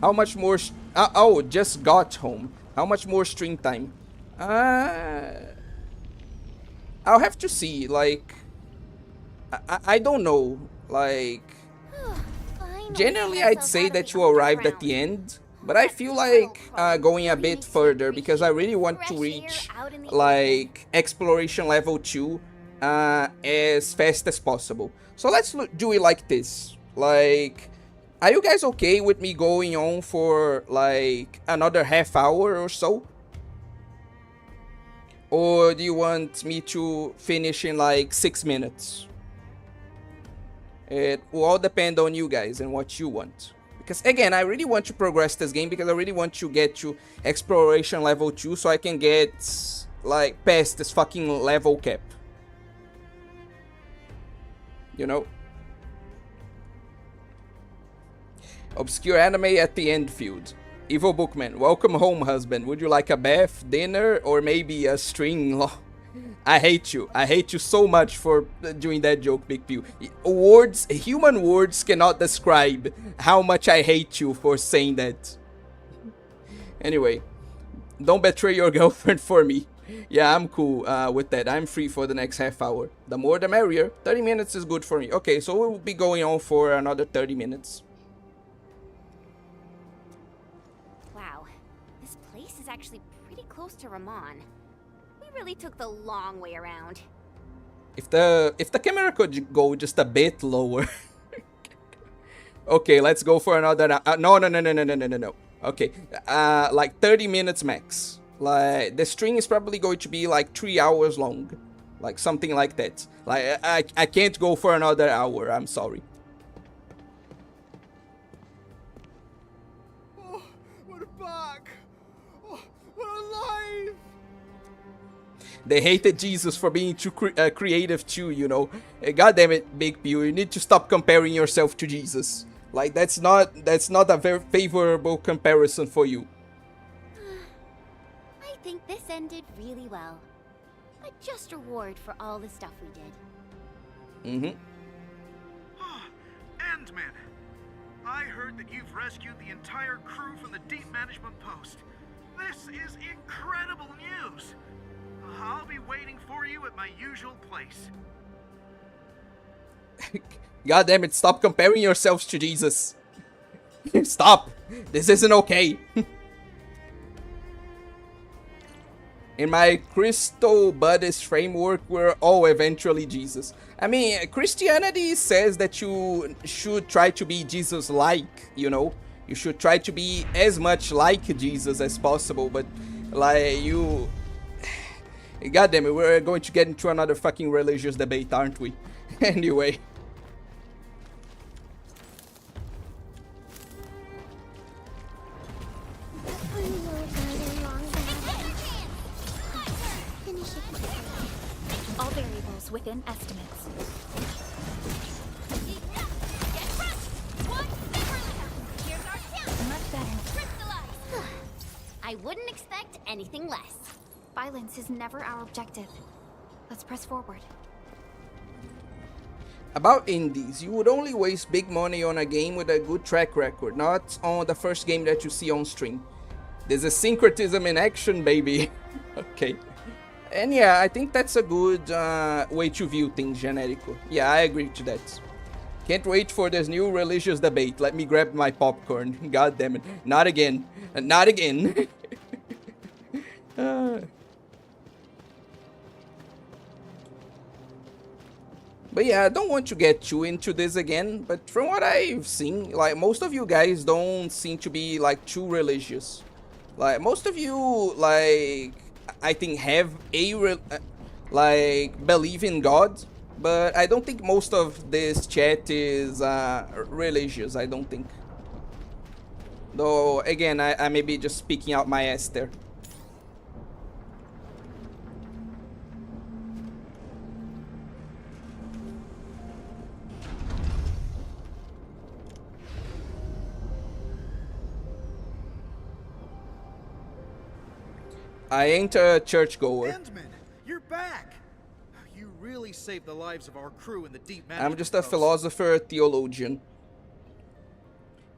How much more? Oh, just got home. How much more stream time? I'll have to see. Like, I don't know. Like, generally I'd say that you arrived at the end, but I feel like going a bit further because I really want to reach like exploration level 2 as fast as possible. So let's do it like this. Like, are you guys okay with me going on for like another half hour or so? Or do you want me to finish in like 6 minutes? It will all depend on you guys and what you want. Because again, I really want to progress this game because I really want to get to exploration level 2 so I can get like past this fucking level cap. You know? Obscure anime at the Endfield. Evil Bookman. Welcome home, husband. Would you like a bath, dinner, or maybe a string? I hate you. I hate you so much for doing that joke, Big Pew. Words, human words cannot describe how much I hate you for saying that. Anyway, don't betray your girlfriend for me. Yeah, I'm cool with that. I'm free for the next half hour. The more the merrier. 30 minutes is good for me. Okay, so we'll be going on for another 30 minutes. Wow, this place is actually pretty close to Ramon. We really took the long way around. If the camera could go just a bit lower. Okay, let's go for another. No. Okay, like 30 minutes max. Like, the string is probably going to be like 3 hours long. Like, something like that. Like, I can't go for another hour. I'm sorry. Oh, we're back. Oh, we're alive. They hated Jesus for being too creative too, you know. God damn it, Big Pew. You need to stop comparing yourself to Jesus. Like, that's not a very favorable comparison for you. I think this ended really well. A just reward for all the stuff we did. Endman, I heard that you've rescued the entire crew from the deep management post. This is incredible news. I'll be waiting for you at my usual place. God damn it, stop comparing yourselves to Jesus. Stop. This isn't okay. In my Crystal Buddhist framework, we're all eventually Jesus. I mean, Christianity says that you should try to be Jesus-like, you know? You should try to be as much like Jesus as possible, but, like, you... God damn it, we're going to get into another fucking religious debate, aren't we? Anyway. within estimates. Get crushed! One Timberland! Here's our chance! Much better. Crystallize! I wouldn't expect anything less. Violence is never our objective. Let's press forward. About indies, you would only waste big money on a game with a good track record, not on the first game that you see on stream. There's a syncretism in action, baby. Okay. And yeah, I think that's a good way to view things, Generico. Yeah, I agree to that. Can't wait for this new religious debate. Let me grab my popcorn. God damn it. Not again. Not again. But yeah, I don't want to get too into this again, but from what I've seen, like, most of you guys don't seem to be, like, too religious. Like, most of you, like, I think have a, like, believe in God, but I don't think most of this chat is, religious, I don't think. Though, again, I may be just speaking out my ass there. I ain't a churchgoer. Endman, you're back. You really saved the lives of our crew in the deep I'm just a philosopher, theologian.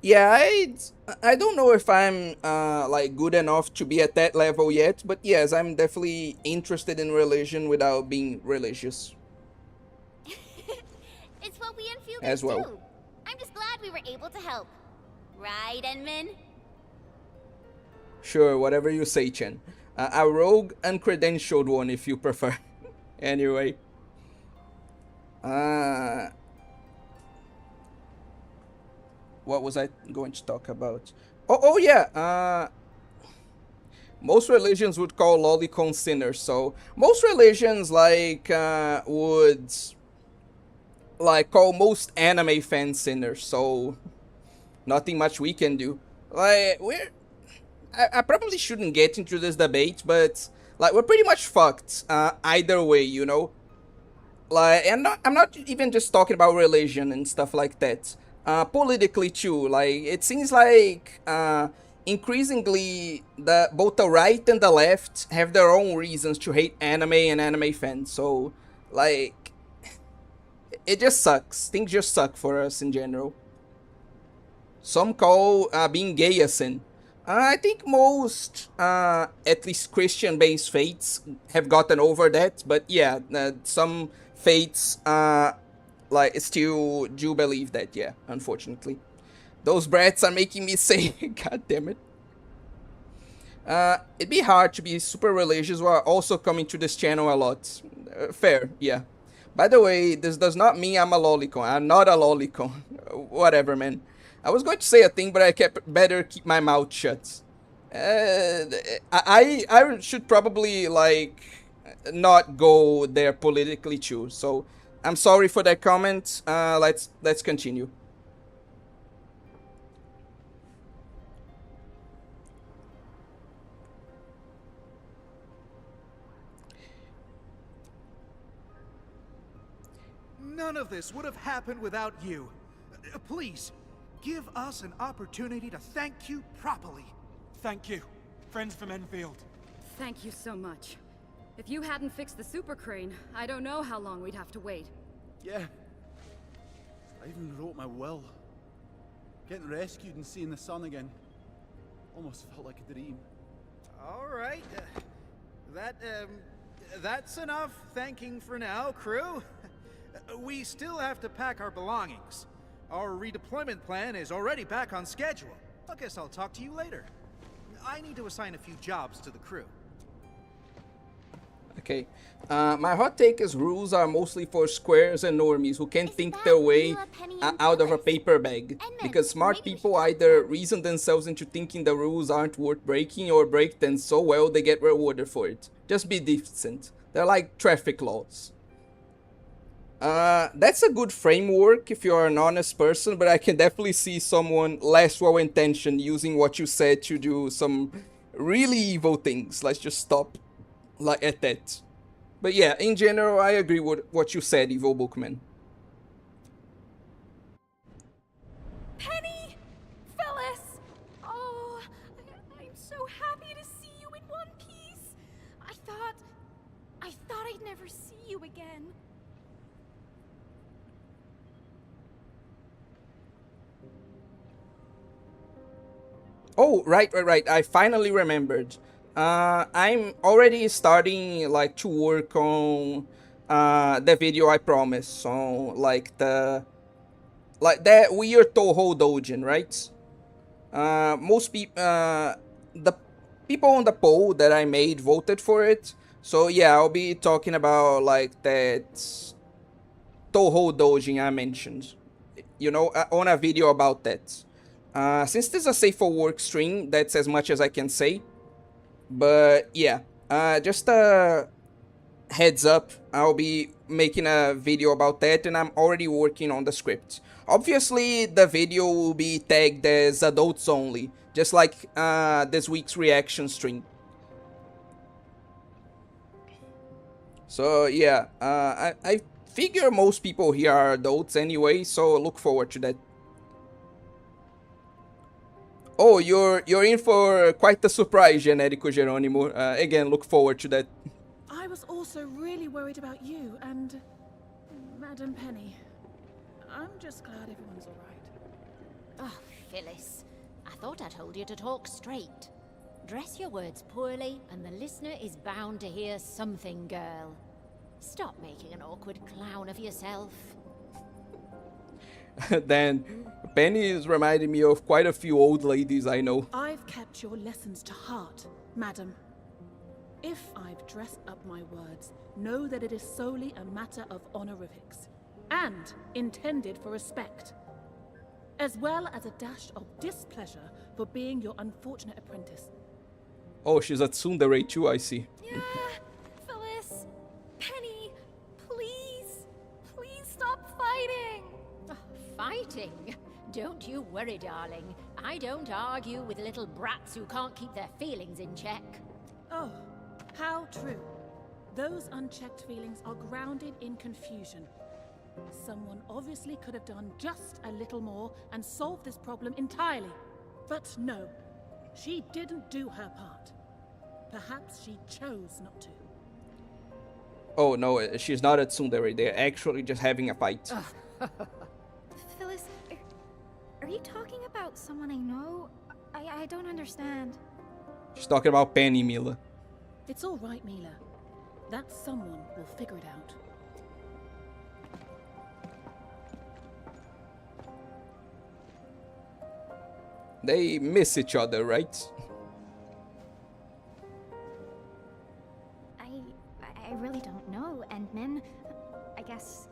Yeah, I don't know if I'm like good enough to be at that level yet, but yes, I'm definitely interested in religion without being religious. It's what we Enfielders As well. do. I'm just glad we were able to help. Right, Endman? Sure, whatever you say, Chen. A rogue, uncredentialed one, if you prefer. Anyway. What was I going to talk about? Oh yeah. Most religions would call lolicon sinners. So most religions like would like call most anime fans sinners. So nothing much we can do. Like I probably shouldn't get into this debate, but like we're pretty much fucked either way, you know. Like, and I'm not even just talking about religion and stuff like that. Politically too, like it seems like increasingly both the right and the left have their own reasons to hate anime and anime fans. So like it just sucks. Things just suck for us in general. Some call being gay a sin. I think most, at least Christian-based faiths have gotten over that, but yeah, some faiths, like, still do believe that, yeah, unfortunately. Those brats are making me say, god damn it. It'd be hard to be super religious while also coming to this channel a lot. Fair, yeah. By the way, this does not mean I'm a lolicon. I'm not a lolicon. Whatever, man. I was going to say a thing, but I better keep my mouth shut. I should probably, like, not go there politically too. So, I'm sorry for that comment. Let's continue. None of this would have happened without you. Please, give us an opportunity to thank you properly. Thank you, friends from Enfield. Thank you so much. If you hadn't fixed the super crane, I don't know how long we'd have to wait. Yeah. I even wrote my will. Getting rescued and seeing the sun again. Almost felt like a dream. All right. That's enough thanking for now, crew. We still have to pack our belongings. Our redeployment plan is already back on schedule. I guess I'll talk to you later. I need to assign a few jobs to the crew. Okay. My hot take is rules are mostly for squares and normies who can't think their way out of a paper bag. Because smart people either reason themselves into thinking the rules aren't worth breaking or break them so well they get rewarded for it. Just be decent. They're like traffic laws. That's a good framework if you're an honest person, but I can definitely see someone less well-intentioned using what you said to do some really evil things. Let's just stop like at that. But yeah, in general, I agree with what you said, Evil Bookman. Penny! Phyllis! Oh, I'm so happy to see you in one piece. I thought I'd never see you again. Oh, right. I finally remembered. I'm already starting like to work on the video I promised on like that weird Toho Dojin, right? Most people, the people on the poll that I made voted for it. So yeah, I'll be talking about like that Toho Dojin I mentioned, you know, on a video about that. Since this is a safe for work stream, that's as much as I can say. But yeah, just a heads up, I'll be making a video about that, and I'm already working on the script. Obviously, the video will be tagged as adults only, just like this week's reaction stream. So yeah, I figure most people here are adults anyway, so look forward to that. Oh, you're in for quite the surprise, Generico Geronimo. Again, look forward to that. I was also really worried about you and Madam Penny. I'm just glad everyone's all right. Oh, Phyllis, I thought I told you to talk straight. Dress your words poorly, and the listener is bound to hear something, girl. Stop making an awkward clown of yourself. Then Penny is reminding me of quite a few old ladies I know. I've kept your lessons to heart, madam. If I've dressed up my words, know that it is solely a matter of honorifics, and intended for respect, as well as a dash of displeasure for being your unfortunate apprentice. Oh, she's a tsundere too, I see. Yeah, Phyllis, Penny, please stop fighting. Oh, fighting? Don't you worry, darling. I don't argue with little brats who can't keep their feelings in check. Oh, how true. Those unchecked feelings are grounded in confusion. Someone obviously could have done just a little more and solved this problem entirely. But no, she didn't do her part. Perhaps she chose not to. Oh no, she's not a tsundere. They're actually just having a fight. Phyllis, are you talking about someone I know? I don't understand. She's talking about Penny, Mila. It's all right, Mila. That someone will figure it out. They miss each other, right? I really don't know, Endman. I guess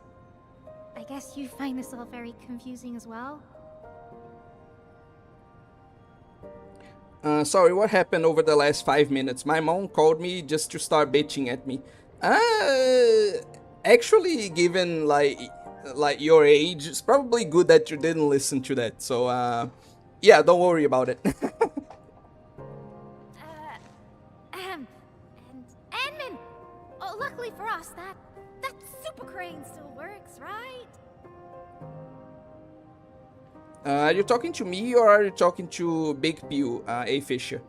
you find this all very confusing as well? Sorry, what happened over the last 5 minutes? My mom called me just to start bitching at me. Actually, given like your age, it's probably good that you didn't listen to that. So, yeah, don't worry about it. And Edmund! Oh, luckily for us, that super crane still works, right? Are you talking to me or are you talking to Big Pew, A. Fisher?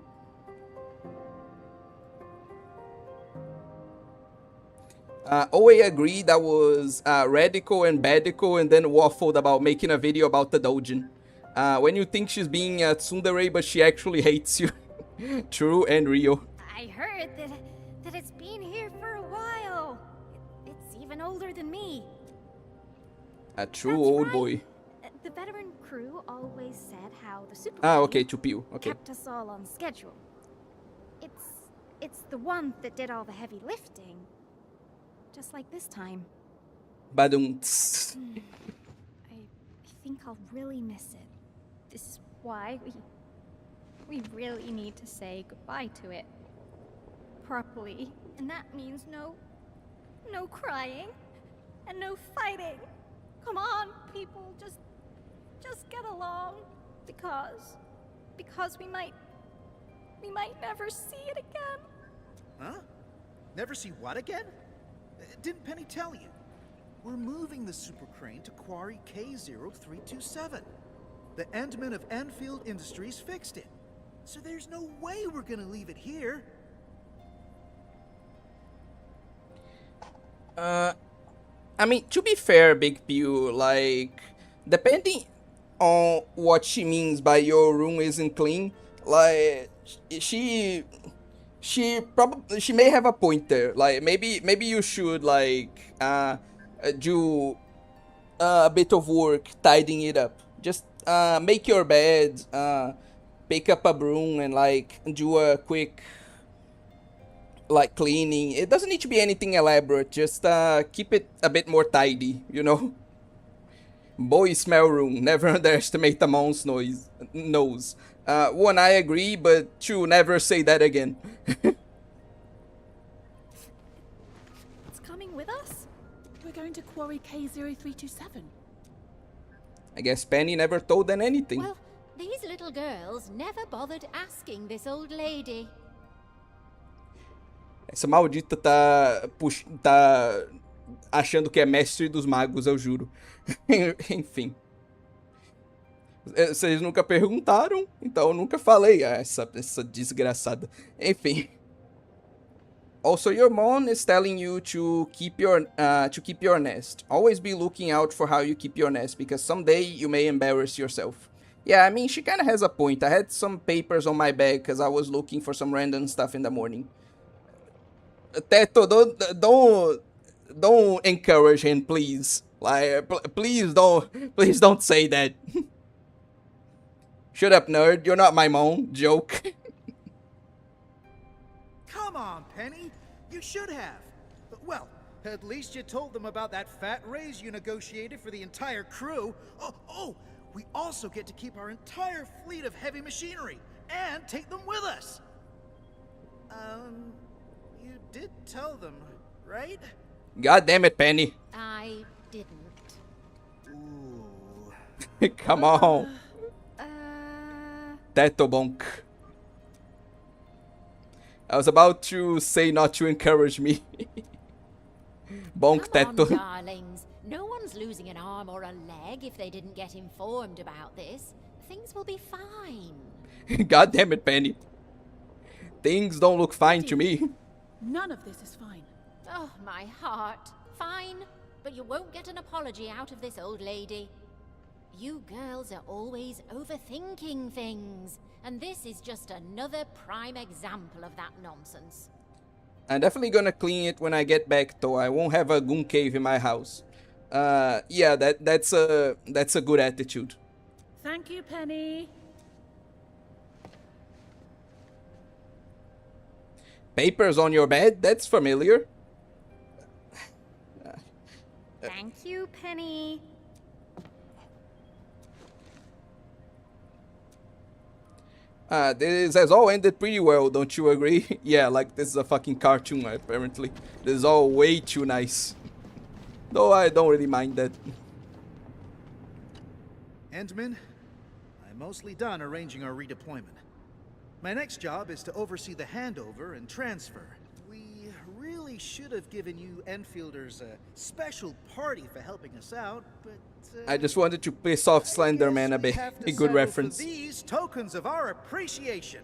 Owe agreed that was radical and badical and then waffled about making a video about the Dojin. When you think she's being a tsundere but she actually hates you. True and real. I heard that it's been here for a while. It's even older than me. A true That's old right. boy. The veteran crew always said how the super Okay, to Pew. Okay. kept us all on schedule. It's the one that did all the heavy lifting. Just like this time. Badum. I think I'll really miss it. This is why we really need to say goodbye to it. Properly. And that means no crying and no fighting. Come on, people, just get along. Because we might never see it again. Huh? Never see what again? Didn't Penny tell you? We're moving the super crane to Quarry K0327. The Endmen of Endfield Industries fixed it. So there's no way we're gonna leave it here. I mean, to be fair, Big Pew, like, depending on what she means by your room isn't clean, like, she may have a point there. Like, maybe you should, like, do a bit of work tidying it up. Just make your bed, pick up a broom, and like do a quick like cleaning. It doesn't need to be anything elaborate. Just keep it a bit more tidy, you know. Boy, smell room. Never underestimate the mom's nose. One, I agree, but two, never say that again. It's coming with us? We're going to Quarry K0327. I guess Penny never told them anything. Well, these little girls never bothered asking this old lady. Essa maldita tá achando que é mestre dos magos, eu juro. Enfim. Vocês nunca perguntaram, então eu nunca falei. Essa desgraçada. Enfim. Also, your mom is telling you to keep your nest. Always be looking out for how you keep your nest, because someday you may embarrass yourself. Yeah, I mean, she kind of has a point. I had some papers on my bag because I was looking for some random stuff in the morning. Teto, don't encourage him, please. Like, please don't say that. Shut up, nerd. You're not my mom. Joke. Come on, Penny. You should have. Well, at least you told them about that fat raise you negotiated for the entire crew. Oh, we also get to keep our entire fleet of heavy machinery and take them with us. You did tell them, right? God damn it, Penny. I didn't. Ooh. Come on. Teto bonk. I was about to say not to encourage me. Bonk Come Teto. on, darlings. No one's losing an arm or a leg if they didn't get informed about this. Things will be fine. God damn it, Penny. Things don't look fine to me. None of this is fine. Oh, my heart. Fine, but you won't get an apology out of this old lady. You girls are always overthinking things, and this is just another prime example of that nonsense. I'm definitely gonna clean it when I get back, though. I won't have a goon cave in my house. Yeah, that's a good attitude. Thank you, Penny. Papers on your bed? That's familiar. Thank you, Penny. This has all ended pretty well, don't you agree? Yeah, like this is a fucking cartoon, apparently. This is all way too nice. Though I don't really mind that. Endman, I'm mostly done arranging our redeployment. My next job is to oversee the handover and transfer. We really should have given you Enfielders a special party for helping us out, but I just wanted to piss off Slenderman a bit. A good reference. These tokens of our appreciation.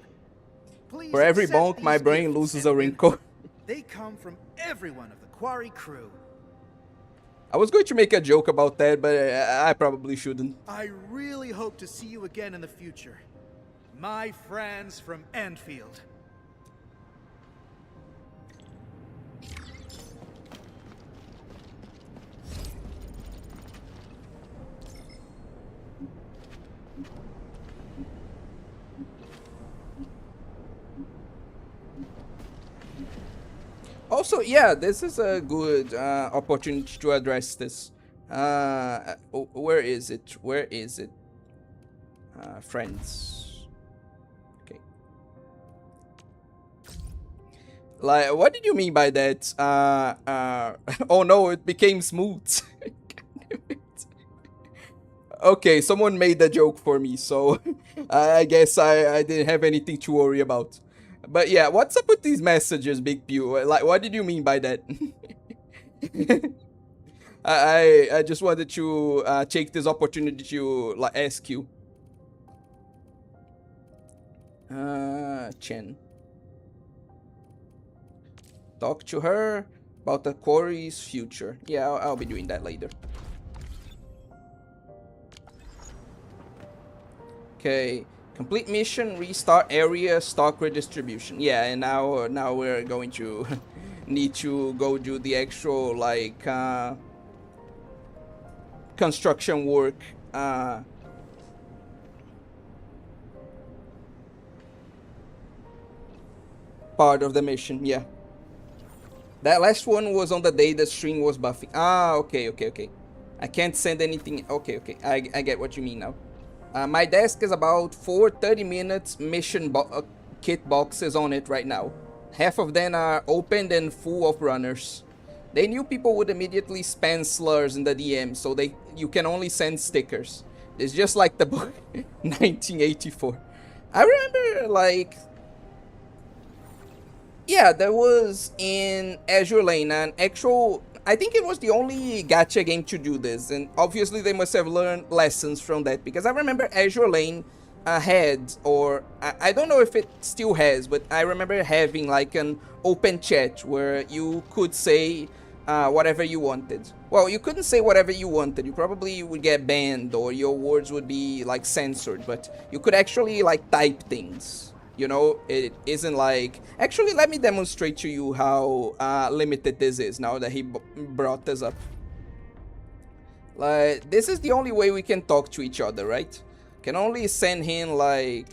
Please For every accept bonk, my these brain gifts, loses a Endman. wrinkle. They come from everyone of the Quarry crew. I was going to make a joke about that, but I probably shouldn't. I really hope to see you again in the future. My friends from Endfield. Also, yeah, this is a good opportunity to address this. Where is it? Where is it? Friends. Okay. Like, what did you mean by that? Oh no, it became smooth. Okay, someone made the joke for me, so I guess I didn't have anything to worry about. But yeah, what's up with these messages, Big Pew? Like, what did you mean by that? I just wanted to take this opportunity to like ask you. Chen. Talk to her about the quarry's future. Yeah, I'll be doing that later. Okay, complete mission, restart area, stock redistribution. Yeah, and now we're going to need to go do the actual like construction work. Part of the mission, yeah. That last one was on the day the string was buffing. Ah, okay. I can't send anything. Okay. I get what you mean now. My desk is about 30 minutes mission kit boxes on it right now. Half of them are opened and full of runners. They knew people would immediately spam slurs in the DM, so you can only send stickers. It's just like the book 1984. I remember like... Yeah, there was in Azure Lane an actual... I think it was the only gacha game to do this, and obviously they must have learned lessons from that, because I remember Azure Lane had, or I don't know if it still has, but I remember having like an open chat where you could say whatever you wanted. Well, you couldn't say whatever you wanted, you probably would get banned or your words would be like censored, but you could actually like type things. You know, it isn't like... Actually, let me demonstrate to you how limited this is now that he brought this up. Like, this is the only way we can talk to each other, right? Can only send him like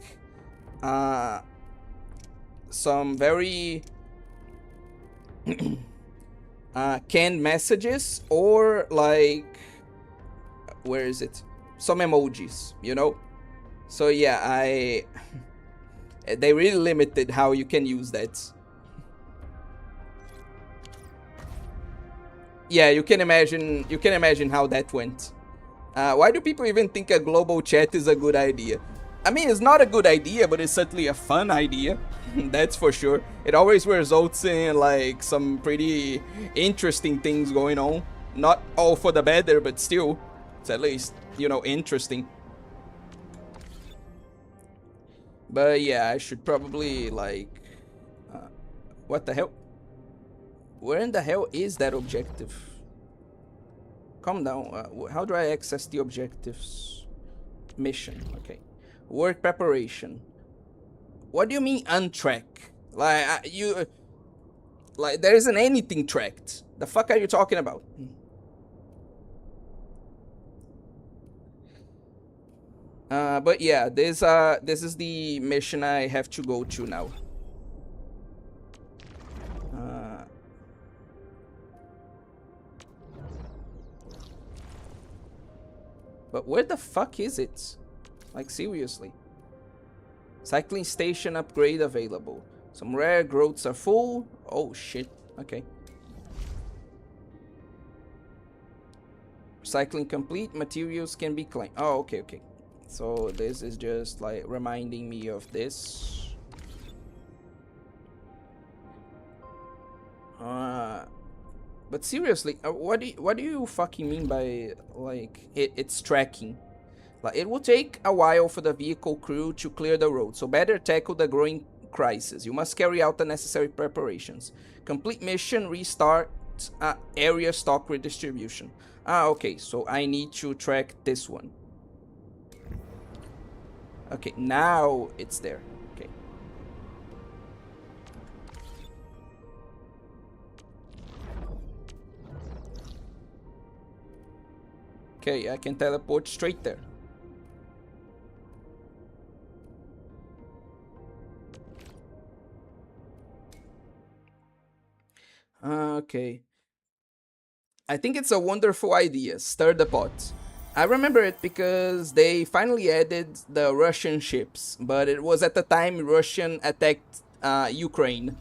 some very canned messages, or like, where is it? Some emojis, you know? So yeah, they really limited how you can use that. Yeah, you can imagine how that went. Why do people even think a global chat is a good idea? I mean, it's not a good idea, but it's certainly a fun idea. That's for sure. It always results in like some pretty interesting things going on. Not all for the better, but still, it's at least, you know, interesting. But yeah, I should probably like... what the hell? Where in the hell is that objective? Calm down. How do I access the objectives? Mission. Okay. Work preparation. What do you mean untrack? Like, like, there isn't anything tracked. The fuck are you talking about? But yeah, this is the mission I have to go to now. But where the fuck is it? Like, seriously. Cycling station upgrade available. Some rare growths are full. Oh shit. Okay. Recycling complete. Materials can be claimed. Oh, okay. So this is just like reminding me of this. But seriously, what do you fucking mean by like it's tracking? Like, it will take a while for the vehicle crew to clear the road, so better tackle the growing crisis. You must carry out the necessary preparations. Complete mission, restart area stock redistribution. Okay, so I need to track this one. Okay, now it's there. Okay. Okay, I can teleport straight there. Okay. I think it's a wonderful idea. Stir the pot. I remember it because they finally added the Russian ships, but it was at the time Russian attacked Ukraine.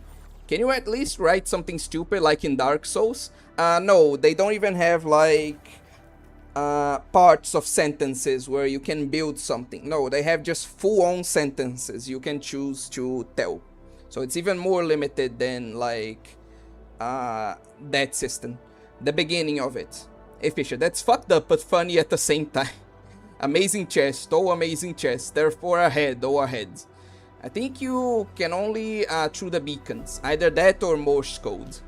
Can you at least write something stupid like in Dark Souls? No, they don't even have like parts of sentences where you can build something. No, they have just full-on sentences you can choose to tell. So it's even more limited than like that system. The beginning of it. Hey Fisher, that's fucked up but funny at the same time. Amazing chest, oh amazing chest, therefore ahead, oh ahead. I think you can only through the beacons, either that or Morse code.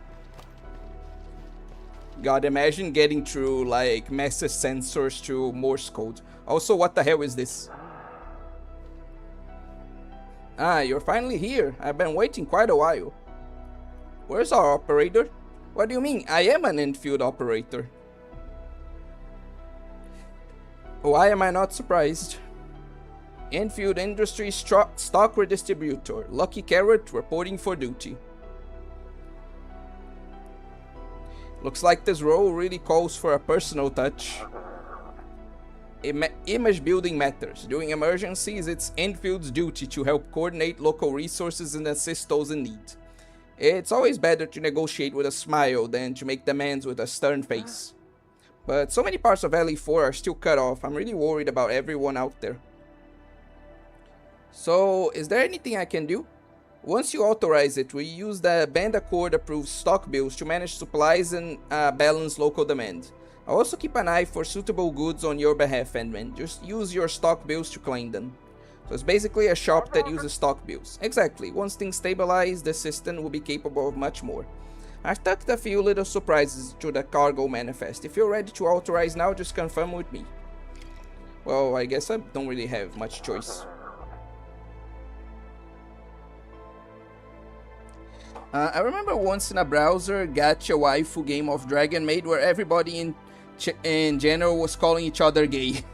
God, imagine getting through like massive sensors through Morse code. Also, what the hell is this? Ah, you're finally here. I've been waiting quite a while. Where's our operator? What do you mean? I am an Endfield operator. Why am I not surprised? Endfield Industries stock redistributor. Lucky Carrot reporting for duty. Looks like this role really calls for a personal touch. Image building matters. During emergencies, it's Enfield's duty to help coordinate local resources and assist those in need. It's always better to negotiate with a smile than to make demands with a stern face. But so many parts of LE4 are still cut off. I'm really worried about everyone out there. So, is there anything I can do? Once you authorize it, we use the Band Accord approved stock bills to manage supplies and balance local demand. I'll also keep an eye for suitable goods on your behalf, Endman. Just use your stock bills to claim them. So it's basically a shop that uses stock bills. Exactly. Once things stabilize, the system will be capable of much more. I've tucked a few little surprises to the cargo manifest. If you're ready to authorize now, just confirm with me. Well, I guess I don't really have much choice. I remember once in a browser gacha waifu game of Dragon Maid where everybody in general was calling each other gay.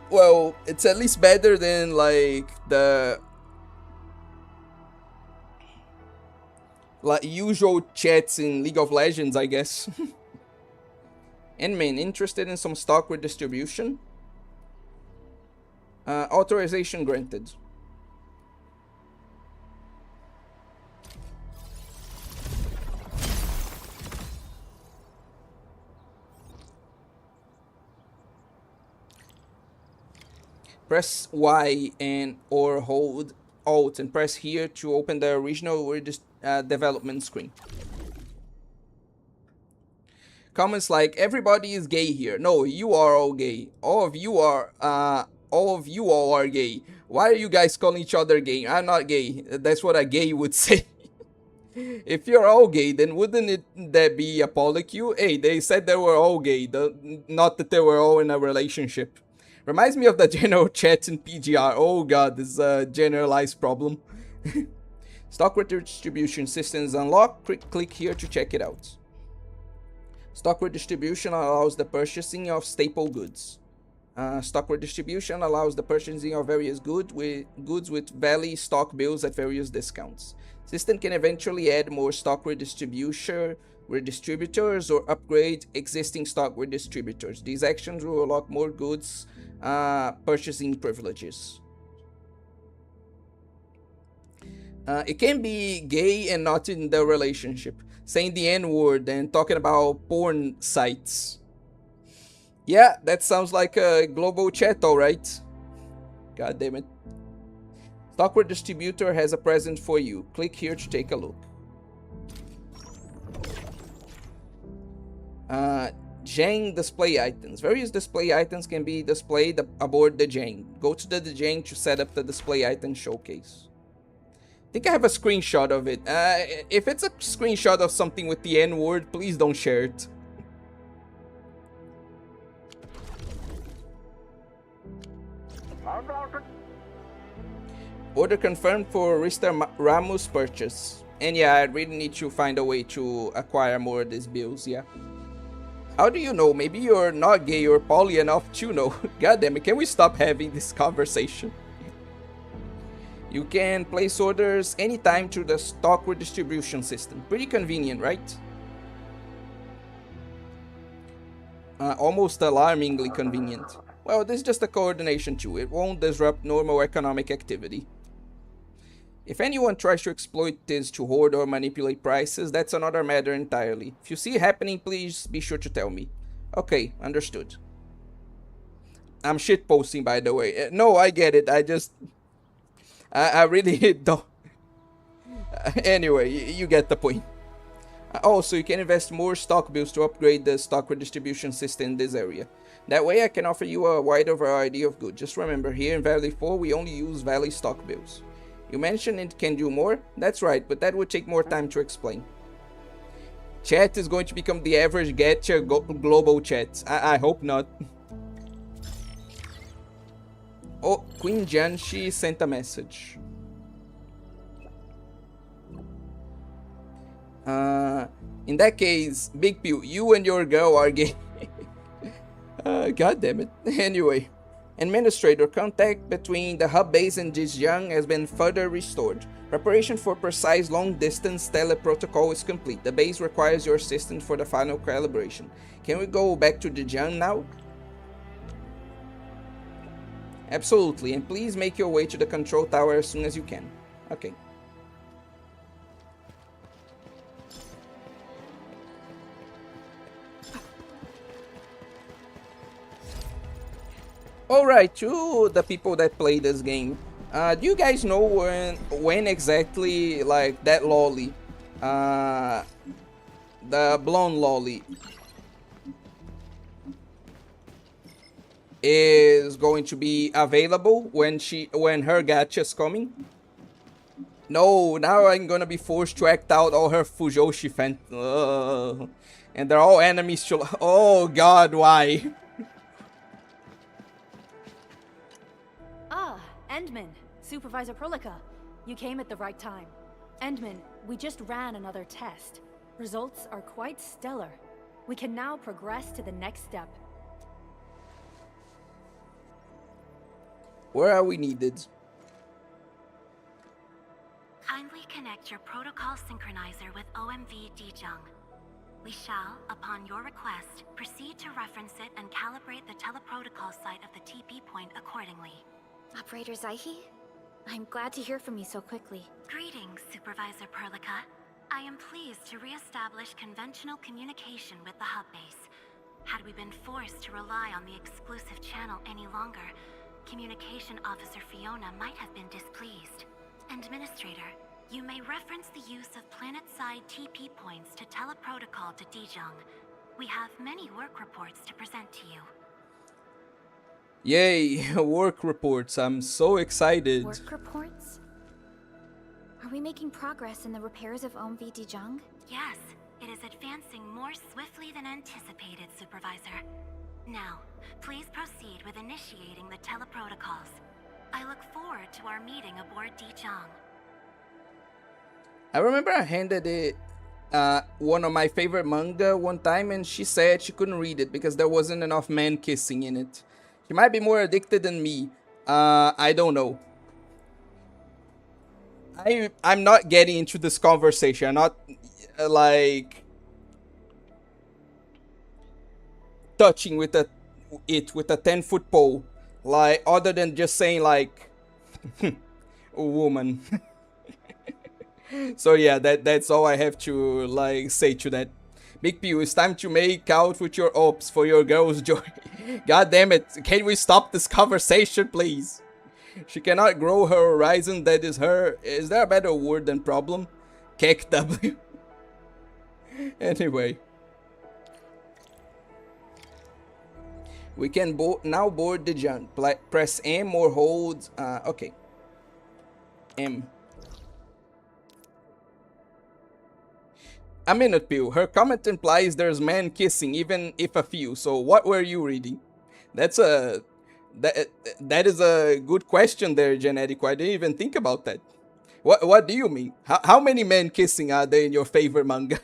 Well, it's at least better than like the usual chats in League of Legends, I guess. Endman, interested in some stock redistribution? Authorization granted. Press Y and or hold Alt and press here to open the original development screen. Comments like, everybody is gay here. No, you are all gay. All of you all are gay. Why are you guys calling each other gay? I'm not gay. That's what a gay would say. If you're all gay, then wouldn't that be a polycule? Hey, they said they were all gay, not that they were all in a relationship. Reminds me of the general chat in PGR. Oh god, this is a generalized problem. Stock redistribution systems unlocked. Click here to check it out. Stock redistribution allows the purchasing of staple goods. Stock redistribution allows the purchasing of various goods with valid stock bills at various discounts. System can eventually add more stock redistributors or upgrade existing stock redistributors. These actions will unlock more goods purchasing privileges. It can be gay and not in the relationship. Saying the N-word and talking about porn sites. Yeah, that sounds like a global chat, alright. God damn it. Stock redistributor has a present for you. Click here to take a look. Jang display items. Various display items can be displayed aboard the Jang. Go to the Jang to set up the display item showcase. I think I have a screenshot of it. If it's a screenshot of something with the N-word, please don't share it. Order confirmed for Rista Ramos purchase. And yeah, I really need to find a way to acquire more of these bills, yeah. How do you know? Maybe you're not gay or poly enough to know. God damn it, can we stop having this conversation? You can place orders anytime through the stock redistribution system. Pretty convenient, right? Almost alarmingly convenient. Well, this is just a coordination tool. It won't disrupt normal economic activity. If anyone tries to exploit this to hoard or manipulate prices, that's another matter entirely. If you see it happening, please be sure to tell me. Okay, understood. I'm shitposting, by the way. No, I get it. I really don't. Anyway, you get the point. Also, you can invest more stock bills to upgrade the stock redistribution system in this area. That way I can offer you a wider variety of goods. Just remember, here in Valley 4 we only use Valley stock bills. You mentioned it can do more? That's right, but that would take more time to explain. Chat is going to become the average gacha global chat. I hope not. Oh, Queen Jan, she sent a message. In that case, Big Pew, you and your girl are gay. God damn it. Anyway, Administrator, contact between the hub base and Zhejiang has been further restored. Preparation for precise long-distance teleprotocol is complete. The base requires your assistance for the final calibration. Can we go back to Zhejiang now? Absolutely, and please make your way to the control tower as soon as you can. Okay. Alright, to the people that play this game, do you guys know when exactly, like, that lolly, the blonde lolly, is going to be available when her gacha's coming? No, now I'm gonna be forced to act out all her Fujoshi fan. And they're all enemies to... Oh god, why? Ah, Endman, Supervisor Prolica. You came at the right time. Endman, we just ran another test. Results are quite stellar. We can now progress to the next step. Where are we needed? Kindly connect your protocol synchronizer with OMV Dijong. We shall, upon your request, proceed to reference it and calibrate the teleprotocol site of the TP point accordingly. Operator Zaihi? I'm glad to hear from you so quickly. Greetings, Supervisor Perlica. I am pleased to re-establish conventional communication with the hub base. Had we been forced to rely on the exclusive channel any longer, Communication Officer Fiona might have been displeased. Administrator, you may reference the use of planet-side TP points to teleprotocol to Dijong. We have many work reports to present to you. Yay, work reports. I'm so excited. Work reports? Are we making progress in the repairs of OMV Dijong? Yes, it is advancing more swiftly than anticipated, Supervisor. Now, please proceed with initiating the teleprotocols. I look forward to our meeting aboard Dijong. I remember I handed it one of my favorite manga one time and she said she couldn't read it because there wasn't enough man kissing in it. She might be more addicted than me. I don't know. I'm not getting into this conversation. I'm not like touching with it with a 10-foot pole, like, other than just saying like woman. So yeah, that's all I have to like say to that. Big Pew, it's time to make out with your ops for your girl's joy. God damn it, can we stop this conversation, please? She cannot grow her horizon, that is her... Is there a better word than problem? Kek W. Anyway. We can now board the junk. Press M or hold... okay. M. A minute, Pew. Her comment implies there's man kissing, even if a few. So what were you reading? That's a... That is a good question there, Genetico. I didn't even think about that. What do you mean? How many men kissing are there in your favorite manga?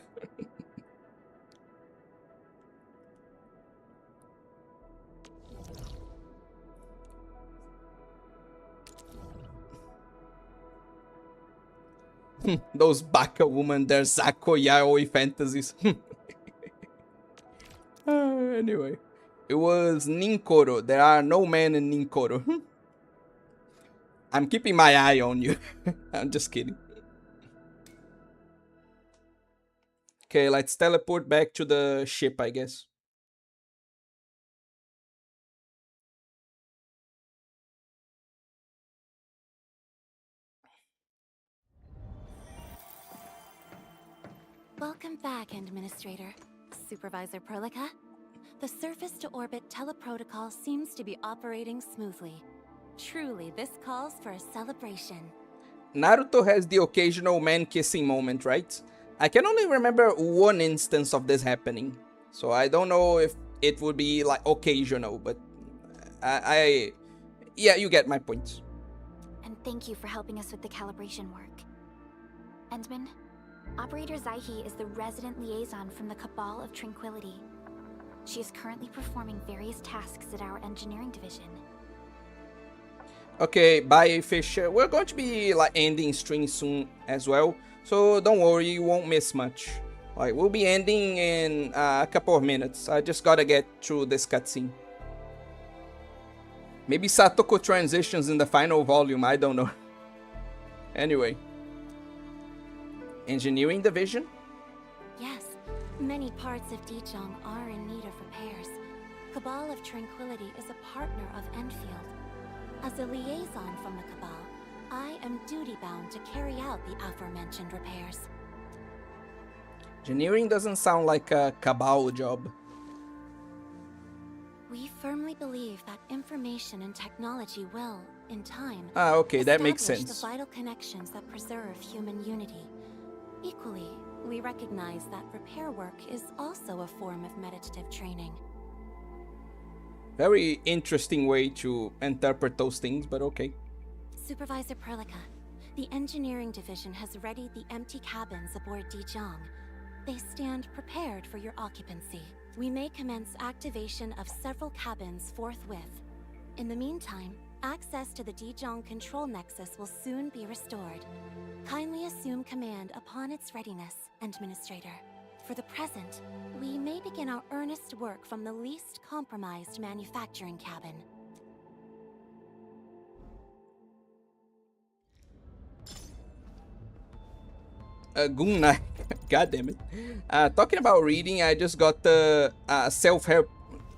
Those baka women, they're Zako yaoi fantasies. Anyway. It was Ninkoro. There are no men in Ninkoro. I'm keeping my eye on you. I'm just kidding. Okay, let's teleport back to the ship, I guess. Welcome back, Administrator. Supervisor Prolica. The surface-to-orbit teleprotocol seems to be operating smoothly. Truly, this calls for a celebration. Naruto has the occasional man-kissing moment, right? I can only remember one instance of this happening. So I don't know if it would be like occasional, but yeah, you get my point. And thank you for helping us with the calibration work. Endman, Operator Zaihi is the resident liaison from the Cabal of Tranquility. She is currently performing various tasks at our engineering division. Okay, bye Fish. We're going to be like ending stream soon as well, so don't worry, you won't miss much. Like, we'll be ending in a couple of minutes. I just gotta get through this cutscene. Maybe Satoko transitions in the final volume, I don't know. Anyway. Engineering division? Yes, many parts of Dijiang are in need of repairs. Cabal of Tranquility is a partner of Endfield. As a liaison from the Cabal, I am duty-bound to carry out the aforementioned repairs. Engineering doesn't sound like a Cabal job. We firmly believe that information and technology will, in time, okay, that makes establish sense. the vital connections that preserve human unity. Equally, we recognize that repair work is also a form of meditative training. Very interesting way to interpret those things, but okay. Supervisor Prolica, the engineering division has readied the empty cabins aboard Dijiang. They stand prepared for your occupancy. We may commence activation of several cabins forthwith. In the meantime, access to the Dijiang control nexus will soon be restored. Kindly assume command upon its readiness, Administrator. For the present, we may begin our earnest work from the least compromised manufacturing cabin. Gunna, god damn it. Talking about reading, I just got the self-help.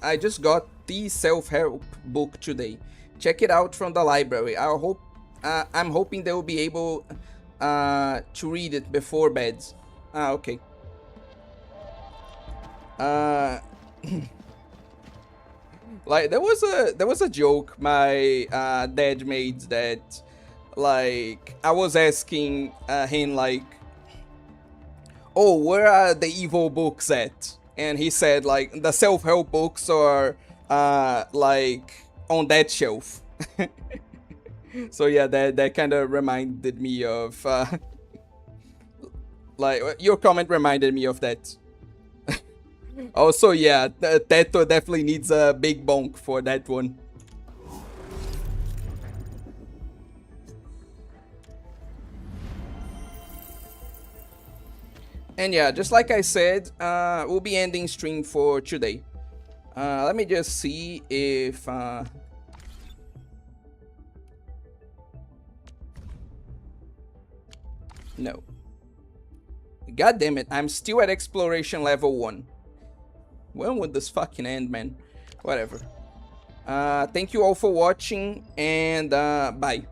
I just got the self-help book today. Check it out from the library. I'm hoping they will be able to read it before bed. Okay. Like there was a joke my dad made that, like, I was asking him like, oh, where are the evil books at? And he said like the self-help books are like on that shelf. So yeah, that kind of reminded me of like your comment reminded me of that. Also, yeah, Teto definitely needs a big bonk for that one. And yeah, just like I said, we'll be ending stream for today. Let me just see if no. God damn it, I'm still at exploration level 1. When would this fucking end, man? Whatever. Thank you all for watching, and bye.